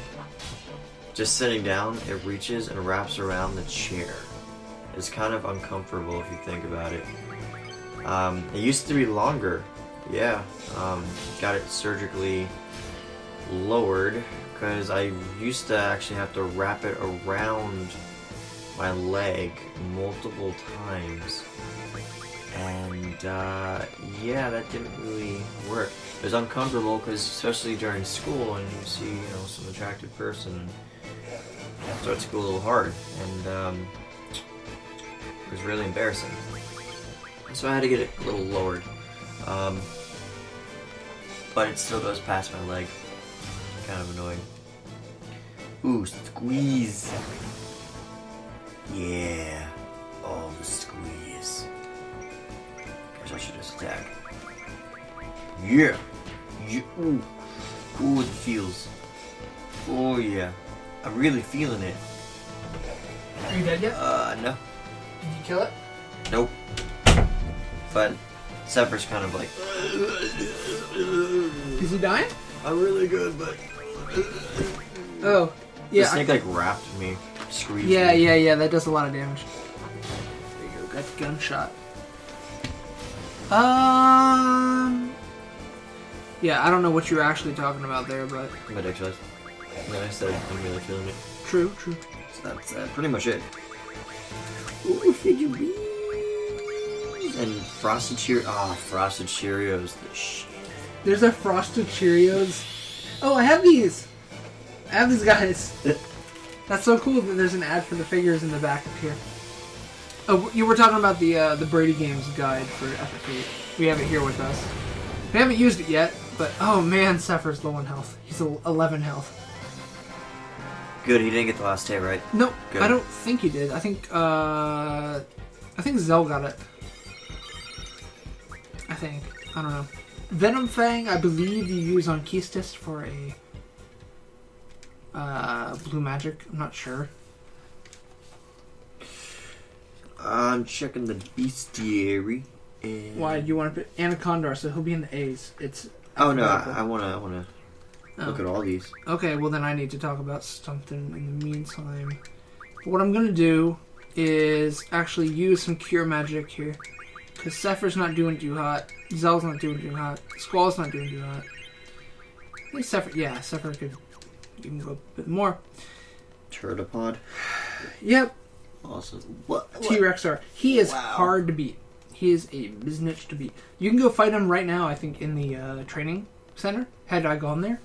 Speaker 2: Just sitting down, it reaches and wraps around the chair. It's kind of uncomfortable if you think about it. It used to be longer. Yeah. Got it surgically lowered because I used to actually have to wrap it around my leg multiple times. And, yeah, that didn't really work. It was uncomfortable because, especially during school, and you see, some attractive person, and start school a little hard, and, it was really embarrassing. So I had to get it a little lowered. But it still goes past my leg. Kind of annoying. Ooh, squeeze. Yeah. Oh, the squeeze. Guess I should just attack. Yeah. Ooh. Ooh, it feels. Oh, yeah. I'm really feeling it.
Speaker 1: Are you dead yet?
Speaker 2: No.
Speaker 1: Did you kill it?
Speaker 2: Nope. But Zephyr's kind of like...
Speaker 1: Is he dying?
Speaker 2: I'm really good, but...
Speaker 1: Oh. Yeah.
Speaker 2: The snake, like, wrapped me. Squeezed me.
Speaker 1: Yeah, that does a lot of damage. There you go, got the gunshot. Yeah, I don't know what you're actually talking about there, but...
Speaker 2: My deck size. And then I said I'm really feeling it.
Speaker 1: True.
Speaker 2: So that's pretty much it. Ooh, figure beans! And Frosted Cheerios. Ah, Frosted Cheerios. The shit.
Speaker 1: There's a Frosted Cheerios. Oh, I have these! I have these guys. That's so cool that there's an ad for the figures in the back up here. Oh, you were talking about the Brady Games guide for FF8. We have it here with us. We haven't used it yet, but oh man, Zephyr's low on health. He's 11 health.
Speaker 2: Good, he didn't get the last hit, right?
Speaker 1: Nope,
Speaker 2: Good.
Speaker 1: I don't think he did. I think Zell got it. I don't know. Venom Fang, I believe you use on Keystis for a blue magic. I'm not sure.
Speaker 2: I'm checking the bestiary. And...
Speaker 1: Why do you want to put Anacondor? So he'll be in the A's. It's
Speaker 2: Oh no, I wanna look at all these.
Speaker 1: Okay, well then I need to talk about something in the meantime. What I'm gonna do is actually use some cure magic here. Because Zephyr's not doing too hot. Zell's not doing too hot. Squall's not doing too hot. I think Zephyr, yeah, Zephyr could even go a bit more.
Speaker 3: Turtipod.
Speaker 1: Yep.
Speaker 3: Awesome. What?
Speaker 1: T-Rex are. He is hard to beat. He is a biznitch to beat. You can go fight him right now, I think, in the training center, had I gone there.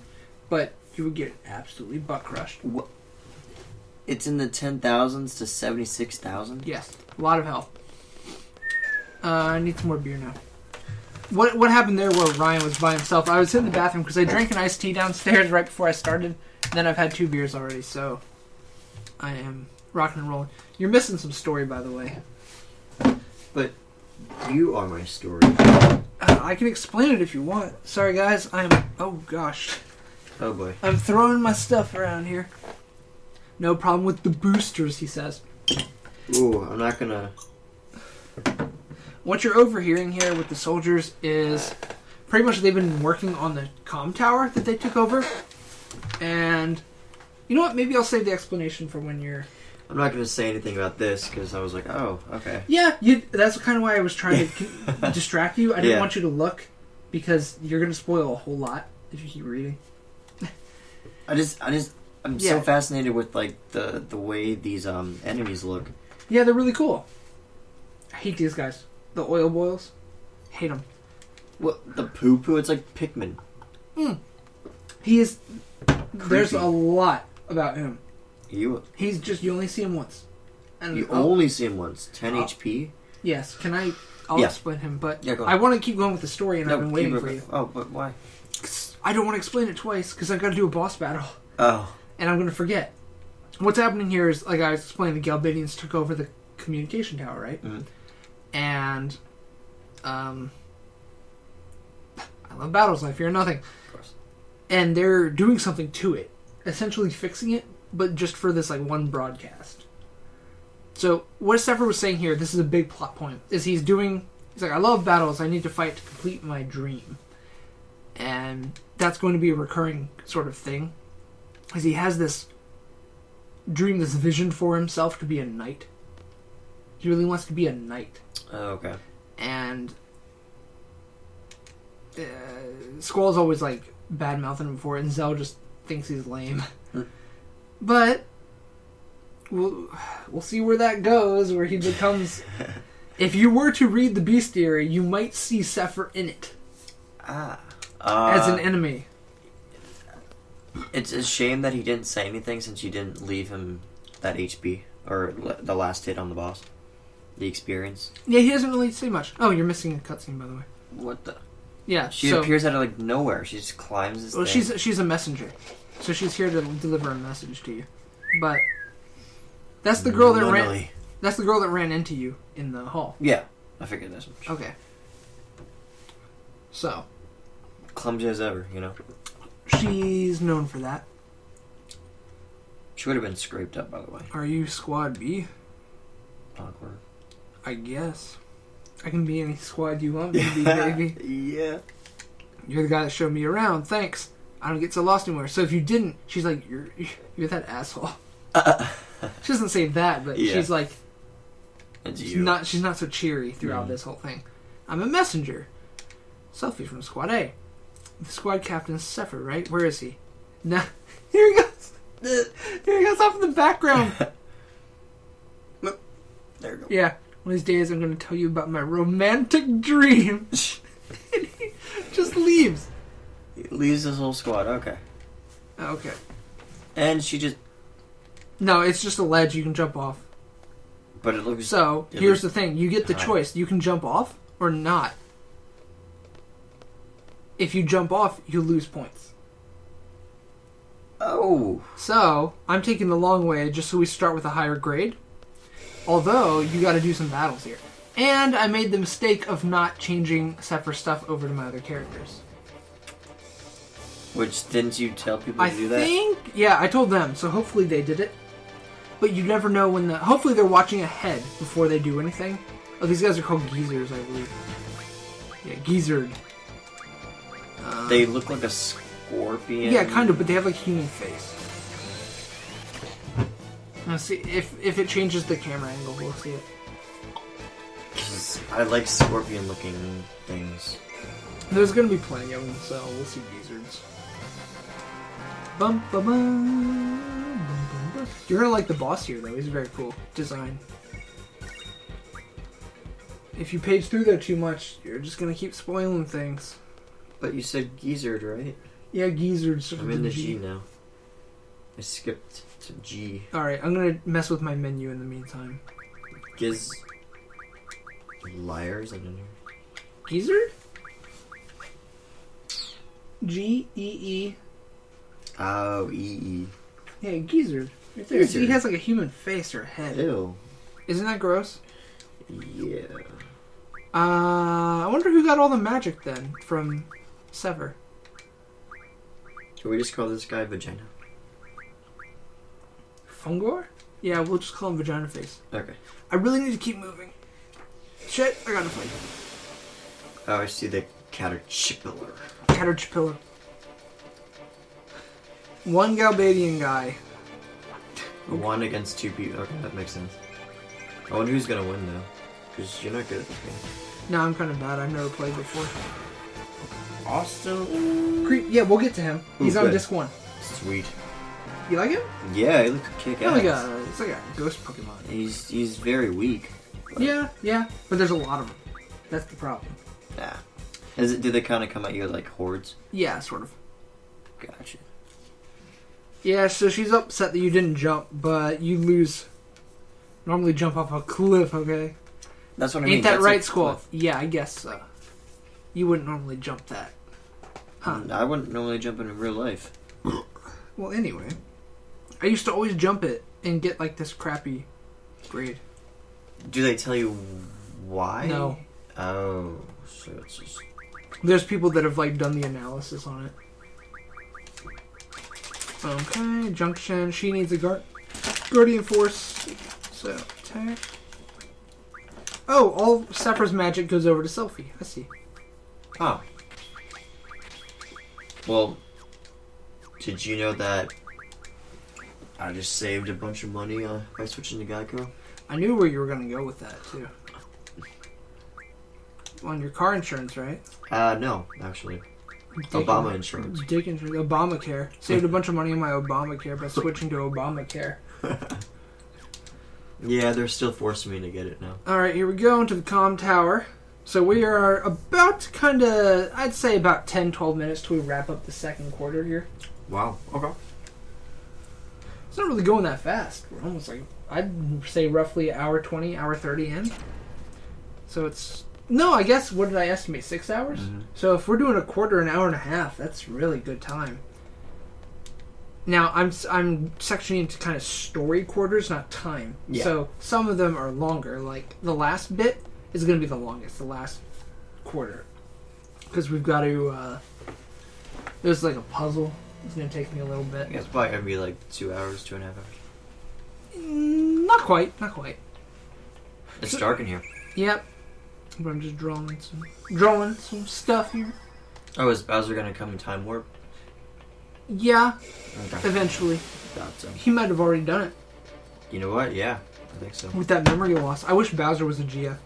Speaker 1: But you would get absolutely butt crushed.
Speaker 3: What? It's in the 10,000s to 76,000?
Speaker 1: Yes. A lot of health. I need some more beer now. What happened there where Ryan was by himself? I was in the bathroom because I drank an iced tea downstairs right before I started. And then I've had 2 beers already, so I am rocking and rolling. You're missing some story, by the way.
Speaker 3: But you are my story.
Speaker 1: I can explain it if you want. Sorry, guys. Oh, gosh.
Speaker 3: Oh, boy.
Speaker 1: I'm throwing my stuff around here. No problem with the boosters, he says.
Speaker 3: Ooh, I'm not gonna...
Speaker 1: What you're overhearing here with the soldiers is pretty much they've been working on the comm tower that they took over. And you know what? Maybe I'll save the explanation for when you're...
Speaker 3: I'm not gonna say anything about this because I was like, oh, okay.
Speaker 1: Yeah, that's kind of why I was trying to distract you. I didn't want you to look because you're going to spoil a whole lot if you keep reading.
Speaker 3: I'm so fascinated with like the way these enemies look.
Speaker 1: Yeah, they're really cool. I hate these guys. The oil boils. Hate them.
Speaker 3: What, the poo-poo? It's like Pikmin.
Speaker 1: He is...
Speaker 3: Creepy.
Speaker 1: There's a lot about him.
Speaker 3: You
Speaker 1: only see him once. And
Speaker 3: only see him once. 10 HP?
Speaker 1: Yes. I'll explain him, but
Speaker 3: go on.
Speaker 1: I want to keep going with the story, and I've been waiting for you.
Speaker 3: Oh, but why?
Speaker 1: I don't want to explain it twice, because I've got to do a boss battle.
Speaker 3: Oh.
Speaker 1: And I'm going to forget. What's happening here is, like I was explaining, the Galbadians took over the communication tower, right?
Speaker 3: Mm-hmm.
Speaker 1: And, I love battles, I fear nothing.
Speaker 3: Of course.
Speaker 1: And they're doing something to it. Essentially fixing it, but just for this, like, one broadcast. So, what Zephyr was saying here, this is a big plot point, is he's like, I love battles, I need to fight to complete my dream. And that's going to be a recurring sort of thing. Because he has this dream, this vision for himself to be a knight. He really wants to be a knight.
Speaker 3: Oh, okay.
Speaker 1: And Squall's always, like, bad-mouthing him for it, and Zell just thinks he's lame. But we'll see where that goes, where he becomes... If you were to read the bestiary, you might see Zephyr in it. As an enemy.
Speaker 3: It's a shame that he didn't say anything since you didn't leave him that HP. Or the last hit on the boss. The experience.
Speaker 1: Yeah, he doesn't really say much. Oh, you're missing a cutscene, by the way.
Speaker 3: What the...
Speaker 1: Yeah,
Speaker 3: She appears out of, like, nowhere. She just climbs this thing.
Speaker 1: She's a messenger. So she's here to deliver a message to you. But that's the girl that ran into you in the hall.
Speaker 3: Yeah, I figured as much.
Speaker 1: Okay. So,
Speaker 3: clumsy as ever, you know.
Speaker 1: She's known for that.
Speaker 3: She would have been scraped up, by the way.
Speaker 1: Are you Squad B?
Speaker 3: Awkward.
Speaker 1: I guess. I can be any squad you want me to be, baby.
Speaker 3: Yeah.
Speaker 1: You're the guy that showed me around. Thanks. I don't get so lost anymore. So if you didn't, she's like, you're that asshole. She doesn't say that, but she's like, she's not so cheery throughout this whole thing. I'm a messenger. Selfie from Squad A. The squad captain is Zephyr, right? Where is he? Now, here he goes. Here he goes off in the background.
Speaker 3: There you go.
Speaker 1: Yeah. One of these days I'm going to tell you about my romantic dream. And he just leaves.
Speaker 3: He leaves his whole squad, okay.
Speaker 1: Okay.
Speaker 3: And she just...
Speaker 1: No, it's just a ledge you can jump off.
Speaker 3: But it looks...
Speaker 1: So, here's the thing. You get the choice. You can jump off or not. If you jump off, you lose points.
Speaker 3: Oh.
Speaker 1: So, I'm taking the long way just so we start with a higher grade. Although, you got to do some battles here. And I made the mistake of not changing Zephyr stuff over to my other characters.
Speaker 3: Which, didn't you tell people to do that?
Speaker 1: I think... Yeah, I told them, so hopefully they did it. But you never know when the... Hopefully they're watching ahead before they do anything. Oh, these guys are called geezers, I believe. Yeah, geezered.
Speaker 3: They look like a scorpion.
Speaker 1: Yeah, kind of, but they have like human face. Let's see if it changes the camera angle. We'll see it.
Speaker 2: 'Cause I like scorpion-looking things.
Speaker 1: There's gonna be plenty of them, so we'll see gizzards. Bum, bum, bum, bum, bum, bum. You're gonna like the boss here, though. He's very cool design. If you page through there too much, you're just gonna keep spoiling things.
Speaker 2: But you said gizzard, right?
Speaker 1: Yeah, gizzards.
Speaker 2: I'm in the G now. I skipped to G.
Speaker 1: Alright, I'm gonna mess with my menu in the meantime.
Speaker 2: Giz... Liars? I don't know.
Speaker 1: Gizzard? G-E-E.
Speaker 2: Oh, E-E.
Speaker 1: Yeah, gizzard. Right there.
Speaker 2: Gizzard.
Speaker 1: He has like a human face or head.
Speaker 2: Ew.
Speaker 1: Isn't that gross?
Speaker 2: Yeah.
Speaker 1: I wonder who got all the magic then from Sever.
Speaker 2: Can we just call this guy Vagina?
Speaker 1: Fungor? Yeah, we'll just call him Vagina Face.
Speaker 2: Okay.
Speaker 1: I really need to keep moving. Shit, I gotta fight.
Speaker 2: Oh, I see the caterpillar.
Speaker 1: Caterpillar. One Galbadian guy.
Speaker 2: One against two people. Okay, that makes sense. I wonder who's gonna win though. Because you're not good at this game.
Speaker 1: No, I'm kind of bad. I've never played before.
Speaker 2: Austin?
Speaker 1: Creep. Yeah, we'll get to him. He's
Speaker 2: Ooh,
Speaker 1: on
Speaker 2: good.
Speaker 1: disc 1.
Speaker 2: Sweet.
Speaker 1: You like him?
Speaker 2: Yeah, he looks kick ass.
Speaker 1: It's like a ghost Pokemon.
Speaker 2: He's very weak. But
Speaker 1: Yeah, but there's a lot of them. That's the problem.
Speaker 2: Nah. Do they kind of come at you like hordes?
Speaker 1: Yeah, sort of.
Speaker 2: Gotcha.
Speaker 1: Yeah, so she's upset that you didn't jump, but you lose. Normally jump off a cliff, okay?
Speaker 2: That's what I mean.
Speaker 1: Ain't that
Speaker 2: That's
Speaker 1: right,
Speaker 2: a
Speaker 1: Squall?
Speaker 2: cliff.
Speaker 1: Yeah, I guess so. You wouldn't normally jump that. Huh.
Speaker 2: I wouldn't normally jump in real life.
Speaker 1: Well, anyway. I used to always jump it and get, like, this crappy grade.
Speaker 2: Do they tell you why?
Speaker 1: No.
Speaker 2: Oh, so it's just...
Speaker 1: There's people that have, like, done the analysis on it. Okay, Junction. She needs a Guardian Force. So, attack. Oh, all Sephiroth's magic goes over to Selphie. I see.
Speaker 2: Oh. Well, did you know that I just saved a bunch of money by switching to Geico?
Speaker 1: I knew where you were going to go with that, too. On your car insurance, right?
Speaker 2: No, actually. Obama insurance.
Speaker 1: Dick insurance. Obamacare. Saved a bunch of money on my Obamacare by switching to Obamacare.
Speaker 2: Yeah, they're still forcing me to get it now.
Speaker 1: Alright, here we go into the comm tower. So we are about I'd say about 10-12 minutes till we wrap up the second quarter here.
Speaker 2: Wow, okay.
Speaker 1: It's not really going that fast. We're almost like, I'd say roughly hour 20, hour 30 in. So it's... No, I guess, what did I estimate? 6 hours?
Speaker 2: Mm-hmm.
Speaker 1: So if we're doing a quarter, an hour and a half, that's really good time. Now, I'm sectioning into kind of story quarters, not time.
Speaker 2: Yeah.
Speaker 1: So some of them are longer. Like, the last bit is going to be the longest, the last quarter. Because we've got to... there's like a puzzle. It's going to take me a little bit.
Speaker 2: It's probably going to be like 2 hours, 2.5 hours.
Speaker 1: Not quite.
Speaker 2: It's dark in here.
Speaker 1: Yep. But I'm just drawing some stuff here.
Speaker 2: Oh, is Bowser going to come in Time Warp?
Speaker 1: Yeah,
Speaker 2: Okay.
Speaker 1: eventually.
Speaker 2: Thought so.
Speaker 1: He might have already done it
Speaker 2: You know what? Yeah, I think so.
Speaker 1: with that memory loss. I wish Bowser was a GF.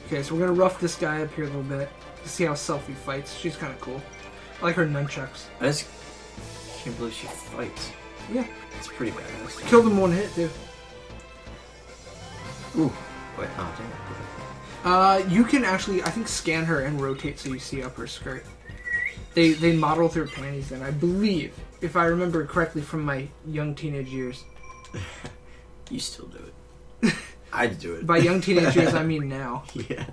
Speaker 1: Okay, so we're going to rough this guy up here a little bit to see how Selphie fights. She's kind of cool. I like her nunchucks.
Speaker 2: I just can't believe she fights.
Speaker 1: Yeah.
Speaker 2: It's pretty badass.
Speaker 1: Killed him one hit, too.
Speaker 2: Ooh. Wait, oh, dang it.
Speaker 1: You can actually, I think, scan her and rotate so you see up her skirt. They model through her panties, and I believe, if I remember correctly from my young teenage years.
Speaker 2: You still do it. I'd do it.
Speaker 1: By young teenage years, I mean now.
Speaker 2: Yeah.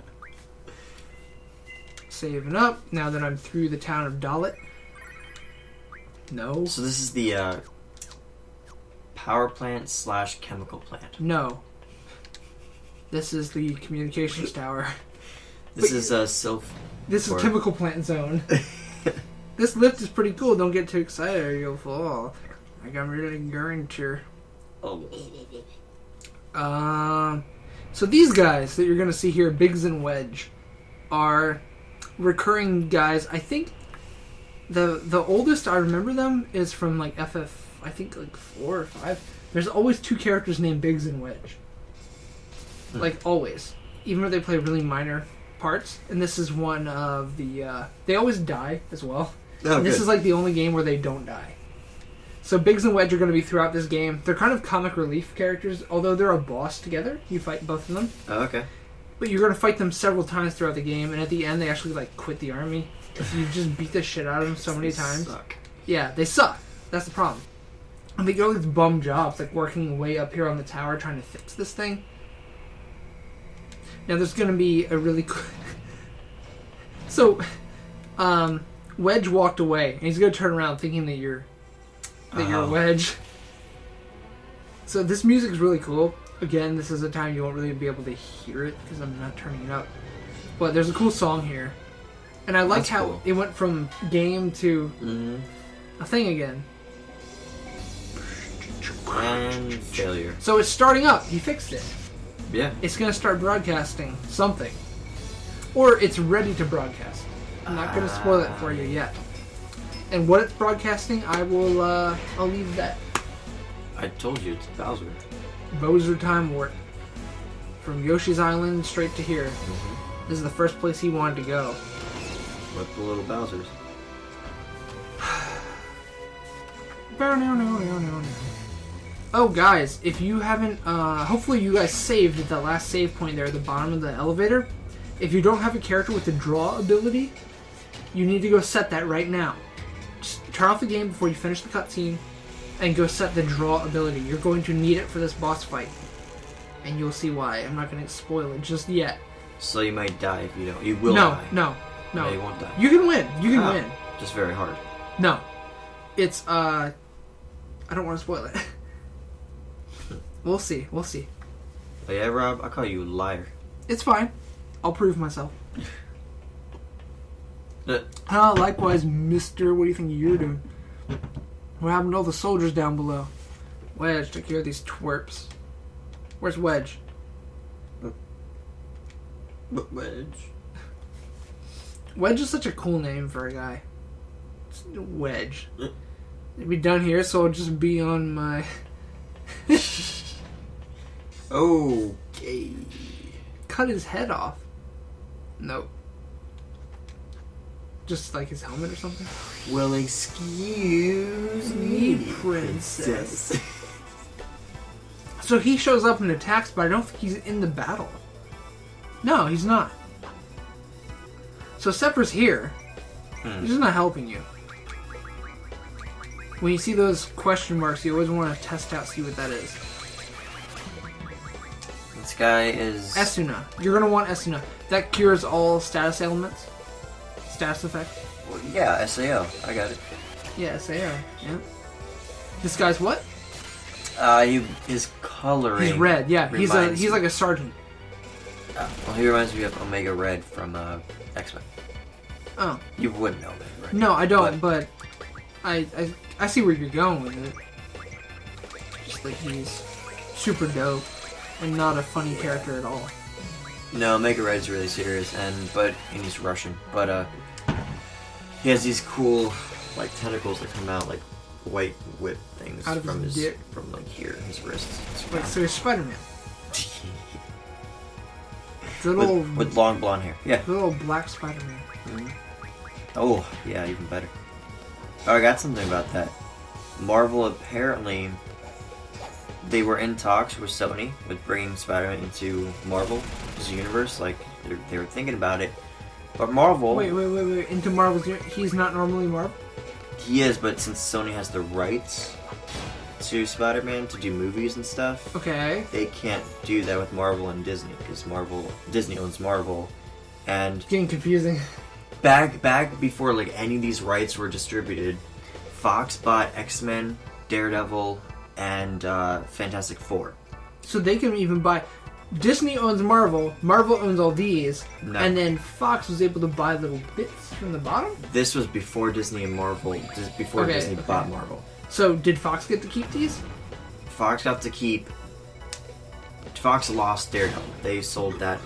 Speaker 1: Saving up, now that I'm through the town of Dalit. No.
Speaker 2: So this is the power plant / chemical plant.
Speaker 1: No. This is the communications tower.
Speaker 2: This is Sylph.
Speaker 1: This is chemical plant zone. This lift is pretty cool. Don't get too excited or you'll fall. Like I'm really going to.
Speaker 2: Oh.
Speaker 1: So these guys that you're going to see here, Biggs and Wedge, are recurring guys. I think the oldest I remember them is from like FF, I think like 4 or 5. there's always two characters named Biggs and Wedge. Like, always. Even if they play really minor parts. And this is one of the... they always die as well.
Speaker 2: Oh,
Speaker 1: and this
Speaker 2: good.
Speaker 1: is like the only game where they don't die. So Biggs and Wedge are going to be throughout this game. They're kind of comic relief characters, although they're a boss together. You fight both of them.
Speaker 2: Oh, okay.
Speaker 1: But you're going to fight them several times throughout the game, and at the end they actually like quit the army. Because you just beat the shit out of them so many times.
Speaker 2: Suck.
Speaker 1: Yeah, they suck. That's the problem. And they get all these bum jobs, like working way up here on the tower trying to fix this thing. Now there's going to be a really cool... So, Wedge walked away, and he's going to turn around thinking that you're Wedge. So this music is really cool. Again, this is a time you won't really be able to hear it because I'm not turning it up. But there's a cool song here. And I like
Speaker 2: That's
Speaker 1: how
Speaker 2: cool.
Speaker 1: it went from game to a thing again.
Speaker 2: And failure.
Speaker 1: So it's starting up. He fixed it.
Speaker 2: Yeah.
Speaker 1: It's going to start broadcasting something. Or it's ready to broadcast. I'm not going to spoil it for you yet. And what it's broadcasting, I'll leave that.
Speaker 2: I told you, it's Bowser.
Speaker 1: Bowser Time Warp. From Yoshi's Island straight to here. This is the first place he wanted to go.
Speaker 2: With the little Bowsers.
Speaker 1: Oh, guys, if you haven't, hopefully you guys saved at that last save point there at the bottom of the elevator. If you don't have a character with the draw ability, you need to go set that right now. Just turn off the game before you finish the cutscene and go set the draw ability. You're going to need it for this boss fight. And you'll see why. I'm not going to spoil it just yet.
Speaker 2: So you might die if you don't. You will die.
Speaker 1: No.
Speaker 2: No, you won't die.
Speaker 1: You can win. You can win.
Speaker 2: Just very hard.
Speaker 1: No. It's, I don't want to spoil it. We'll see.
Speaker 2: But yeah, Rob, I'll call you a liar.
Speaker 1: It's fine. I'll prove myself. Likewise, mister. What do you think you're doing? What happened to all the soldiers down below? Wedge took care of these twerps. Where's Wedge?
Speaker 2: Wedge.
Speaker 1: Wedge is such a cool name for a guy. It's Wedge. It'd be done here, so I'll just be on my...
Speaker 2: Okay.
Speaker 1: Cut his head off. Nope. Just like his helmet or something?
Speaker 2: Well, excuse
Speaker 1: me, princess. So he shows up and attacks, but I don't think he's in the battle. No, he's not. So Sephiroth's here. He's just not helping you. When you see those question marks, you always want to test out, see what that is.
Speaker 2: This guy is...
Speaker 1: Esuna. You're going to want Esuna. That cures all status ailments. Status effect.
Speaker 2: Well, yeah, SAO. I got it.
Speaker 1: Yeah, SAO. Yeah. This guy's what?
Speaker 2: His coloring...
Speaker 1: He's red, yeah. He's
Speaker 2: reminds
Speaker 1: like a sergeant.
Speaker 2: Well, he reminds me of Omega Red from X-Men.
Speaker 1: Oh.
Speaker 2: You wouldn't know that, right?
Speaker 1: No, I don't, but I see where you're going with it. Just like he's super dope and not a funny character at all.
Speaker 2: No, Omega Red's really serious, and he's Russian. But he has these cool like tentacles that come out like white whip things
Speaker 1: Out of
Speaker 2: from
Speaker 1: his
Speaker 2: his
Speaker 1: dick.
Speaker 2: from like here, his wrists.
Speaker 1: Like, so he's Spider-Man. The little,
Speaker 2: with long blonde hair. Yeah.
Speaker 1: the little black Spider-Man.
Speaker 2: Oh, yeah, even better. Oh, I got something about that. Marvel apparently, they were in talks with Sony with bringing Spider-Man into Marvel as a universe. Like, they were thinking about it. But Marvel...
Speaker 1: Wait. Into Marvel's... He's not normally Marvel?
Speaker 2: He is, but since Sony has the rights to Spider-Man to do movies and stuff,
Speaker 1: Okay.
Speaker 2: they can't do that with Marvel and Disney, because Disney owns Marvel, and
Speaker 1: Getting confusing.
Speaker 2: back before like any of these rights were distributed, Fox bought X-Men, Daredevil, and Fantastic Four.
Speaker 1: So they can even buy... Disney owns Marvel, Marvel owns all these,
Speaker 2: No.
Speaker 1: and then Fox was able to buy little bits from the bottom?
Speaker 2: This was before Disney and Marvel, before
Speaker 1: Okay,
Speaker 2: Disney
Speaker 1: okay.
Speaker 2: bought Marvel.
Speaker 1: So did Fox get to keep these?
Speaker 2: Fox got to keep... Fox lost Daredevil. They sold that.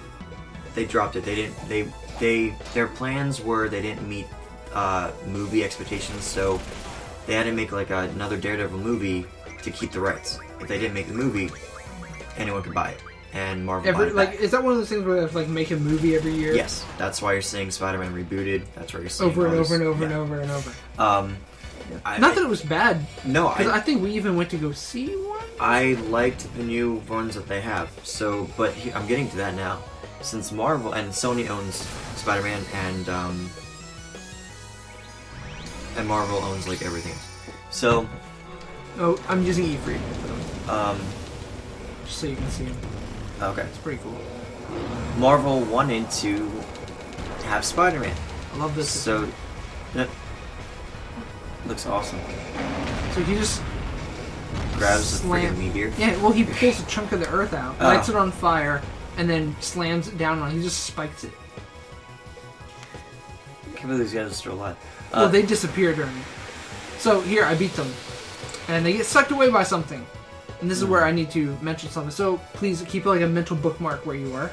Speaker 2: They dropped it. They didn't... Their plans were they didn't meet movie expectations, so they had to make like another Daredevil movie to keep the rights. If they didn't make the movie, anyone could buy it, and Marvel bought it
Speaker 1: like,
Speaker 2: back.
Speaker 1: is that one of those things where they have to like make a movie every year?
Speaker 2: Yes, that's why you're seeing Spider-Man rebooted. That's why you're seeing
Speaker 1: Over and
Speaker 2: all
Speaker 1: over
Speaker 2: this-
Speaker 1: and over
Speaker 2: yeah.
Speaker 1: and over and over.
Speaker 2: Not
Speaker 1: Not that it was bad,
Speaker 2: No,
Speaker 1: because I think we even went to go see one.
Speaker 2: I liked the new ones that they have. So, but I'm getting to that now. Since Marvel and Sony owns Spider-Man and Marvel owns like everything. So,
Speaker 1: Oh, I'm using E3, just so you can see him.
Speaker 2: okay.
Speaker 1: It's pretty cool.
Speaker 2: Marvel wanted to have Spider-Man.
Speaker 1: I love this.
Speaker 2: So, that looks awesome.
Speaker 1: So he just
Speaker 2: Grabs the
Speaker 1: slam-
Speaker 2: freaking meteor.
Speaker 1: Yeah, well, he pulls a chunk of the earth out,
Speaker 2: Oh.
Speaker 1: lights it on fire, and then slams it down on it. He just spikes it.
Speaker 2: I can't believe these guys are still alive.
Speaker 1: Well, they disappear during it. So here, I beat them. And they get sucked away by something. And this is where I need to mention something. So please keep like a mental bookmark where you are.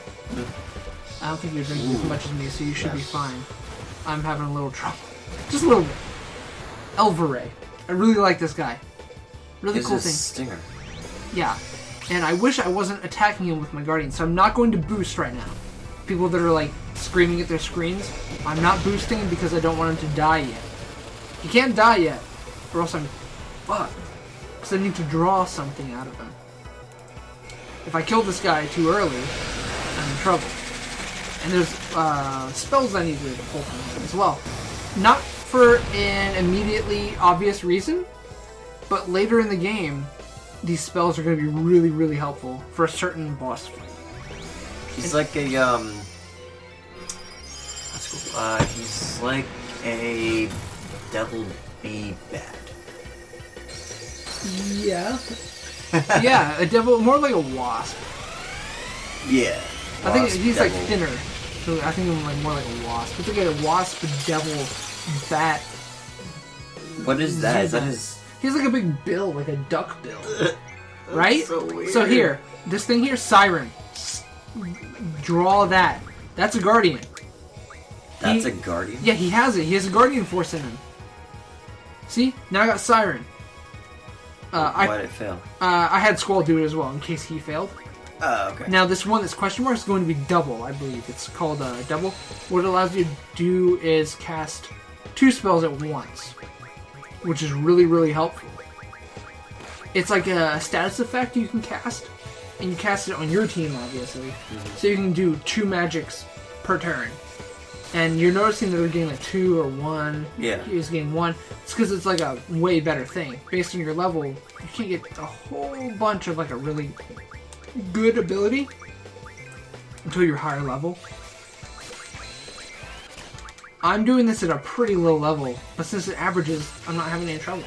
Speaker 1: I don't think you're drinking as much as me, so you should be
Speaker 2: Yes.
Speaker 1: fine. I'm having a little trouble. Just a little bit. Elveray. I really like this guy. Really
Speaker 2: It's
Speaker 1: cool
Speaker 2: a
Speaker 1: thing.
Speaker 2: stinger.
Speaker 1: Yeah. And I wish I wasn't attacking him with my guardian, so I'm not going to boost right now. People that are like screaming at their screens, I'm not boosting because I don't want him to die yet. He can't die yet, or else I'm fucked. Because I need to draw something out of him. If I kill this guy too early, I'm in trouble. And there's spells I need to pull from him as well. Not for an immediately obvious reason, but later in the game, these spells are going to be really, really helpful for a certain boss fight.
Speaker 2: He's like a he's like a devil bee bat.
Speaker 1: Yeah. Yeah, a devil, more like a wasp.
Speaker 2: Yeah.
Speaker 1: I think
Speaker 2: Wasp,
Speaker 1: he's
Speaker 2: devil.
Speaker 1: like thinner. So I think I'm like more like a wasp. It's like a wasp, devil, bat.
Speaker 2: What is that? Is that
Speaker 1: Zubat.
Speaker 2: his?
Speaker 1: He has like a big bill, like a duck bill. Right?
Speaker 2: so weird.
Speaker 1: So here, this thing here, Siren. Draw that. That's a guardian.
Speaker 2: That's
Speaker 1: He-
Speaker 2: a guardian.
Speaker 1: Yeah, he has it. He has a guardian force in him. See? Now I got Siren.
Speaker 2: Why did it fail?
Speaker 1: I had Squall do it as well in case he failed.
Speaker 2: Oh, okay.
Speaker 1: Now this one, this question mark, is going to be double, I believe. It's called double. What it allows you to do is cast 2 spells at once, which is really, really helpful. It's like a status effect you can cast, and you cast it on your team, obviously. So you can do 2 magics per turn. And you're noticing that they're getting like 2 or 1.
Speaker 2: Yeah.
Speaker 1: He's getting 1. It's because it's like a way better thing. Based on your level, you can't get a whole bunch of like a really good ability until you're higher level. I'm doing this at a pretty low level, but since it averages, I'm not having any trouble.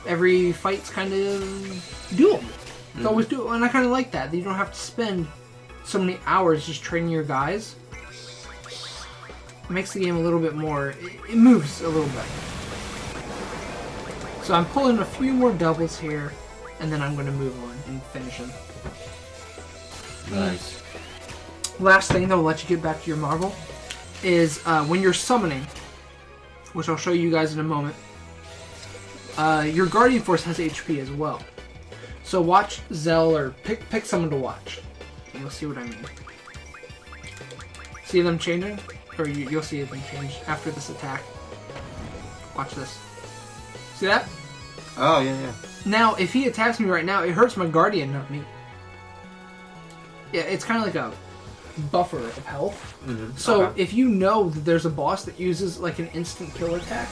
Speaker 1: Every fight's kind of doable. It's always doable, and I kind of like that. You don't have to spend so many hours just training your guys. It makes the game a little bit more... It moves a little better. So I'm pulling a few more doubles here, and then I'm going to move on and finish them.
Speaker 2: Nice.
Speaker 1: Last thing that will let you get back to your Marvel is when you're summoning, which I'll show you guys in a moment, your Guardian Force has HP as well. So watch Zell, or pick someone to watch. And you'll see what I mean. See them changing? Or you'll see them change after this attack. Watch this. See that?
Speaker 2: Oh, yeah.
Speaker 1: Now, if he attacks me right now, it hurts my Guardian, not me. Yeah, it's kind of like a buffer of health. So
Speaker 2: Okay.
Speaker 1: if you know that there's a boss that uses like an instant kill attack,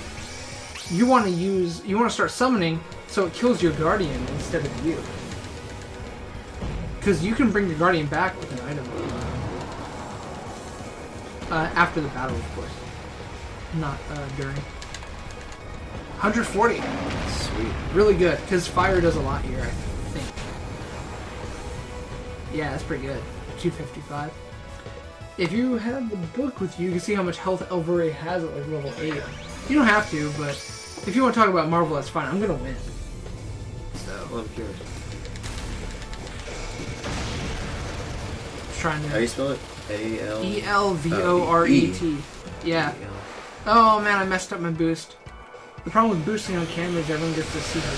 Speaker 1: you want to start summoning so it kills your Guardian instead of you. Because you can bring your Guardian back with an item. After the battle, of course. Not during. 140.
Speaker 2: Sweet.
Speaker 1: Really good, because fire does a lot here, I think. Yeah, that's pretty good. 255. If you have the book with you, you can see how much health Elveray has at like level 8. You don't have to, but if you want to talk about Marvel, that's fine. I'm going to win. So,
Speaker 2: Well, I'm curious.
Speaker 1: just trying
Speaker 2: How do
Speaker 1: to...
Speaker 2: you spell it? A-L...
Speaker 1: E-L-V-O-R-E-T. Yeah. Oh man, I messed up my boost. The problem with boosting on camera is everyone gets to see how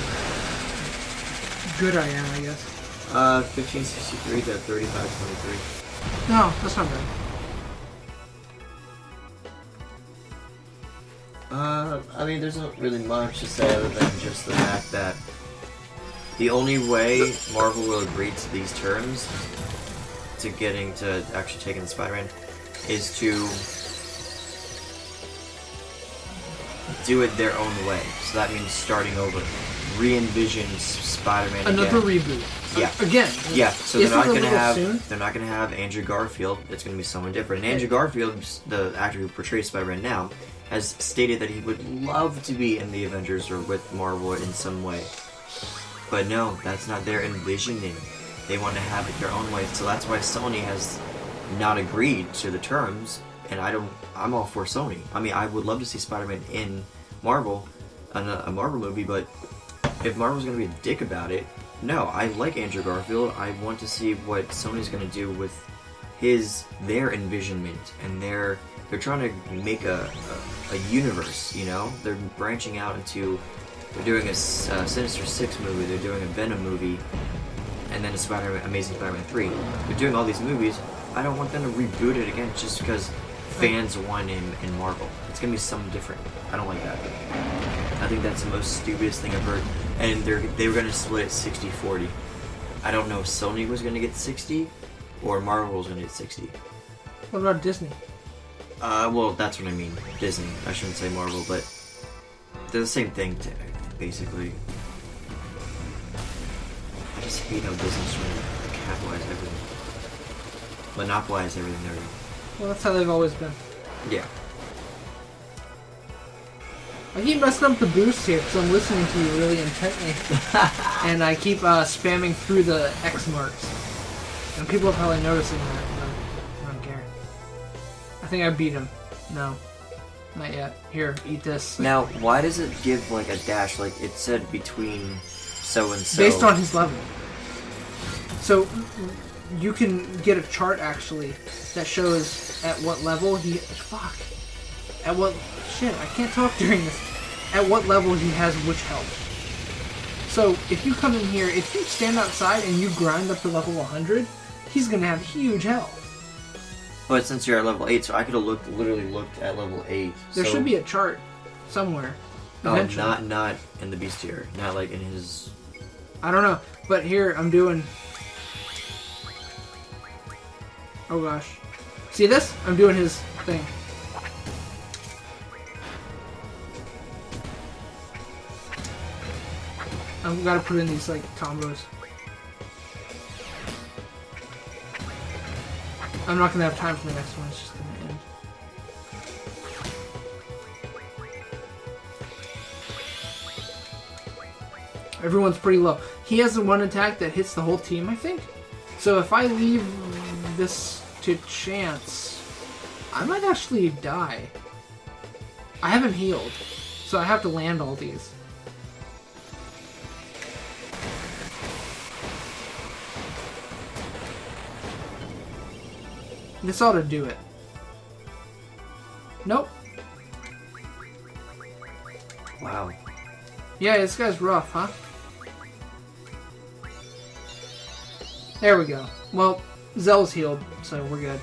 Speaker 1: good I am, I guess.
Speaker 2: 1563 to 3523.
Speaker 1: No, that's not bad.
Speaker 2: I mean, there's not really much to say other than just the fact that the only way Marvel will agree to these terms, to actually taking the Spider-Man, is to do it their own way. So that means starting over, re-envision Spider-Man
Speaker 1: Another
Speaker 2: again.
Speaker 1: reboot.
Speaker 2: Yeah.
Speaker 1: Again.
Speaker 2: Yeah. So
Speaker 1: Isn't it a little soon?
Speaker 2: they're not gonna have Andrew Garfield. It's gonna be someone different. And Andrew Garfield, the actor who portrays Spider-Man now, has stated that he would love to be in the Avengers or with Marvel in some way. But no, that's not their envisioning. They want to have it their own way. So that's why Sony has not agreed to the terms. And I'm all for Sony. I mean, I would love to see Spider-Man in Marvel, a Marvel movie, but if Marvel's going to be a dick about it, no, I like Andrew Garfield. I want to see what Sony's going to do with their envisionment, and they're trying to make a universe, you know? They're branching out into, they're doing a Sinister Six movie, they're doing a Venom movie, and then Amazing Spider-Man 3. They're doing all these movies. I don't want them to reboot it again just because fans want him in Marvel. It's gonna be something different. I don't like that. I think that's the most stupidest thing I've heard. And they were gonna split it 60-40. I don't know if Sony was gonna get 60 or Marvel was gonna get 60.
Speaker 1: What about Disney?
Speaker 2: Well, that's what I mean. Disney. I shouldn't say Marvel, but they're the same thing, basically. I just hate how Disney's trying to capitalize everything. Monopolize everything there.
Speaker 1: Well, that's how they've always been.
Speaker 2: Yeah.
Speaker 1: I keep messing up the boost here because I'm listening to you really intently. And I keep spamming through the X marks. And people are probably noticing that, but I don't care. I think I beat him. No. Not yet. Here, eat this.
Speaker 2: Now, why does it give, like, a dash? Like, it said between so and so.
Speaker 1: Based on his level. So, you can get a chart, actually, that shows at what level he... Fuck. At what... Shit, I can't talk during this. At what level he has which health. So, if you come in here, if you stand outside and you grind up to level 100, he's gonna have huge health.
Speaker 2: But since you're at level 8, so I could have literally looked at level 8.
Speaker 1: There should be a chart somewhere.
Speaker 2: Oh,
Speaker 1: Eventually.
Speaker 2: not in the beast tier. Not like in his...
Speaker 1: I don't know. But here, I'm doing... Oh gosh. See this? I'm doing his thing. I've got to put in these, like, combos. I'm not going to have time for the next one. It's just going to end. Everyone's pretty low. He has the one attack that hits the whole team, I think. So if I leave this to chance, I might actually die. I haven't healed, so I have to land all these. This ought to do it. Nope.
Speaker 2: Wow.
Speaker 1: Yeah, this guy's rough, huh? There we go. Well, Zell's healed, so we're good.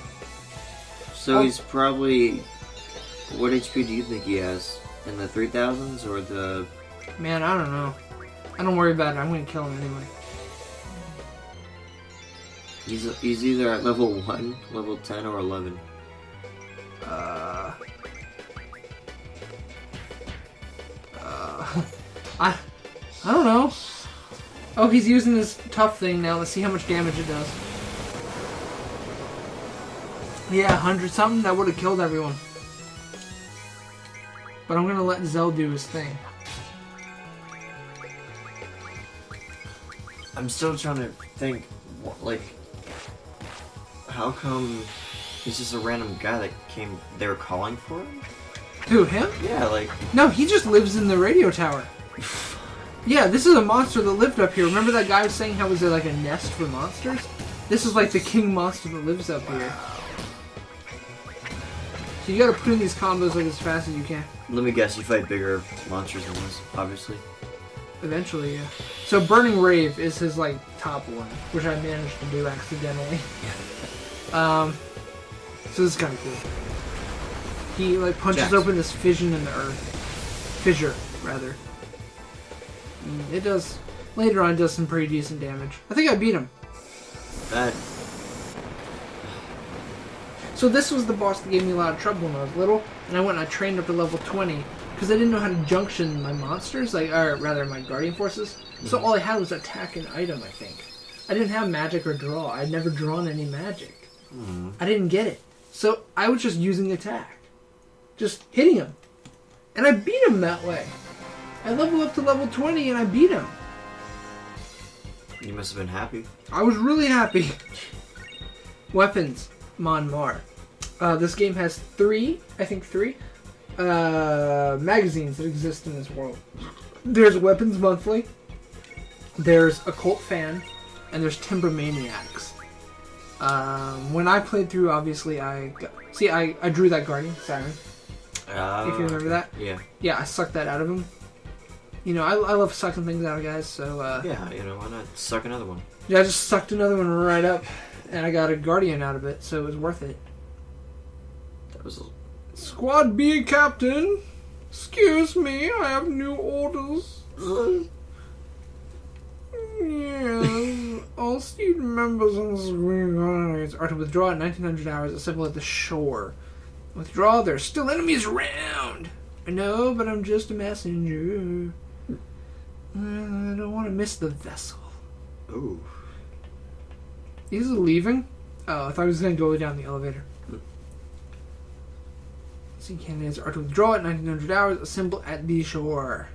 Speaker 2: So he's probably... What HP do you think he has? In the 3000s or the...
Speaker 1: Man, I don't know. I don't worry about it. I'm going to kill him anyway.
Speaker 2: He's either at level 1, level 10, or 11.
Speaker 1: I don't know. Oh, he's using this tough thing now. Let's see how much damage it does. Yeah, 100 something. That would have killed everyone. But I'm going to let Zell do his thing.
Speaker 2: I'm still trying to think, like... How come he's just a random guy that came... They were calling for him?
Speaker 1: Who, him?
Speaker 2: Yeah, like...
Speaker 1: No, he just lives in the radio tower. Yeah, this is a monster that lived up here. Remember that guy was saying how was there like a nest for monsters? This is like the king monster that lives up here. So you gotta put in these combos like as fast as you can.
Speaker 2: Let me guess, you fight bigger monsters than this, obviously.
Speaker 1: Eventually, yeah. So Burning Rave is his like top one, which I managed to do accidentally. So this is kind of cool. He like punches
Speaker 2: Jax.
Speaker 1: open this fissure in the earth. Fissure, rather. It does. Later on, it does some pretty decent damage. I think I beat him.
Speaker 2: That...
Speaker 1: So this was the boss that gave me a lot of trouble when I was little, and I went and I trained up to level 20 because I didn't know how to junction my monsters, or rather my guardian forces. So all I had was attack and item, I think. I didn't have magic or draw. I'd never drawn any magic. I didn't get it. So I was just using attack. Just hitting him. And I beat him that way. I leveled up to level 20 and I beat him.
Speaker 2: You must have been happy.
Speaker 1: I was really happy. Weapons. Mon Mar. This game has three magazines that exist in this world. There's Weapons Monthly, there's Occult Fan, and there's Timber Maniacs. When I played through, obviously, I drew that Guardian, Siren. If you remember that.
Speaker 2: Yeah.
Speaker 1: Yeah, I sucked that out of him. You know, I love sucking things out of guys, so...
Speaker 2: yeah, you know, why not suck another one?
Speaker 1: Yeah, I just sucked another one right up, and I got a Guardian out of it, so it was worth it.
Speaker 2: That was...
Speaker 1: Squad B Captain! Excuse me, I have new orders. Yes, all student members on the screen are to withdraw at 1900 hours, assemble at the shore. Withdraw, there's still enemies around! I know, but I'm just a messenger. I don't want to miss the vessel.
Speaker 2: Ooh.
Speaker 1: He's leaving? Oh, I thought he was going to go down the elevator. Sea candidates are to withdraw at 1900 hours, assemble at the shore.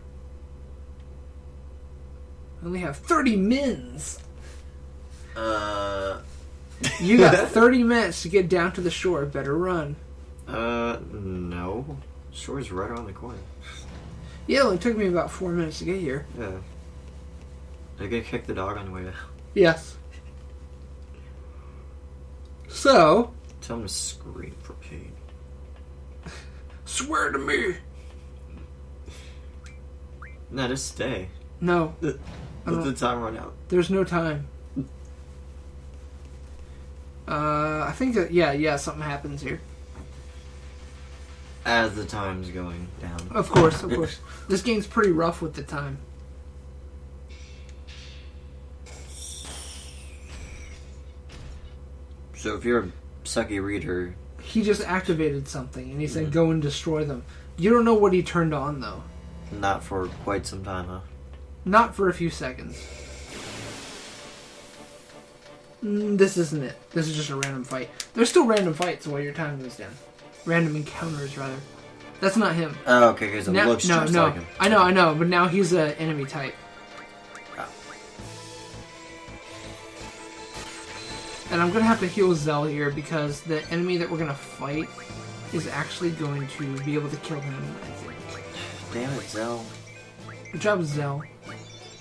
Speaker 1: I only have 30 mins. You got 30 minutes to get down to the shore. Better run.
Speaker 2: No. Shore's right around the corner.
Speaker 1: Yeah, it only took me about 4 minutes to get here.
Speaker 2: Yeah. Are you gonna kick the dog on the way out?
Speaker 1: Yes. So...
Speaker 2: Tell him to scream for pain.
Speaker 1: Swear to me!
Speaker 2: No, just stay.
Speaker 1: No.
Speaker 2: Let the time run out.
Speaker 1: There's no time. I think that, yeah, something happens here.
Speaker 2: As the time's going down.
Speaker 1: Of course. This game's pretty rough with the time.
Speaker 2: So if you're a sucky reader...
Speaker 1: He just activated something, and he said go and destroy them. You don't know what he turned on, though.
Speaker 2: Not for quite some time, huh?
Speaker 1: Not for a few seconds. This isn't it. This is just a random fight. There's still random fights while your time goes down. Random encounters, rather. That's not him.
Speaker 2: Oh, okay, because it looks just like him.
Speaker 1: I know, but now he's an enemy type.
Speaker 2: Oh.
Speaker 1: And I'm gonna have to heal Zell here because the enemy that we're gonna fight is actually going to be able to kill him, I think.
Speaker 2: Damn it, Zell.
Speaker 1: Good job, Zell.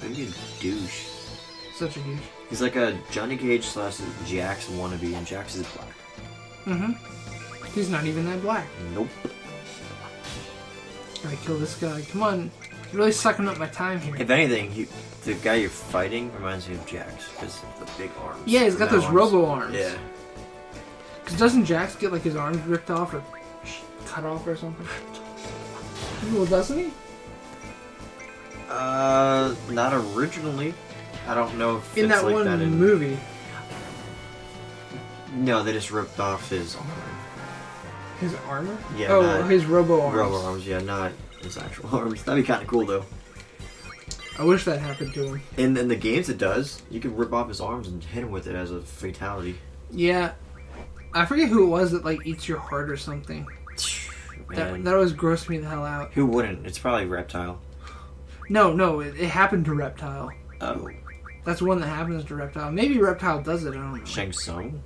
Speaker 2: Maybe a douche.
Speaker 1: Such a douche.
Speaker 2: He's like a Johnny Cage / Jax wannabe, and Jax is black.
Speaker 1: Mm-hmm. He's not even that black.
Speaker 2: Nope.
Speaker 1: Gotta kill this guy. Come on. You're really sucking up my time here.
Speaker 2: If anything, the guy you're fighting reminds me of Jax, because the big arms.
Speaker 1: Yeah, he's got those robo arms.
Speaker 2: Yeah.
Speaker 1: Because doesn't Jax get like his arms ripped off or cut off or something? Well, doesn't he?
Speaker 2: Not originally. I don't know if
Speaker 1: in
Speaker 2: it's
Speaker 1: that
Speaker 2: like
Speaker 1: one
Speaker 2: that in
Speaker 1: movie.
Speaker 2: No, they just ripped off his arm.
Speaker 1: His armor?
Speaker 2: Yeah.
Speaker 1: Oh, his robo arms.
Speaker 2: Robo arms, yeah, not his actual arms. That'd be kind of cool though.
Speaker 1: I wish that happened to him.
Speaker 2: In the games, it does. You can rip off his arms and hit him with it as a fatality.
Speaker 1: Yeah, I forget who it was that like eats your heart or something.
Speaker 2: Man.
Speaker 1: That always grossed me the hell out.
Speaker 2: Who wouldn't? It's probably Reptile.
Speaker 1: No, it happened to Reptile.
Speaker 2: Oh.
Speaker 1: That's one that happens to Reptile. Maybe Reptile does it, I don't know.
Speaker 2: Shang Tsung?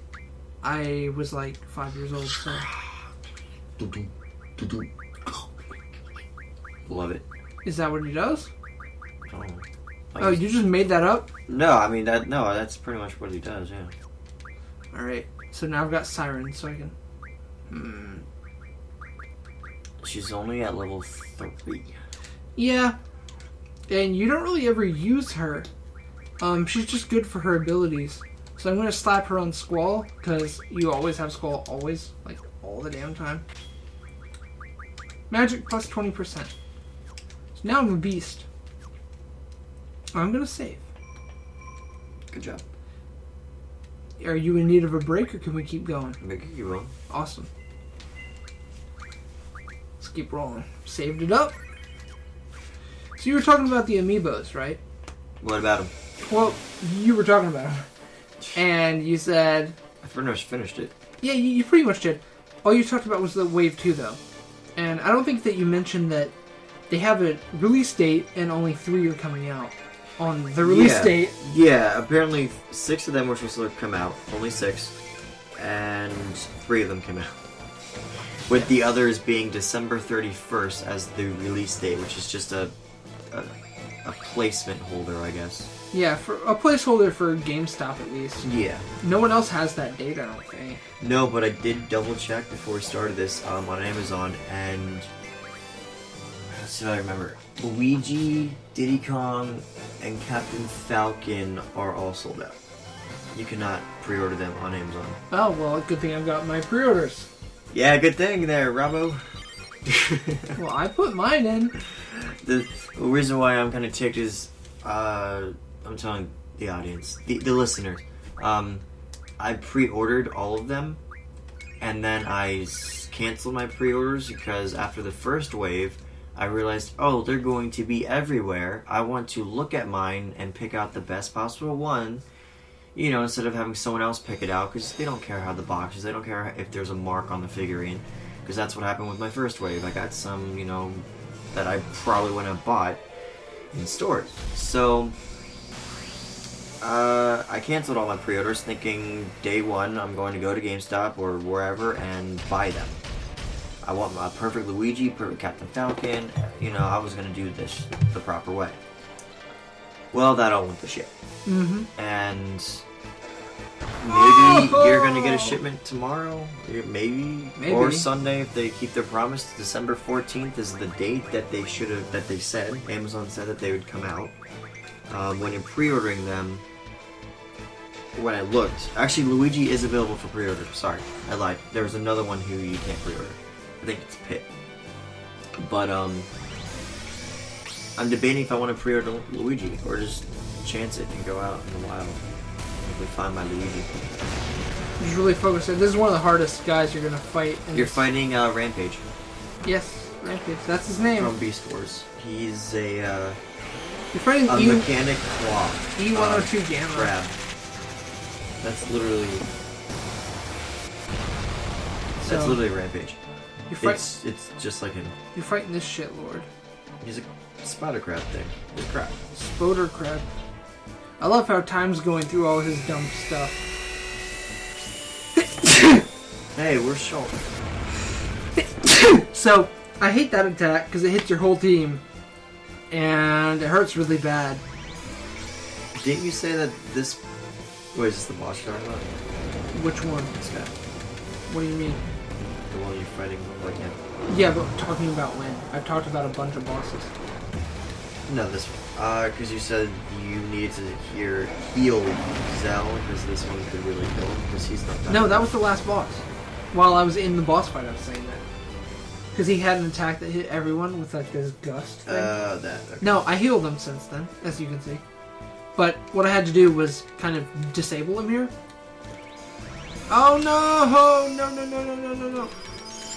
Speaker 1: I was like 5 years old, so...
Speaker 2: Love it.
Speaker 1: Is that what he does?
Speaker 2: Oh,
Speaker 1: Oh, you just made that up?
Speaker 2: No, I mean, that's pretty much what he does, yeah.
Speaker 1: Alright, so now I've got Siren, so I can...
Speaker 2: She's only at level 3.
Speaker 1: Yeah. And you don't really ever use her. She's just good for her abilities. So I'm going to slap her on Squall, because you always have Squall, always. Like, all the damn time. Magic plus 20%. So now I'm a beast. I'm going to save.
Speaker 2: Good job.
Speaker 1: Are you in need of a break, or can we keep going?
Speaker 2: Make it you will.
Speaker 1: Awesome. Let's keep rolling. Saved it up. So you were talking about the amiibos, right?
Speaker 2: What about him?
Speaker 1: Well, you were talking about them. And you said...
Speaker 2: I finished it.
Speaker 1: Yeah, you pretty much did. All you talked about was the Wave 2, though. And I don't think that you mentioned that they have a release date and only 3 are coming out on the release date.
Speaker 2: Yeah, apparently 6 of them were supposed to come out. Only 6. And 3 of them came out. With the others being December 31st as the release date, which is just a placement holder, I guess.
Speaker 1: Yeah, for a placeholder for GameStop at least.
Speaker 2: Yeah.
Speaker 1: No one else has that date, I don't think.
Speaker 2: No, but I did double check before we started this on Amazon, and let's see if I remember. Luigi, Diddy Kong, and Captain Falcon are all sold out. You cannot pre-order them on Amazon.
Speaker 1: Oh, well, good thing I've got my pre-orders.
Speaker 2: Yeah, good thing there, Robbo.
Speaker 1: Well, I put mine in.
Speaker 2: The reason why I'm kind of ticked is, I'm telling the audience, the listeners, I pre-ordered all of them, and then I canceled my pre-orders because after the first wave, I realized, oh, they're going to be everywhere. I want to look at mine and pick out the best possible one, you know, instead of having someone else pick it out, because they don't care how the box is, they don't care if there's a mark on the figurine, because that's what happened with my first wave. I got some, you know, that I probably wouldn't have bought in stores. So I canceled all my pre-orders thinking day one I'm going to go to GameStop or wherever and buy them. I want my perfect Luigi, perfect Captain Falcon, you know, I was going to do this the proper way. Well, that all went to shit.
Speaker 1: Mm-hmm.
Speaker 2: And maybe you're going to get a shipment tomorrow, maybe, or Sunday if they keep their promise. December 14th is the date that they said, Amazon said that they would come out. When you're pre-ordering them, when I looked, actually Luigi is available for pre-order. Sorry, I lied. There was another one who you can't pre-order. I think it's Pit. But I'm debating if I want to pre-order Luigi or just chance it and go out in the wild. Hopefully find my Luigi.
Speaker 1: Just really focus it. This is one of the hardest guys you're gonna fight.
Speaker 2: You're fighting Rampage.
Speaker 1: Yes, Rampage. That's his name.
Speaker 2: From Beast Wars. He's a
Speaker 1: You're fighting
Speaker 2: mechanic claw.
Speaker 1: E102 Gamma.
Speaker 2: Crab. That's literally. That's literally Rampage. It's just like him.
Speaker 1: You're fighting this shitlord.
Speaker 2: He's a spider crab thing. He's a crab.
Speaker 1: Spoder crab. I love how Time's going through all his dumb stuff.
Speaker 2: Hey, we're short.
Speaker 1: So, I hate that attack because it hits your whole team. And it hurts really bad.
Speaker 2: Didn't you say that this... Wait, is this the boss you're talking about?
Speaker 1: Which one?
Speaker 2: This guy.
Speaker 1: What do you mean?
Speaker 2: The one you're fighting right now.
Speaker 1: Yeah, but talking about when? I've talked about a bunch of bosses.
Speaker 2: No, this one. Because you said you needed to heal Zell, because this one could really kill him, because he's not that.
Speaker 1: No, that was the last boss. While I was in the boss fight, I was saying that. Because he had an attack that hit everyone with like this gust thing.
Speaker 2: Okay.
Speaker 1: No, I healed him since then, as you can see. But what I had to do was kind of disable him here. Oh no! No.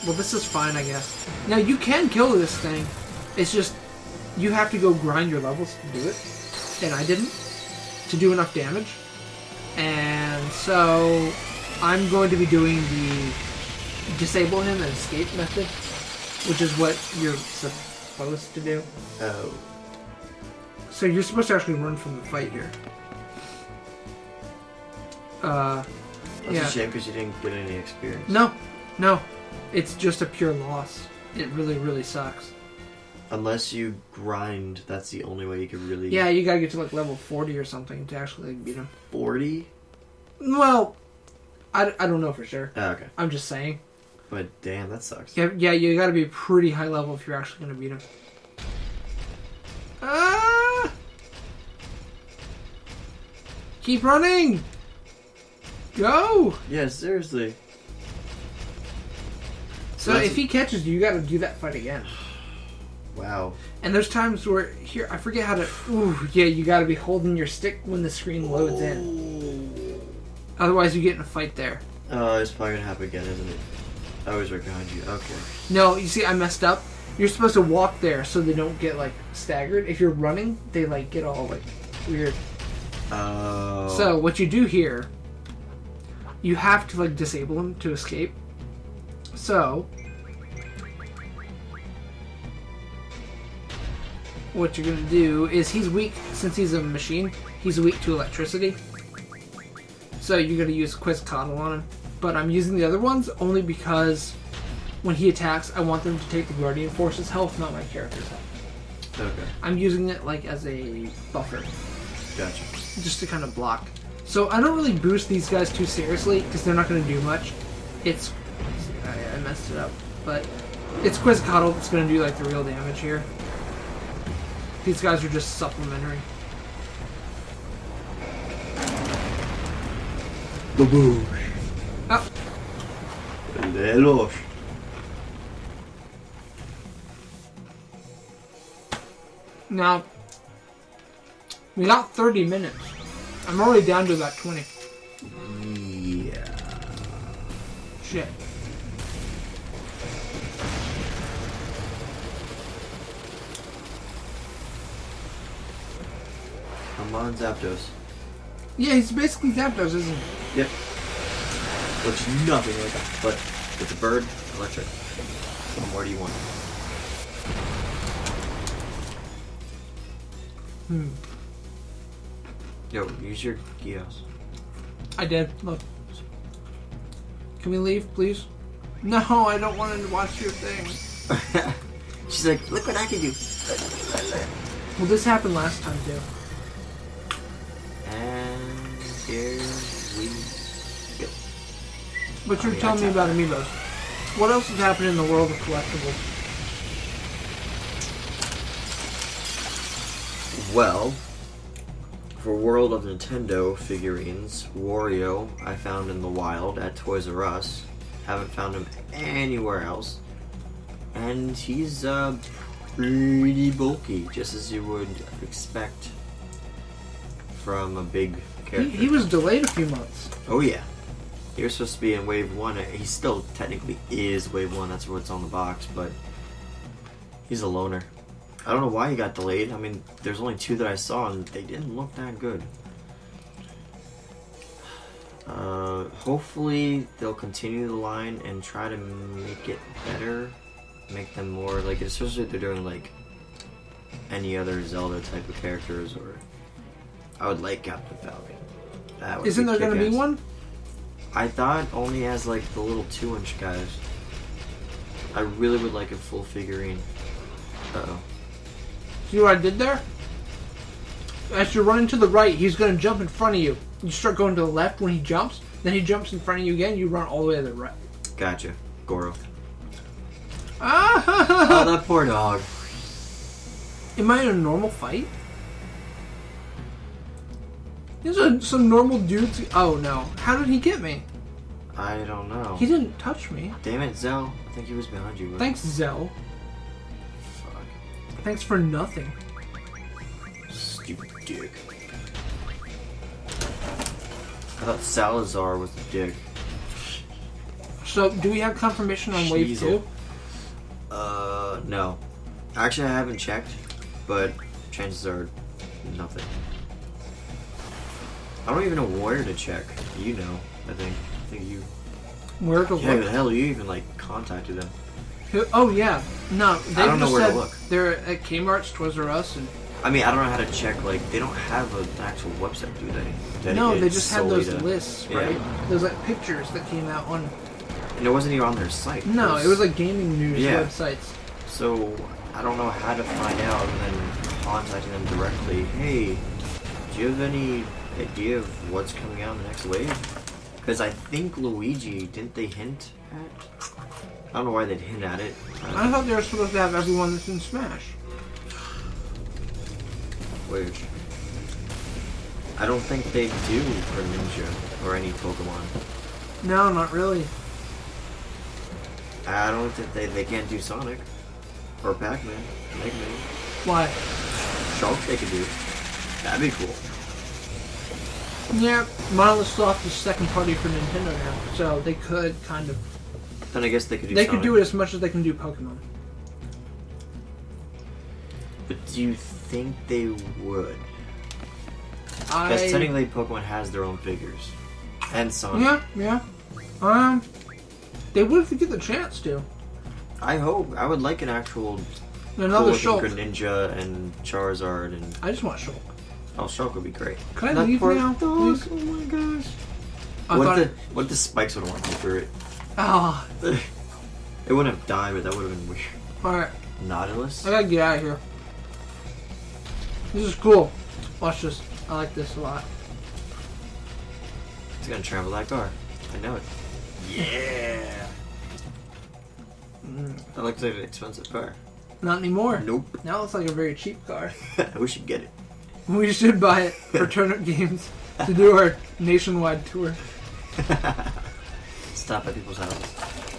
Speaker 1: Well, this is fine, I guess. Now, you can kill this thing. It's just, you have to go grind your levels to do it. And I didn't. To do enough damage. And so, I'm going to be doing the disable him and escape method. Which is what you're supposed to do.
Speaker 2: Oh.
Speaker 1: So you're supposed to actually run from the fight here.
Speaker 2: That's a shame because you didn't get any experience.
Speaker 1: No. It's just a pure loss. It really, really sucks.
Speaker 2: Unless you grind, that's the only way you could really...
Speaker 1: Yeah, you gotta get to like level 40 or something to actually beat him.
Speaker 2: 40?
Speaker 1: Well, I don't know for sure.
Speaker 2: Oh, okay.
Speaker 1: I'm just saying.
Speaker 2: But damn, that sucks.
Speaker 1: Yeah, you gotta be pretty high level if you're actually gonna beat him. Ah! Keep running! Go!
Speaker 2: Yeah, seriously.
Speaker 1: So if he catches you, you gotta do that fight again.
Speaker 2: Wow.
Speaker 1: And there's times where, here, I forget how to... Ooh, yeah, you gotta be holding your stick when the screen loads in. Otherwise, you get in a fight there.
Speaker 2: Oh, it's probably gonna happen again, isn't it? I was right behind you. Okay.
Speaker 1: No, you see, I messed up. You're supposed to walk there so they don't get, like, staggered. If you're running, they, like, get all, like, weird.
Speaker 2: Oh.
Speaker 1: So, what you do here, you have to, like, disable them to escape. So, what you're gonna do is he's weak, since he's a machine, he's weak to electricity. So you're gonna use Quetzalcoatl on him. But I'm using the other ones only because when he attacks, I want them to take the Guardian Force's health, not my character's health.
Speaker 2: Okay.
Speaker 1: I'm using it like as a buffer.
Speaker 2: Gotcha.
Speaker 1: Just to kind of block. So I don't really boost these guys too seriously because they're not going to do much. It's... I messed it up. But it's Quetzalcoatl that's going to do like the real damage here. These guys are just supplementary.
Speaker 2: Boo-boo.
Speaker 1: Oh.
Speaker 2: Lelos.
Speaker 1: Now, we got 30 minutes. I'm already down to about 20.
Speaker 2: Yeah.
Speaker 1: Shit.
Speaker 2: I'm on Zapdos.
Speaker 1: Yeah, he's basically Zapdos, isn't he?
Speaker 2: Yep. Looks nothing like that, but it's a bird, electric. What more do you want? Yo, use your Geos.
Speaker 1: I did. Look. Can we leave, please? No, I don't want to watch your thing.
Speaker 2: She's like, look what I can do.
Speaker 1: Well, this happened last time, too.
Speaker 2: And here we go.
Speaker 1: But you're telling me about amiibos. What else has happened in the world of collectibles?
Speaker 2: Well, for World of Nintendo figurines, Wario I found in the wild at Toys R Us. Haven't found him anywhere else. And he's pretty bulky, just as you would expect from a big character.
Speaker 1: He was delayed a few months.
Speaker 2: Oh yeah. He was supposed to be in Wave 1. He still technically is Wave 1, that's what's on the box, but he's a loner. I don't know why he got delayed. I mean, there's only 2 that I saw, and they didn't look that good. Hopefully, they'll continue the line and try to make it better. Make them more, like, especially if they're doing, like, any other Zelda type of characters, or... I would like Captain Falcon. That would
Speaker 1: Isn't
Speaker 2: be
Speaker 1: there going to be
Speaker 2: kick-ass.
Speaker 1: one?
Speaker 2: I thought only as, like, the little 2-inch guys. I really would like a full figurine. Uh-oh.
Speaker 1: See what I did there? As you're running to the right, he's going to jump in front of you. You start going to the left when he jumps, then he jumps in front of you again, you run all the way to the right.
Speaker 2: Gotcha. Goro.
Speaker 1: Ah!
Speaker 2: Oh, that poor dog.
Speaker 1: Am I in a normal fight? There's some normal dudes. Oh no. How did he get me?
Speaker 2: I don't know.
Speaker 1: He didn't touch me.
Speaker 2: Damn it, Zell. I think he was behind you.
Speaker 1: Thanks, Zell.
Speaker 2: Fuck.
Speaker 1: Thanks for nothing.
Speaker 2: Stupid dick. I thought Salazar was the dick.
Speaker 1: So, do we have confirmation on Wave
Speaker 2: Sheezel.
Speaker 1: 2?
Speaker 2: No. Actually, I haven't checked, but chances are nothing. I don't even know where to check. You know, I think you...
Speaker 1: Where to
Speaker 2: Yeah,
Speaker 1: look?
Speaker 2: the hell, you even, like, contacted them.
Speaker 1: Oh, yeah. No, they
Speaker 2: I don't know
Speaker 1: just
Speaker 2: where to
Speaker 1: said
Speaker 2: look.
Speaker 1: they're at Kmart's, Toys R Us, and...
Speaker 2: I mean, I don't know how to check, like, they don't have an actual website, do they?
Speaker 1: No, they
Speaker 2: Dedicated
Speaker 1: just had
Speaker 2: solely
Speaker 1: those
Speaker 2: to-
Speaker 1: lists,
Speaker 2: Yeah.
Speaker 1: right? Those, like, pictures that came out on...
Speaker 2: And it wasn't even on their site.
Speaker 1: No, it was, like, gaming news
Speaker 2: Yeah.
Speaker 1: websites.
Speaker 2: So, I don't know how to find out other than contacting them directly. Hey, do you have any idea of what's coming out in the next wave? Because I think Luigi, didn't they hint I don't know why they'd hint at it.
Speaker 1: I thought they were supposed to have everyone that's in Smash.
Speaker 2: Weird. I don't think they do for Ninja or any Pokemon.
Speaker 1: No, not really.
Speaker 2: I don't think they can't do Sonic. Or Pac-Man. Mega Man.
Speaker 1: Why?
Speaker 2: Shulk they could do. That'd be cool.
Speaker 1: Yeah, Monolith Soft is second party for Nintendo now, so they could kind of.
Speaker 2: Then I guess they could do
Speaker 1: They
Speaker 2: Sonic.
Speaker 1: could do it as much as they can do Pokemon.
Speaker 2: But do you think they would?
Speaker 1: I.
Speaker 2: Because technically Pokemon has their own figures. And Sonic.
Speaker 1: Yeah. They would if they get the chance to.
Speaker 2: I hope. I would like an actual
Speaker 1: Another
Speaker 2: cool
Speaker 1: Shulk.
Speaker 2: Greninja and Charizard and...
Speaker 1: I just want Shulk.
Speaker 2: Oh, Shulk would be great.
Speaker 1: Can I
Speaker 2: That
Speaker 1: leave
Speaker 2: poor
Speaker 1: now,
Speaker 2: dog.
Speaker 1: please?
Speaker 2: Oh my gosh. What if the spikes would have went through it?
Speaker 1: Ah,
Speaker 2: It wouldn't have died, but that would have been weird.
Speaker 1: alright.
Speaker 2: Nautilus?
Speaker 1: I gotta get out of here. This is cool. Watch this. I like this a lot.
Speaker 2: It's gonna travel that car. I know it. Yeah! That looks like an expensive car.
Speaker 1: Not anymore.
Speaker 2: Nope.
Speaker 1: Now it looks like a very cheap car.
Speaker 2: I wish you'd get it.
Speaker 1: We should buy it for TurnipGames to do our nationwide tour.
Speaker 2: Stop at people's houses.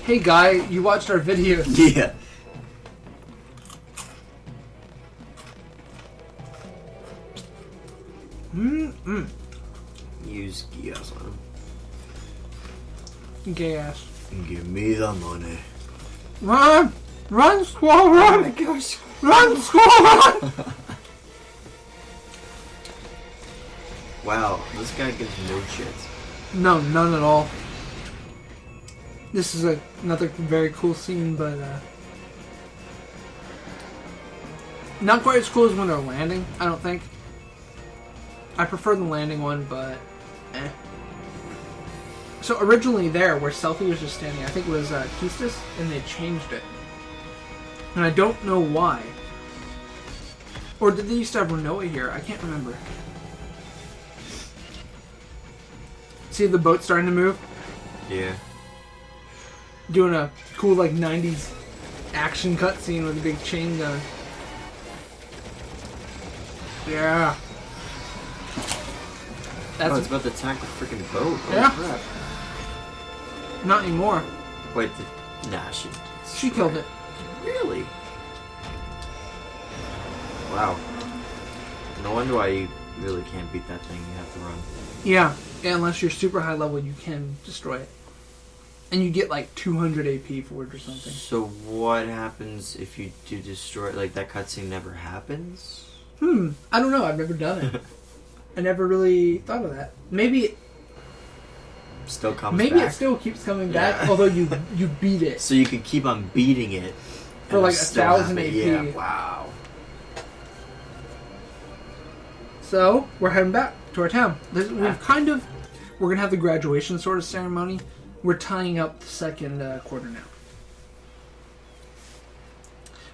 Speaker 1: Hey guy, you watched our videos.
Speaker 2: Yeah. Use Gios on him.
Speaker 1: Gay ass.
Speaker 2: Give me the money.
Speaker 1: Run! Run, squall, run!
Speaker 2: Oh my gosh.
Speaker 1: Run, squall, run!
Speaker 2: Wow, this guy gives no shits.
Speaker 1: No, none at all. This is another very cool scene, but not quite as cool as when they're landing, I don't think. I prefer the landing one, but eh. So originally there, where Selfie was just standing, I think it was Kistis, and they changed it. And I don't know why. Or did they used to have Renoa here? I can't remember. See the boat starting to move?
Speaker 2: Yeah.
Speaker 1: Doing a cool, like, 90s action cutscene with a big chain gun. Yeah. That's
Speaker 2: Oh, it's about to attack the freaking boat. Holy
Speaker 1: Yeah.
Speaker 2: crap.
Speaker 1: not anymore.
Speaker 2: Wait, nah,
Speaker 1: She killed it.
Speaker 2: Really? Wow. No wonder why you really can't beat that thing. You have to run.
Speaker 1: Yeah, unless you're super high level, you can destroy it. And you get like 200 AP for it or something.
Speaker 2: So what happens if you do destroy it? Like, that cutscene never happens?
Speaker 1: I don't know. I've never done it. I never really thought of that. Maybe
Speaker 2: Still comes
Speaker 1: maybe
Speaker 2: back?
Speaker 1: it still keeps coming
Speaker 2: Yeah.
Speaker 1: back, although you beat it.
Speaker 2: So you can keep on beating it.
Speaker 1: For
Speaker 2: and
Speaker 1: like
Speaker 2: it'll still
Speaker 1: 1,000
Speaker 2: happen.
Speaker 1: AP.
Speaker 2: Yeah, wow.
Speaker 1: So, we're heading back to our town. We're going to have the graduation sort of ceremony. We're tying up the second quarter now.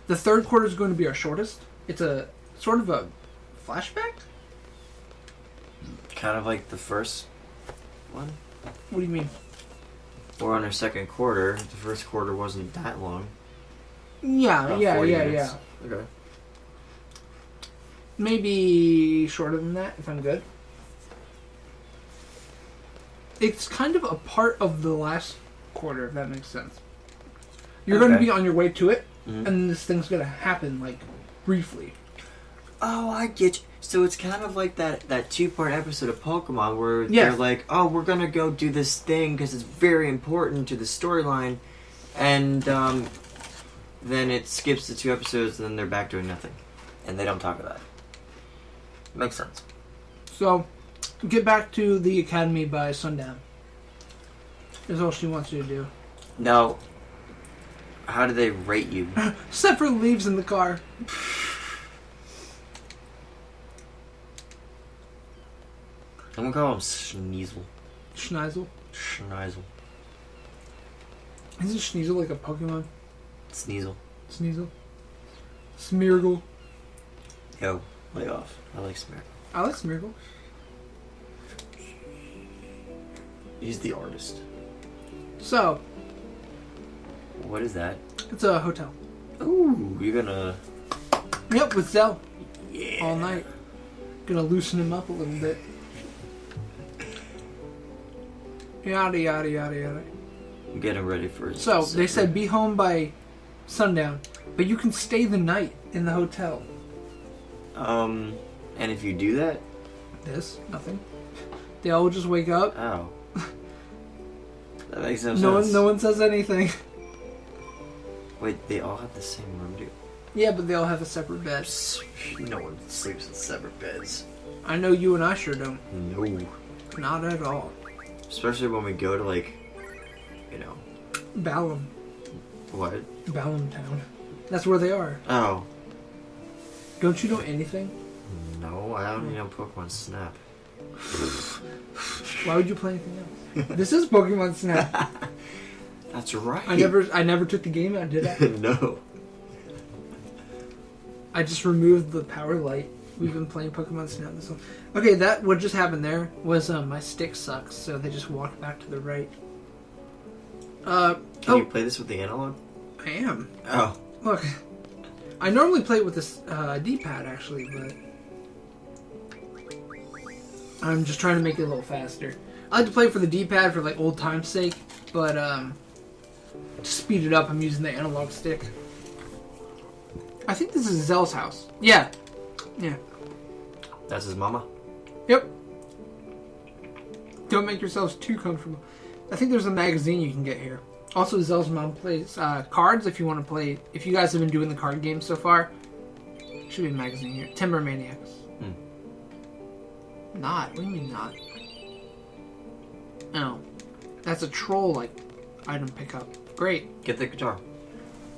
Speaker 1: The third quarter is going to be our shortest. It's a sort of a flashback?
Speaker 2: Kind of like the first one.
Speaker 1: What do you mean?
Speaker 2: We're on our second quarter. The first quarter wasn't that long.
Speaker 1: Yeah,
Speaker 2: About
Speaker 1: yeah.
Speaker 2: 40 minutes. Okay.
Speaker 1: Maybe shorter than that, if I'm good. It's kind of a part of the last quarter, if that makes sense. You're going to be on your way to it, and then this thing's going to happen, like, briefly.
Speaker 2: Oh, I get you. So it's kind of like that two-part episode of Pokemon where
Speaker 1: Yeah.
Speaker 2: they're like, oh, we're going to go do this thing because it's very important to the storyline. And then it skips the 2 episodes and then they're back doing nothing. And they don't talk about it. Makes sense.
Speaker 1: So, get back to the academy by sundown. Is all she wants you to do.
Speaker 2: Now, how do they rate you?
Speaker 1: Except for leaves in the car.
Speaker 2: I'm gonna call him Sneasel.
Speaker 1: Schneasel.
Speaker 2: Schneasel.
Speaker 1: Isn't Schneasel like a Pokemon?
Speaker 2: Sneasel.
Speaker 1: Sneasel. Smeargle.
Speaker 2: Yo, lay off. I like Smear.
Speaker 1: I like Smeargle.
Speaker 2: He's the artist.
Speaker 1: So,
Speaker 2: What is that?
Speaker 1: It's a hotel.
Speaker 2: Ooh, you're gonna...
Speaker 1: Yep, with Zell.
Speaker 2: Yeah.
Speaker 1: All night. Gonna loosen him up a little bit. Yada, yada, yada, yada.
Speaker 2: Get him ready for...
Speaker 1: So, they said be home by sundown, but you can stay the night in the hotel.
Speaker 2: And if you do that...
Speaker 1: Nothing. They all just wake up.
Speaker 2: Oh. That makes no sense.
Speaker 1: No one says anything.
Speaker 2: Wait, they all have the same room, dude?
Speaker 1: Yeah, but they all have a separate bed.
Speaker 2: No one sleeps in separate beds.
Speaker 1: I know you and I sure don't.
Speaker 2: No.
Speaker 1: Not at all.
Speaker 2: Especially when we go to, like, you know...
Speaker 1: Balam.
Speaker 2: What?
Speaker 1: Balam Town. That's where they are.
Speaker 2: Oh.
Speaker 1: Don't you know anything?
Speaker 2: No, I only know Pokemon Snap.
Speaker 1: Why would you play anything else? This is Pokemon Snap.
Speaker 2: That's right.
Speaker 1: I never took the game out, did I?
Speaker 2: No.
Speaker 1: I just removed the power light. We've been playing Pokemon Snap this one. Okay, that what just happened there was my stick sucks, so they just walked back to the right.
Speaker 2: Can you play this with the analog?
Speaker 1: I am.
Speaker 2: Oh.
Speaker 1: Look, I normally play it with this D-pad actually, but I'm just trying to make it a little faster. I like to play for the D-pad for like old time's sake, but to speed it up, I'm using the analog stick. I think this is Zell's house. Yeah.
Speaker 2: That's his mama?
Speaker 1: Yep. Don't make yourselves too comfortable. I think there's a magazine you can get here. Also, Zell's mom plays cards if you want to play. If you guys have been doing the card game so far, should be a magazine here. Timber Maniacs. Not? What do you mean not? Oh. That's a troll, like, item pickup. Great.
Speaker 2: Get the guitar.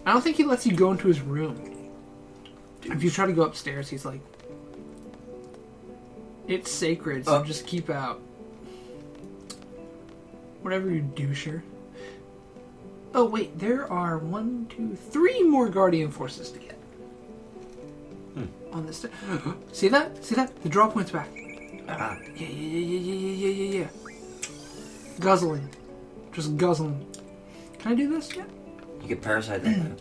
Speaker 1: I don't think he lets you go into his room. If you try to go upstairs, he's like, it's sacred, so just keep out. Whatever, you doucher. Oh, wait, there are 3 more Guardian Forces to get. On this. See that? See that? The draw point's back. Yeah. Guzzling. Just guzzling. Can I do this yet?
Speaker 2: You get Parasite then.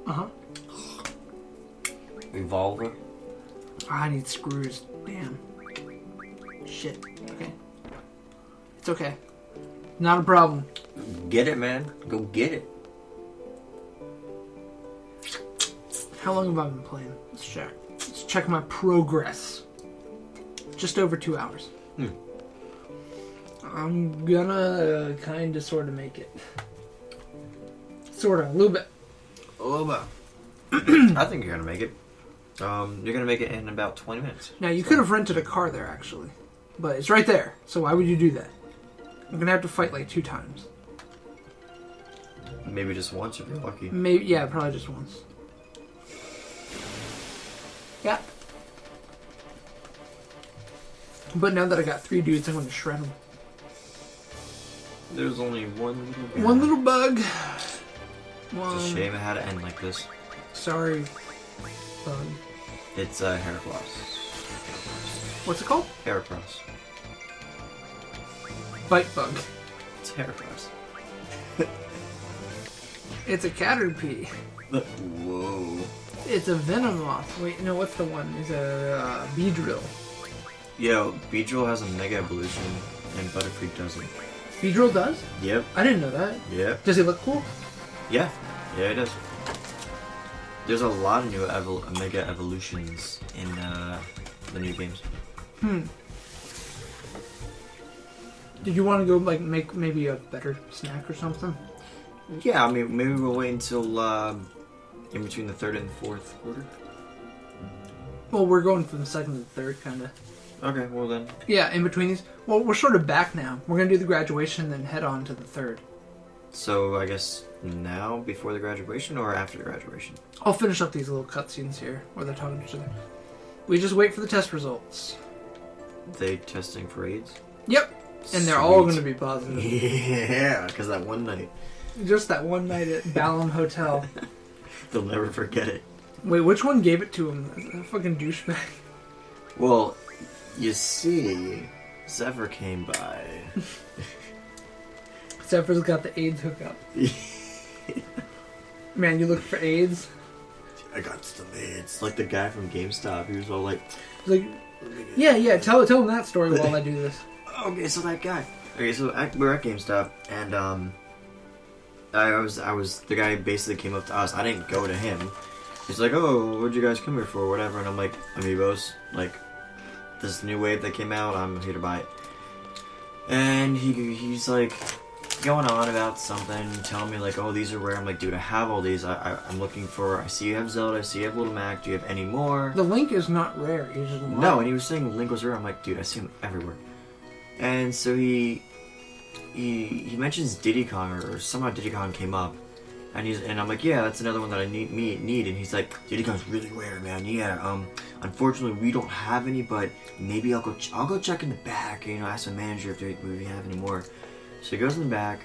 Speaker 1: Uh-huh.
Speaker 2: Revolver.
Speaker 1: I need screws. Damn. Shit. Okay. It's okay. Not a problem.
Speaker 2: Get it, man. Go get it.
Speaker 1: How long have I been playing? Let's check. Let's check my progress. Just over 2 hours. I'm gonna kind of sort of make it. Sort of. A little bit.
Speaker 2: A little bit. I think you're gonna make it. You're gonna make it in about 20 minutes.
Speaker 1: Now, you could have rented a car there, actually. But it's right there. So why would you do that? I'm gonna have to fight like 2 times.
Speaker 2: Maybe just once if you're lucky.
Speaker 1: Maybe, yeah, probably just once. Yeah. But now that I got 3 dudes, I'm gonna shred them.
Speaker 2: There's only one little guy.
Speaker 1: One little bug.
Speaker 2: It's a shame it had to end like this.
Speaker 1: Sorry, bug.
Speaker 2: It's a Heracross.
Speaker 1: What's it called?
Speaker 2: Heracross.
Speaker 1: Bite bug.
Speaker 2: It's Heracross.
Speaker 1: It's a Caterpie.
Speaker 2: Whoa.
Speaker 1: It's a Venomoth. Wait, no, what's the one? It's a Beedrill.
Speaker 2: Yo, Beedrill has a Mega Evolution and Butterfree doesn't.
Speaker 1: Beedrill does?
Speaker 2: Yep.
Speaker 1: I didn't know that.
Speaker 2: Yep.
Speaker 1: Does he look cool?
Speaker 2: Yeah. Yeah, it does. There's a lot of new Mega Evolutions in the new games.
Speaker 1: Did you want to go like make maybe a better snack or something?
Speaker 2: Yeah, I mean, maybe we'll wait until in between the 3rd and 4th quarter.
Speaker 1: Well, we're going from the 2nd to the 3rd, kind of.
Speaker 2: Okay, well then.
Speaker 1: Yeah, in between these. Well, we're sort of back now. We're going to do the graduation and then head on to the 3rd.
Speaker 2: So, I guess now, before the graduation, or after the graduation?
Speaker 1: I'll finish up these little cutscenes here, where they're talking to each other. We just wait for the test results.
Speaker 2: They testing for AIDS?
Speaker 1: Yep. And they're all going to be positive.
Speaker 2: Yeah, because that one night.
Speaker 1: Just that one night at Balam Hotel.
Speaker 2: They'll never forget it.
Speaker 1: Wait, which one gave it to him? That fucking douchebag.
Speaker 2: Well, you see, Zephyr came by.
Speaker 1: Zephyr's got the AIDS hookup. Man, you look for AIDS.
Speaker 2: I got some AIDS. Like the guy from GameStop. He was all like...
Speaker 1: Like, yeah. Tell him that story while I do this.
Speaker 2: Okay, so that guy. Okay, so we're at GameStop, and I was the guy basically came up to us. I didn't go to him. He's like, "Oh, what'd you guys come here for?" Whatever, and I'm like, "Amiibos, like this new wave that came out. I'm here to buy it." And he's like going on about something, telling me like, "Oh, these are rare." I'm like, "Dude, I have all these. I'm looking for. I see you have Zelda. I see you have Little Mac. Do you have any more?"
Speaker 1: The Link is not rare. He's just
Speaker 2: No, and he was saying Link was rare. I'm like, "Dude, I see him everywhere." And so he mentions Diddy Kong, or somehow Diddy Kong came up, and I'm like, yeah, that's another one that I need, and he's like, Diddy Kong's really rare, man. Yeah, unfortunately we don't have any, but maybe I'll go check in the back, ask my manager if we have any more. So he goes in the back,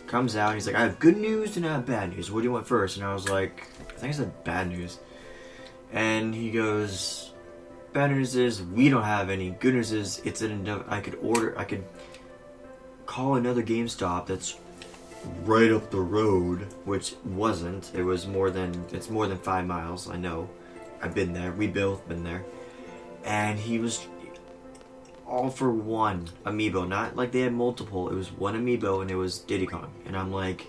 Speaker 2: comes out, and he's like, I have good news and I have bad news. What do you want first? And I was like, I think I said bad news. And he goes, bad news is we don't have any. Good news is I could call another GameStop that's right up the road, which wasn't. It's more than 5 miles. I know. I've been there. We both been there. And he was all for one amiibo, not like they had multiple. It was one amiibo, and it was Diddy Kong. And I'm like,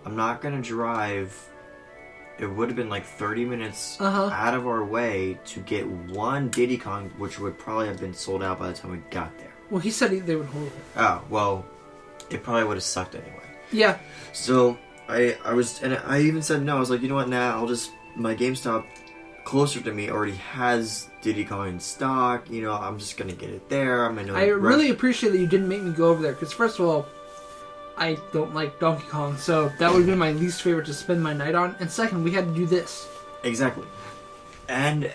Speaker 2: I'm not gonna drive. It would have been like 30 minutes out of our way to get one Diddy Kong, which would probably have been sold out by the time we got there.
Speaker 1: Well, he said they would hold it.
Speaker 2: Oh, well, it probably would have sucked anyway.
Speaker 1: Yeah.
Speaker 2: So, I even said no. I was like, you know what, nah, my GameStop closer to me already has Diddy Kong in stock. I'm just going to get it there.
Speaker 1: I really appreciate that you didn't make me go over there, because first of all, I don't like Donkey Kong, so that would have been my least favorite to spend my night on. And second, we had to do this.
Speaker 2: Exactly. And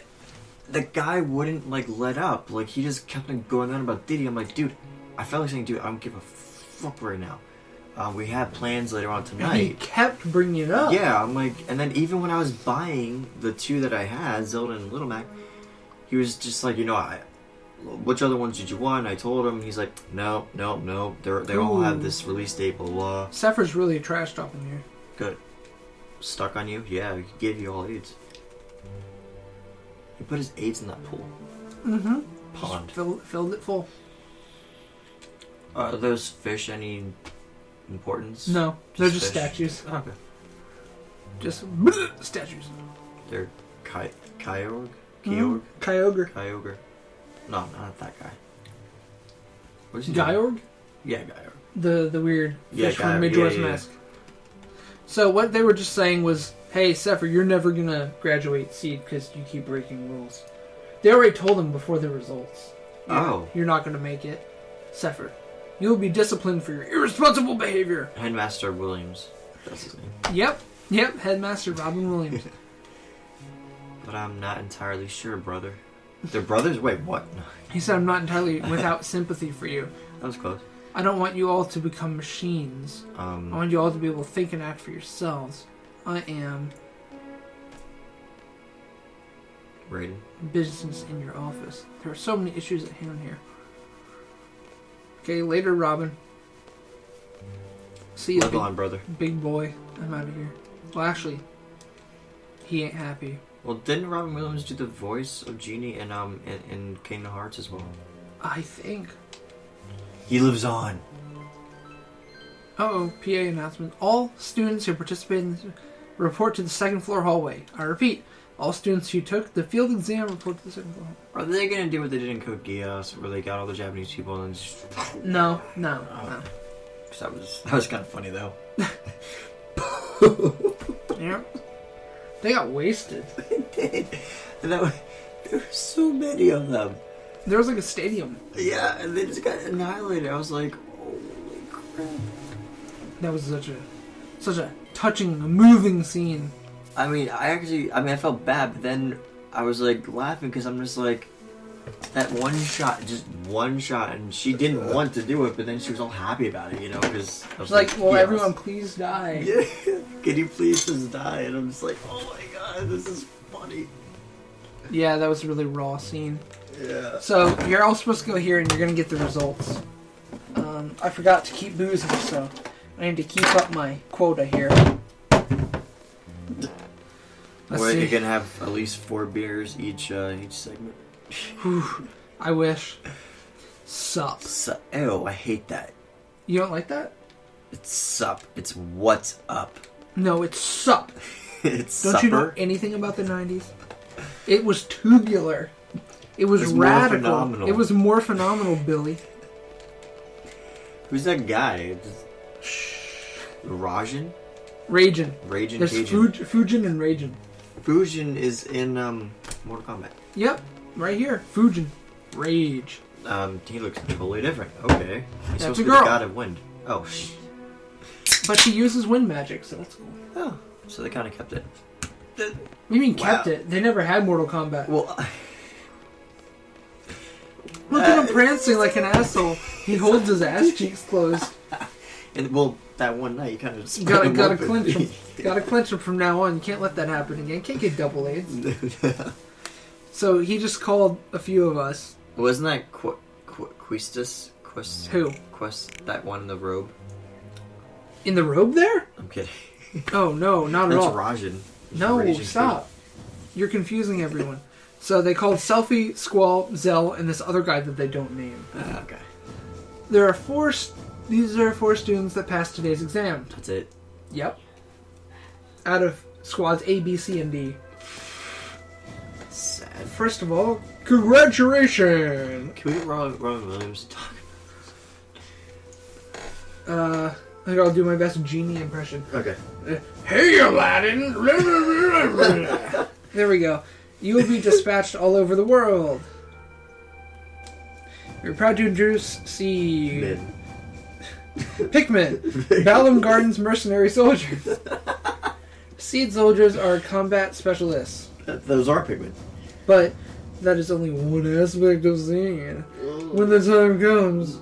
Speaker 2: the guy wouldn't, let up. He just kept going on about Diddy. I'm like, dude, I felt like saying, dude, I don't give a fuck right now. We have plans later on tonight.
Speaker 1: And he kept bringing it up.
Speaker 2: Yeah, I'm like, and then even when I was buying the two that I had, Zelda and Little Mac, he was just like, which other ones did you want? I told him. He's like, no. They all have this release date, blah, blah.
Speaker 1: Zephyr's really a trash talk in here.
Speaker 2: Good. Stuck on you? Yeah, he gave you all AIDS. He put his AIDS in that pool.
Speaker 1: Mm-hmm.
Speaker 2: Pond.
Speaker 1: Filled it full.
Speaker 2: Are those fish any importance?
Speaker 1: No, they're just
Speaker 2: fish?
Speaker 1: statues.
Speaker 2: Okay.
Speaker 1: Just statues.
Speaker 2: They're Kyogre?
Speaker 1: Kyogre.
Speaker 2: No, not that guy. What is he?
Speaker 1: Gyorg?
Speaker 2: Yeah, Gyorg.
Speaker 1: The weird fish from
Speaker 2: Gyorg.
Speaker 1: Majora's
Speaker 2: Yeah.
Speaker 1: Mask. So what they were just saying was, hey, Zephyr, you're never going to graduate Seed because you keep breaking rules. They already told him before the results. You're not going to make it. Zephyr, you'll be disciplined for your irresponsible behavior.
Speaker 2: Headmaster Williams. That's his name.
Speaker 1: Yep, Headmaster Robin Williams.
Speaker 2: But I'm not entirely sure, brother. They're brothers? Wait, what?
Speaker 1: He said, I'm not entirely without sympathy for you.
Speaker 2: That was close.
Speaker 1: I don't want you all to become machines. I want you all to be able to think and act for yourselves. I am...
Speaker 2: Raiden.
Speaker 1: Business in your office. There are so many issues at hand here. Okay, later, Robin. See you,
Speaker 2: Live on, brother.
Speaker 1: Big boy. I'm out of here. Well, actually, he ain't happy.
Speaker 2: Well, didn't Robin Williams do the voice of Genie in Kingdom Hearts as well?
Speaker 1: I think.
Speaker 2: He lives on.
Speaker 1: Uh-oh, PA announcement. All students who participated in this report to the second floor hallway. I repeat, all students who took the field exam report to the second floor hallway.
Speaker 2: Are they gonna do what they did in Code Geass, where they got all the Japanese people and just...
Speaker 1: No.
Speaker 2: That was kind of funny, though.
Speaker 1: Yeah. They got wasted.
Speaker 2: They did. And there were so many of them.
Speaker 1: There was like a stadium.
Speaker 2: Yeah, and they just got annihilated. I was like, holy crap.
Speaker 1: That was such a touching, moving scene.
Speaker 2: I felt bad, but then I was like laughing because I'm just like, that just one shot, and she didn't want to do it, but then she was all happy about it, because I was
Speaker 1: like, well,
Speaker 2: yes.
Speaker 1: everyone please die.
Speaker 2: Yeah, can you please just die? And I'm just like, oh my god, this is funny.
Speaker 1: Yeah, that was a really raw scene.
Speaker 2: Yeah.
Speaker 1: So, you're all supposed to go here, and you're going to get the results. I forgot to keep boozing, so I need to keep up my quota here.
Speaker 2: What,
Speaker 1: see.
Speaker 2: you're gonna have at least 4 beers each segment.
Speaker 1: Whew, I wish. Sup.
Speaker 2: Ew, I hate that.
Speaker 1: You don't like that?
Speaker 2: It's sup. It's what's up.
Speaker 1: No, it's sup.
Speaker 2: It's
Speaker 1: Don't
Speaker 2: supper.
Speaker 1: you know anything about the 90s? It was tubular. It was
Speaker 2: It's more
Speaker 1: radical.
Speaker 2: phenomenal.
Speaker 1: It was more phenomenal, Billy.
Speaker 2: Who's that guy? Rajan?
Speaker 1: Ragin.
Speaker 2: Ragin
Speaker 1: There's
Speaker 2: Cajun.
Speaker 1: Fujin and Ragin.
Speaker 2: Fujin is in Mortal Kombat.
Speaker 1: Yep, right here. Fujin. Rage.
Speaker 2: He looks totally different. Okay. He's
Speaker 1: That's
Speaker 2: supposed
Speaker 1: a
Speaker 2: to be the
Speaker 1: girl.
Speaker 2: god of wind. Oh,
Speaker 1: But she uses wind magic, so that's cool.
Speaker 2: Oh, so they kind of kept it.
Speaker 1: What do you mean kept
Speaker 2: Wow.
Speaker 1: it? They never had Mortal Kombat.
Speaker 2: Well,
Speaker 1: Look at him prancing like an asshole. He holds his ass cheeks closed.
Speaker 2: and well, that one night you kind of just
Speaker 1: Gotta clinch him. Gotta clinch him from now on. You can't let that happen again. Can't get double A's. So he just called a few of us.
Speaker 2: Wasn't that Quistis?
Speaker 1: Who?
Speaker 2: That one in the robe?
Speaker 1: In the robe there?
Speaker 2: I'm kidding.
Speaker 1: Oh, no, not at
Speaker 2: That's
Speaker 1: all.
Speaker 2: Rajan.
Speaker 1: No,
Speaker 2: Raging
Speaker 1: stop. You're confusing everyone. So they called Selfie, Squall, Zell, and this other guy that they don't name.
Speaker 2: Okay.
Speaker 1: There are these are 4 students that passed today's exam.
Speaker 2: That's it.
Speaker 1: Yep. Out of squads A, B, C, and D.
Speaker 2: Sad.
Speaker 1: First of all, congratulations!
Speaker 2: Can we get Robin Williams to talk
Speaker 1: I think I'll do my best genie impression.
Speaker 2: Okay.
Speaker 1: Hey, Aladdin! There we go. You will be dispatched all over the world. We're proud to introduce
Speaker 2: Mid.
Speaker 1: Pikmin, Balam Garden's mercenary soldiers. Seed soldiers are combat specialists,
Speaker 2: Those are pigment.
Speaker 1: but that is only one aspect of Seed. When the time comes,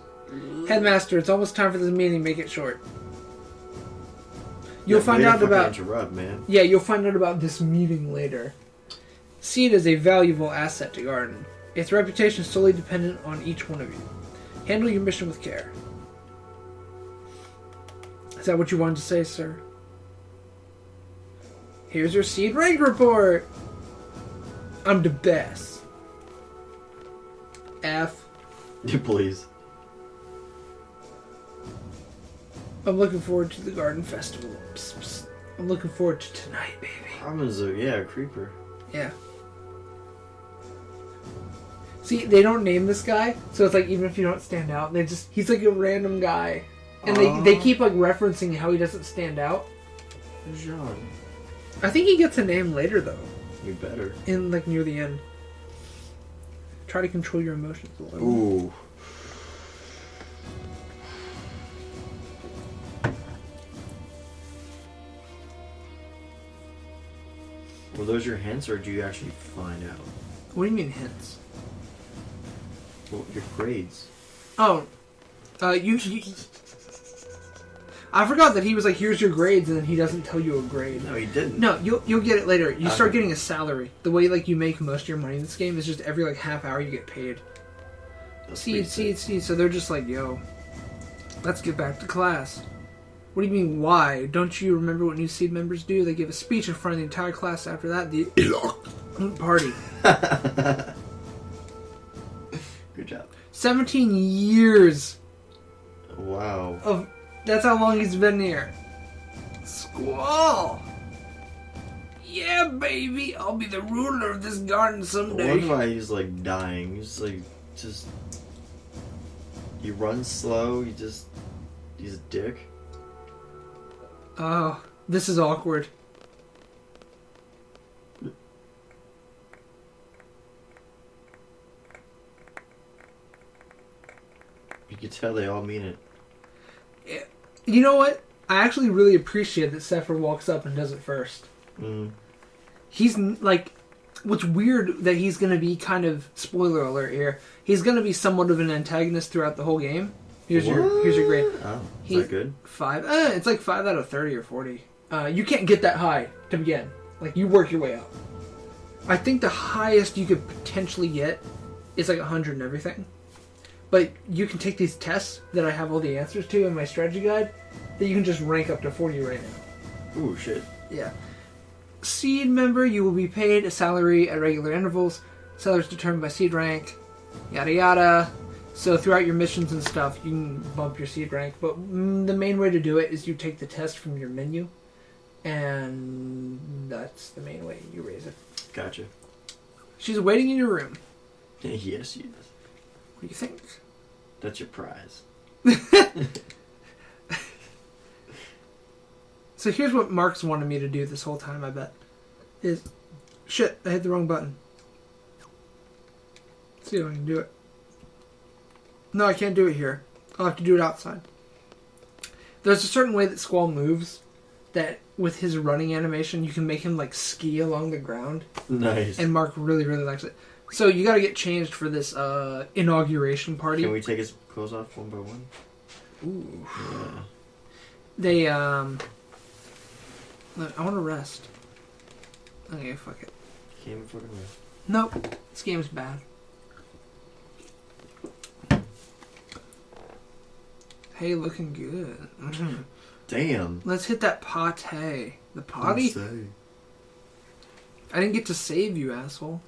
Speaker 1: Headmaster, it's almost time for this meeting. Make it short. You'll find out about.
Speaker 2: Interrupt, man.
Speaker 1: Yeah, you'll find out about this meeting later. Seed is a valuable asset to Garden. Its reputation is solely dependent on each one of you. Handle your mission with care. Is that what you wanted to say, sir? Here's your Seed rank report. I'm the best. F.
Speaker 2: Please.
Speaker 1: I'm looking forward to the Garden Festival. Psst, psst. I'm looking forward to tonight, baby.
Speaker 2: Ramen's a creeper.
Speaker 1: Yeah. See, they don't name this guy, so it's like even if you don't stand out, he's like a random guy. And they keep like referencing how he doesn't stand out.
Speaker 2: Jean.
Speaker 1: I think he gets a name later though.
Speaker 2: You better.
Speaker 1: In like near the end. Try to control your emotions a little.
Speaker 2: Ooh. Were those your hints, or do you actually find out?
Speaker 1: What do you mean hints?
Speaker 2: Well, your grades.
Speaker 1: Oh, you I forgot that he was like, here's your grades, and then he doesn't tell you a grade.
Speaker 2: No, he didn't.
Speaker 1: No, you'll get it later. You start getting a salary. The way like you make most of your money in this game is just every like half hour you get paid. Seed. So they're just like, yo, let's get back to class. What do you mean, why? Don't you remember what new Seed members do? They give a speech in front of the entire class. After that, the party.
Speaker 2: Good job.
Speaker 1: 17 years
Speaker 2: Wow.
Speaker 1: of... That's how long he's been here. Squall! Yeah, baby! I'll be the ruler of this garden
Speaker 2: I
Speaker 1: someday.
Speaker 2: wonder why he's like dying. He's like, just. You run slow, he's a dick.
Speaker 1: Oh, this is awkward.
Speaker 2: You can tell they all mean it.
Speaker 1: You know what? I actually really appreciate that Sephiroth walks up and does it first.
Speaker 2: Mm.
Speaker 1: He's like... What's weird that he's going to be kind of... Spoiler alert here. He's going to be somewhat of an antagonist throughout the whole game. Here's your grade.
Speaker 2: Oh, is
Speaker 1: He's
Speaker 2: that good?
Speaker 1: 5. It's like 5 out of 30 or 40. You can't get that high to begin. Like, you work your way up. I think the highest you could potentially get is like 100 and everything. But you can take these tests that I have all the answers to in my strategy guide that you can just rank up to 40 right now.
Speaker 2: Ooh, shit.
Speaker 1: Yeah. Seed member, you will be paid a salary at regular intervals. Salary is determined by seed rank. Yada yada. So throughout your missions and stuff, you can bump your seed rank. But the main way to do it is you take the test from your menu. And that's the main way you raise it.
Speaker 2: Gotcha.
Speaker 1: She's waiting in your room.
Speaker 2: Yes, she is.
Speaker 1: What do you think?
Speaker 2: That's your prize.
Speaker 1: So here's what Mark's wanted me to do this whole time, I bet. Shit, I hit the wrong button. Let's see if I can do it. No, I can't do it here. I'll have to do it outside. There's a certain way that Squall moves that with his running animation, you can make him like ski along the ground.
Speaker 2: Nice.
Speaker 1: And Mark really, really likes it. So you gotta get changed for this inauguration party.
Speaker 2: Can we take his clothes off one by one?
Speaker 1: Ooh.
Speaker 2: Yeah.
Speaker 1: They, Look, I want to rest. Okay, fuck it.
Speaker 2: Can't even fucking rest.
Speaker 1: Nope. This game's bad. Hey, looking good.
Speaker 2: Damn.
Speaker 1: Let's hit that pate. The potty? I didn't get to save you, asshole.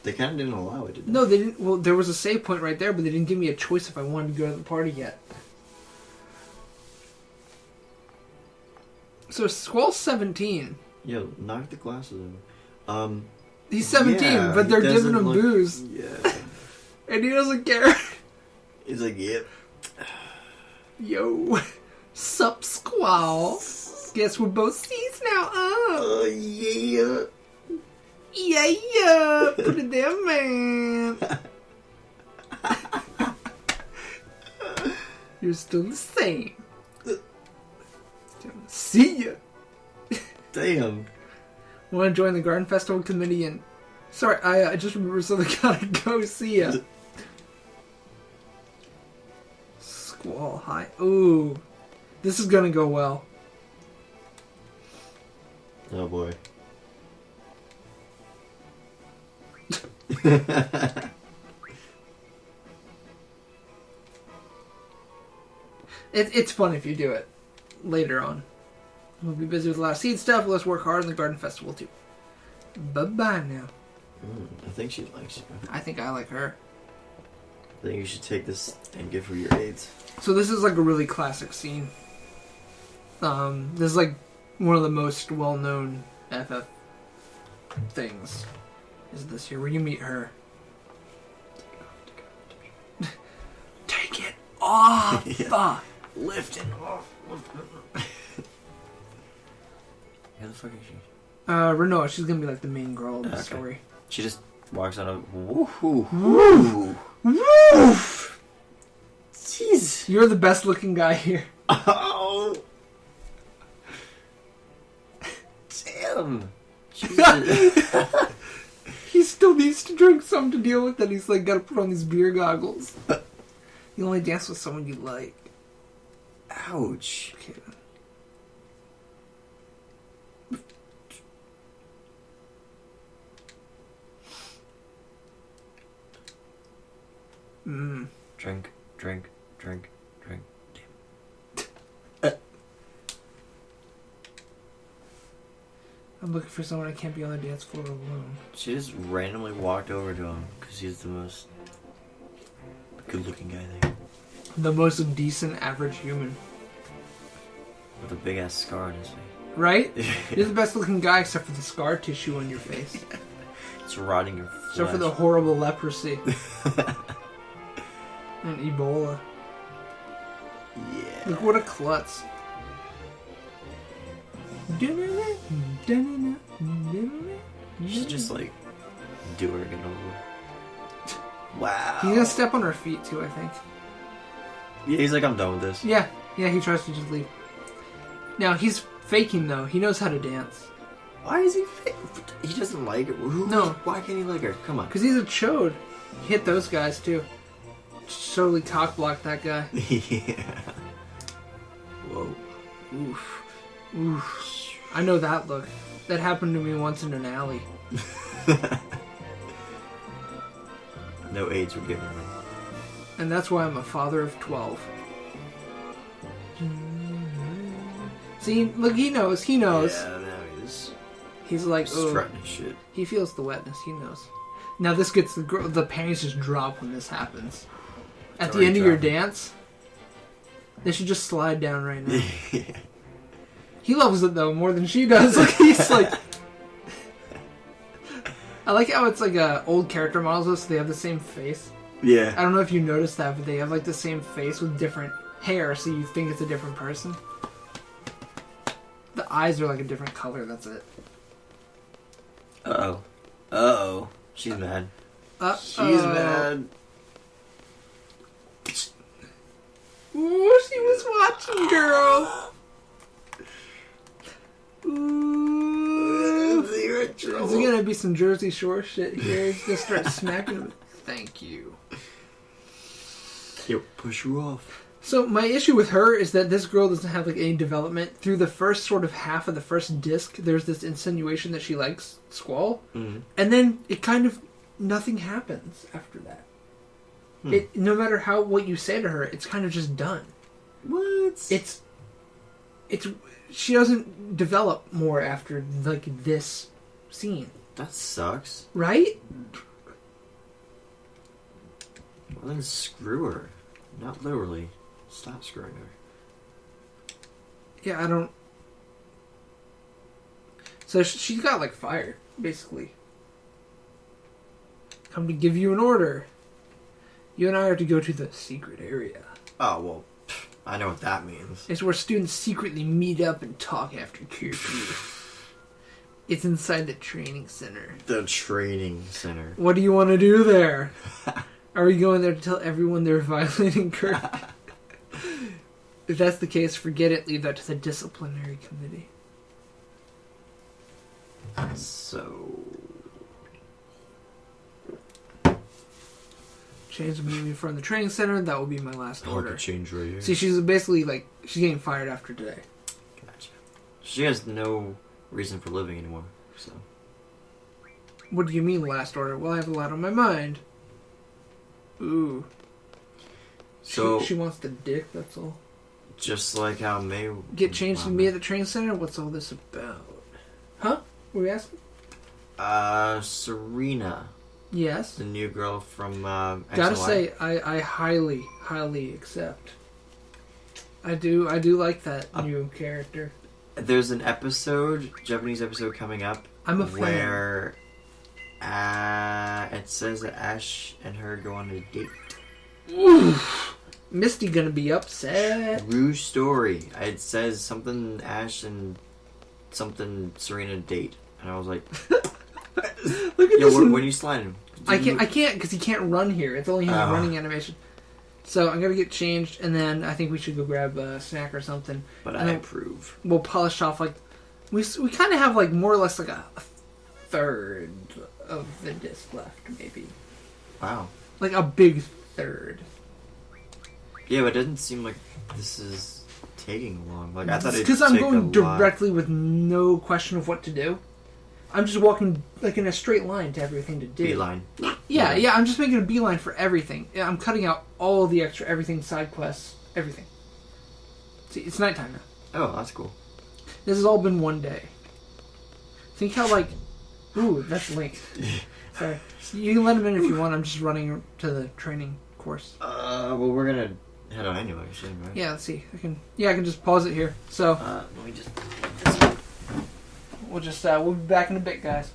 Speaker 2: They kind of didn't allow it, did they?
Speaker 1: No, they didn't. Well, there was a save point right there, but they didn't give me a choice if I wanted to go to the party yet. So Squall's 17.
Speaker 2: Yo, knock the glasses over.
Speaker 1: He's 17,
Speaker 2: yeah,
Speaker 1: but they're
Speaker 2: he
Speaker 1: giving
Speaker 2: doesn't
Speaker 1: him
Speaker 2: look-
Speaker 1: booze.
Speaker 2: Yeah.
Speaker 1: And he doesn't care.
Speaker 2: He's like, yep.
Speaker 1: Yo. Sup, Squall? Guess we're both C's now. Oh.
Speaker 2: Yeah.
Speaker 1: Yeah. Put it there, man. You're still the same. See ya.
Speaker 2: Damn.
Speaker 1: Want to join the Garden Festival committee and... Sorry, I just remember something. Gotta go. See ya. Squall high. Ooh. This is gonna go well.
Speaker 2: Oh boy.
Speaker 1: It's fun if you do it later on. We'll be busy with a lot of seed stuff. Let's work hard on the Garden Festival too. Bye-bye now.
Speaker 2: I think she likes you.
Speaker 1: I think I like her.
Speaker 2: I think you should take this and give her your AIDS.
Speaker 1: So this is like a really classic scene. This is like one of the most well-known FF things. Is this here where you meet her? Take it off.
Speaker 2: Yeah. Lift it off. Who the fuck is she?
Speaker 1: Renoa, she's gonna be like the main girl of the
Speaker 2: Okay.
Speaker 1: story.
Speaker 2: She just walks on a woohoo.
Speaker 1: Woof! Woof!
Speaker 2: Jeez.
Speaker 1: You're the best looking guy here.
Speaker 2: Oh. Damn. Jesus.
Speaker 1: He still needs to drink some to deal with that. He's like gotta put on these beer goggles. You only dance with someone you like.
Speaker 2: Ouch.
Speaker 1: Okay.
Speaker 2: Drink, drink, drink, drink.
Speaker 1: I'm looking for someone I can't be on the dance floor alone.
Speaker 2: She just randomly walked over to him because he's the most good-looking guy there.
Speaker 1: The most decent average human.
Speaker 2: With a big-ass scar on his face.
Speaker 1: Right? You're the best looking guy except for the scar tissue on your face.
Speaker 2: It's rotting your flesh.
Speaker 1: Except for the horrible leprosy. And Ebola.
Speaker 2: Yeah.
Speaker 1: Look what a klutz.
Speaker 2: You should just, like, do her again over. Wow.
Speaker 1: He's gonna step on her feet too, I think.
Speaker 2: Yeah, he's like, I'm done with this.
Speaker 1: Yeah, he tries to just leave. Now, he's faking though. He knows how to dance.
Speaker 2: Why is he fake? He doesn't like her.
Speaker 1: No.
Speaker 2: Why can't he like her? Come on.
Speaker 1: Because he's a chode. He hit those guys too. Totally cock blocked that guy.
Speaker 2: Yeah. Whoa.
Speaker 1: Oof. Oof. I know that look. That happened to me once in an alley.
Speaker 2: No AIDS were given.
Speaker 1: And that's why I'm a father of 12. See, look, he knows.
Speaker 2: Yeah, now he is.
Speaker 1: He's like,
Speaker 2: strutting his shit.
Speaker 1: He feels the wetness. He knows. Now this gets the panties just drop when this happens. At the end of your dance, they should just slide down right now. He loves it though more than she does. Like he's like. I like how it's like old character models, so they have the same face.
Speaker 2: Yeah.
Speaker 1: I don't know if you noticed that, but they have like the same face with different hair, so you think it's a different person. The eyes are like a different color, that's it.
Speaker 2: Uh-oh. Uh-oh. She's mad.
Speaker 1: She's
Speaker 2: mad.
Speaker 1: Ooh, she was watching, girl. Ooh. Is it gonna be some Jersey Shore shit here? He's gonna start smacking him. Thank you.
Speaker 2: He'll push you off.
Speaker 1: So my issue with her is that this girl doesn't have like any development. Through the first sort of half of the first disc, there's this insinuation that she likes Squall, and then it kind of nothing happens after that. It no matter what you say to her, it's kind of just done.
Speaker 2: What?
Speaker 1: It's she doesn't develop more after like this scene.
Speaker 2: That sucks.
Speaker 1: Right?
Speaker 2: Well then screw her. Not literally. Stop screwing her.
Speaker 1: Yeah, I don't... So she got like fired, basically. Come to give you an order. You and I are to go to the secret area.
Speaker 2: Oh, well, I know what that means.
Speaker 1: It's where students secretly meet up and talk after curfew. It's inside the training center.
Speaker 2: The training center.
Speaker 1: What do you want to do there? Are we going there to tell everyone they're violating curfew? If that's the case, forget it. Leave that to the disciplinary committee.
Speaker 2: So...
Speaker 1: Change the movie from the training center. That will be my last order.
Speaker 2: Change right here.
Speaker 1: See, she's basically like, she's getting fired after today.
Speaker 2: Gotcha. She has no reason for living anymore, so...
Speaker 1: What do you mean last order? Well, I have a lot on my mind. Ooh.
Speaker 2: So...
Speaker 1: She wants the dick, that's all.
Speaker 2: Just like how May...
Speaker 1: Get changed to me at the training center? What's all this about? Huh? What were you asking?
Speaker 2: Serena.
Speaker 1: Yes.
Speaker 2: The new girl from
Speaker 1: Gotta say, I highly, highly accept. I do like that new character.
Speaker 2: There's an episode, Japanese episode coming up.
Speaker 1: I'm a fan.
Speaker 2: Where it says that Ash and her go on a date.
Speaker 1: Oof. Misty gonna be upset.
Speaker 2: True story. It says something Ash and something Serena date, and I was like,
Speaker 1: Look at this.
Speaker 2: When are you sliding?
Speaker 1: I can't because he can't run here. It's only his running animation. So I'm gonna get changed, and then I think we should go grab a snack or something.
Speaker 2: But
Speaker 1: and
Speaker 2: I approve.
Speaker 1: We'll polish off like we kind of have like more or less like a third of the disc left, maybe.
Speaker 2: Wow.
Speaker 1: Like a big third.
Speaker 2: Yeah, but it doesn't seem like this is taking long. Like I thought it'd
Speaker 1: because I'm
Speaker 2: take
Speaker 1: going
Speaker 2: a
Speaker 1: directly with no question of what to do. I'm just walking like in a straight line to everything to do.
Speaker 2: Beeline.
Speaker 1: Yeah. I'm just making a beeline for everything. I'm cutting out all the extra everything, side quests, everything. See, it's nighttime now.
Speaker 2: Oh, that's cool.
Speaker 1: This has all been one day. Think how like, ooh, that's Link. Sorry, you can let him in if you want. I'm just running to the training course.
Speaker 2: Well, we're gonna head on anyway, shouldn't we?
Speaker 1: Yeah, let's see. I can just pause it here. So
Speaker 2: let me just.
Speaker 1: we'll be back in a bit, guys.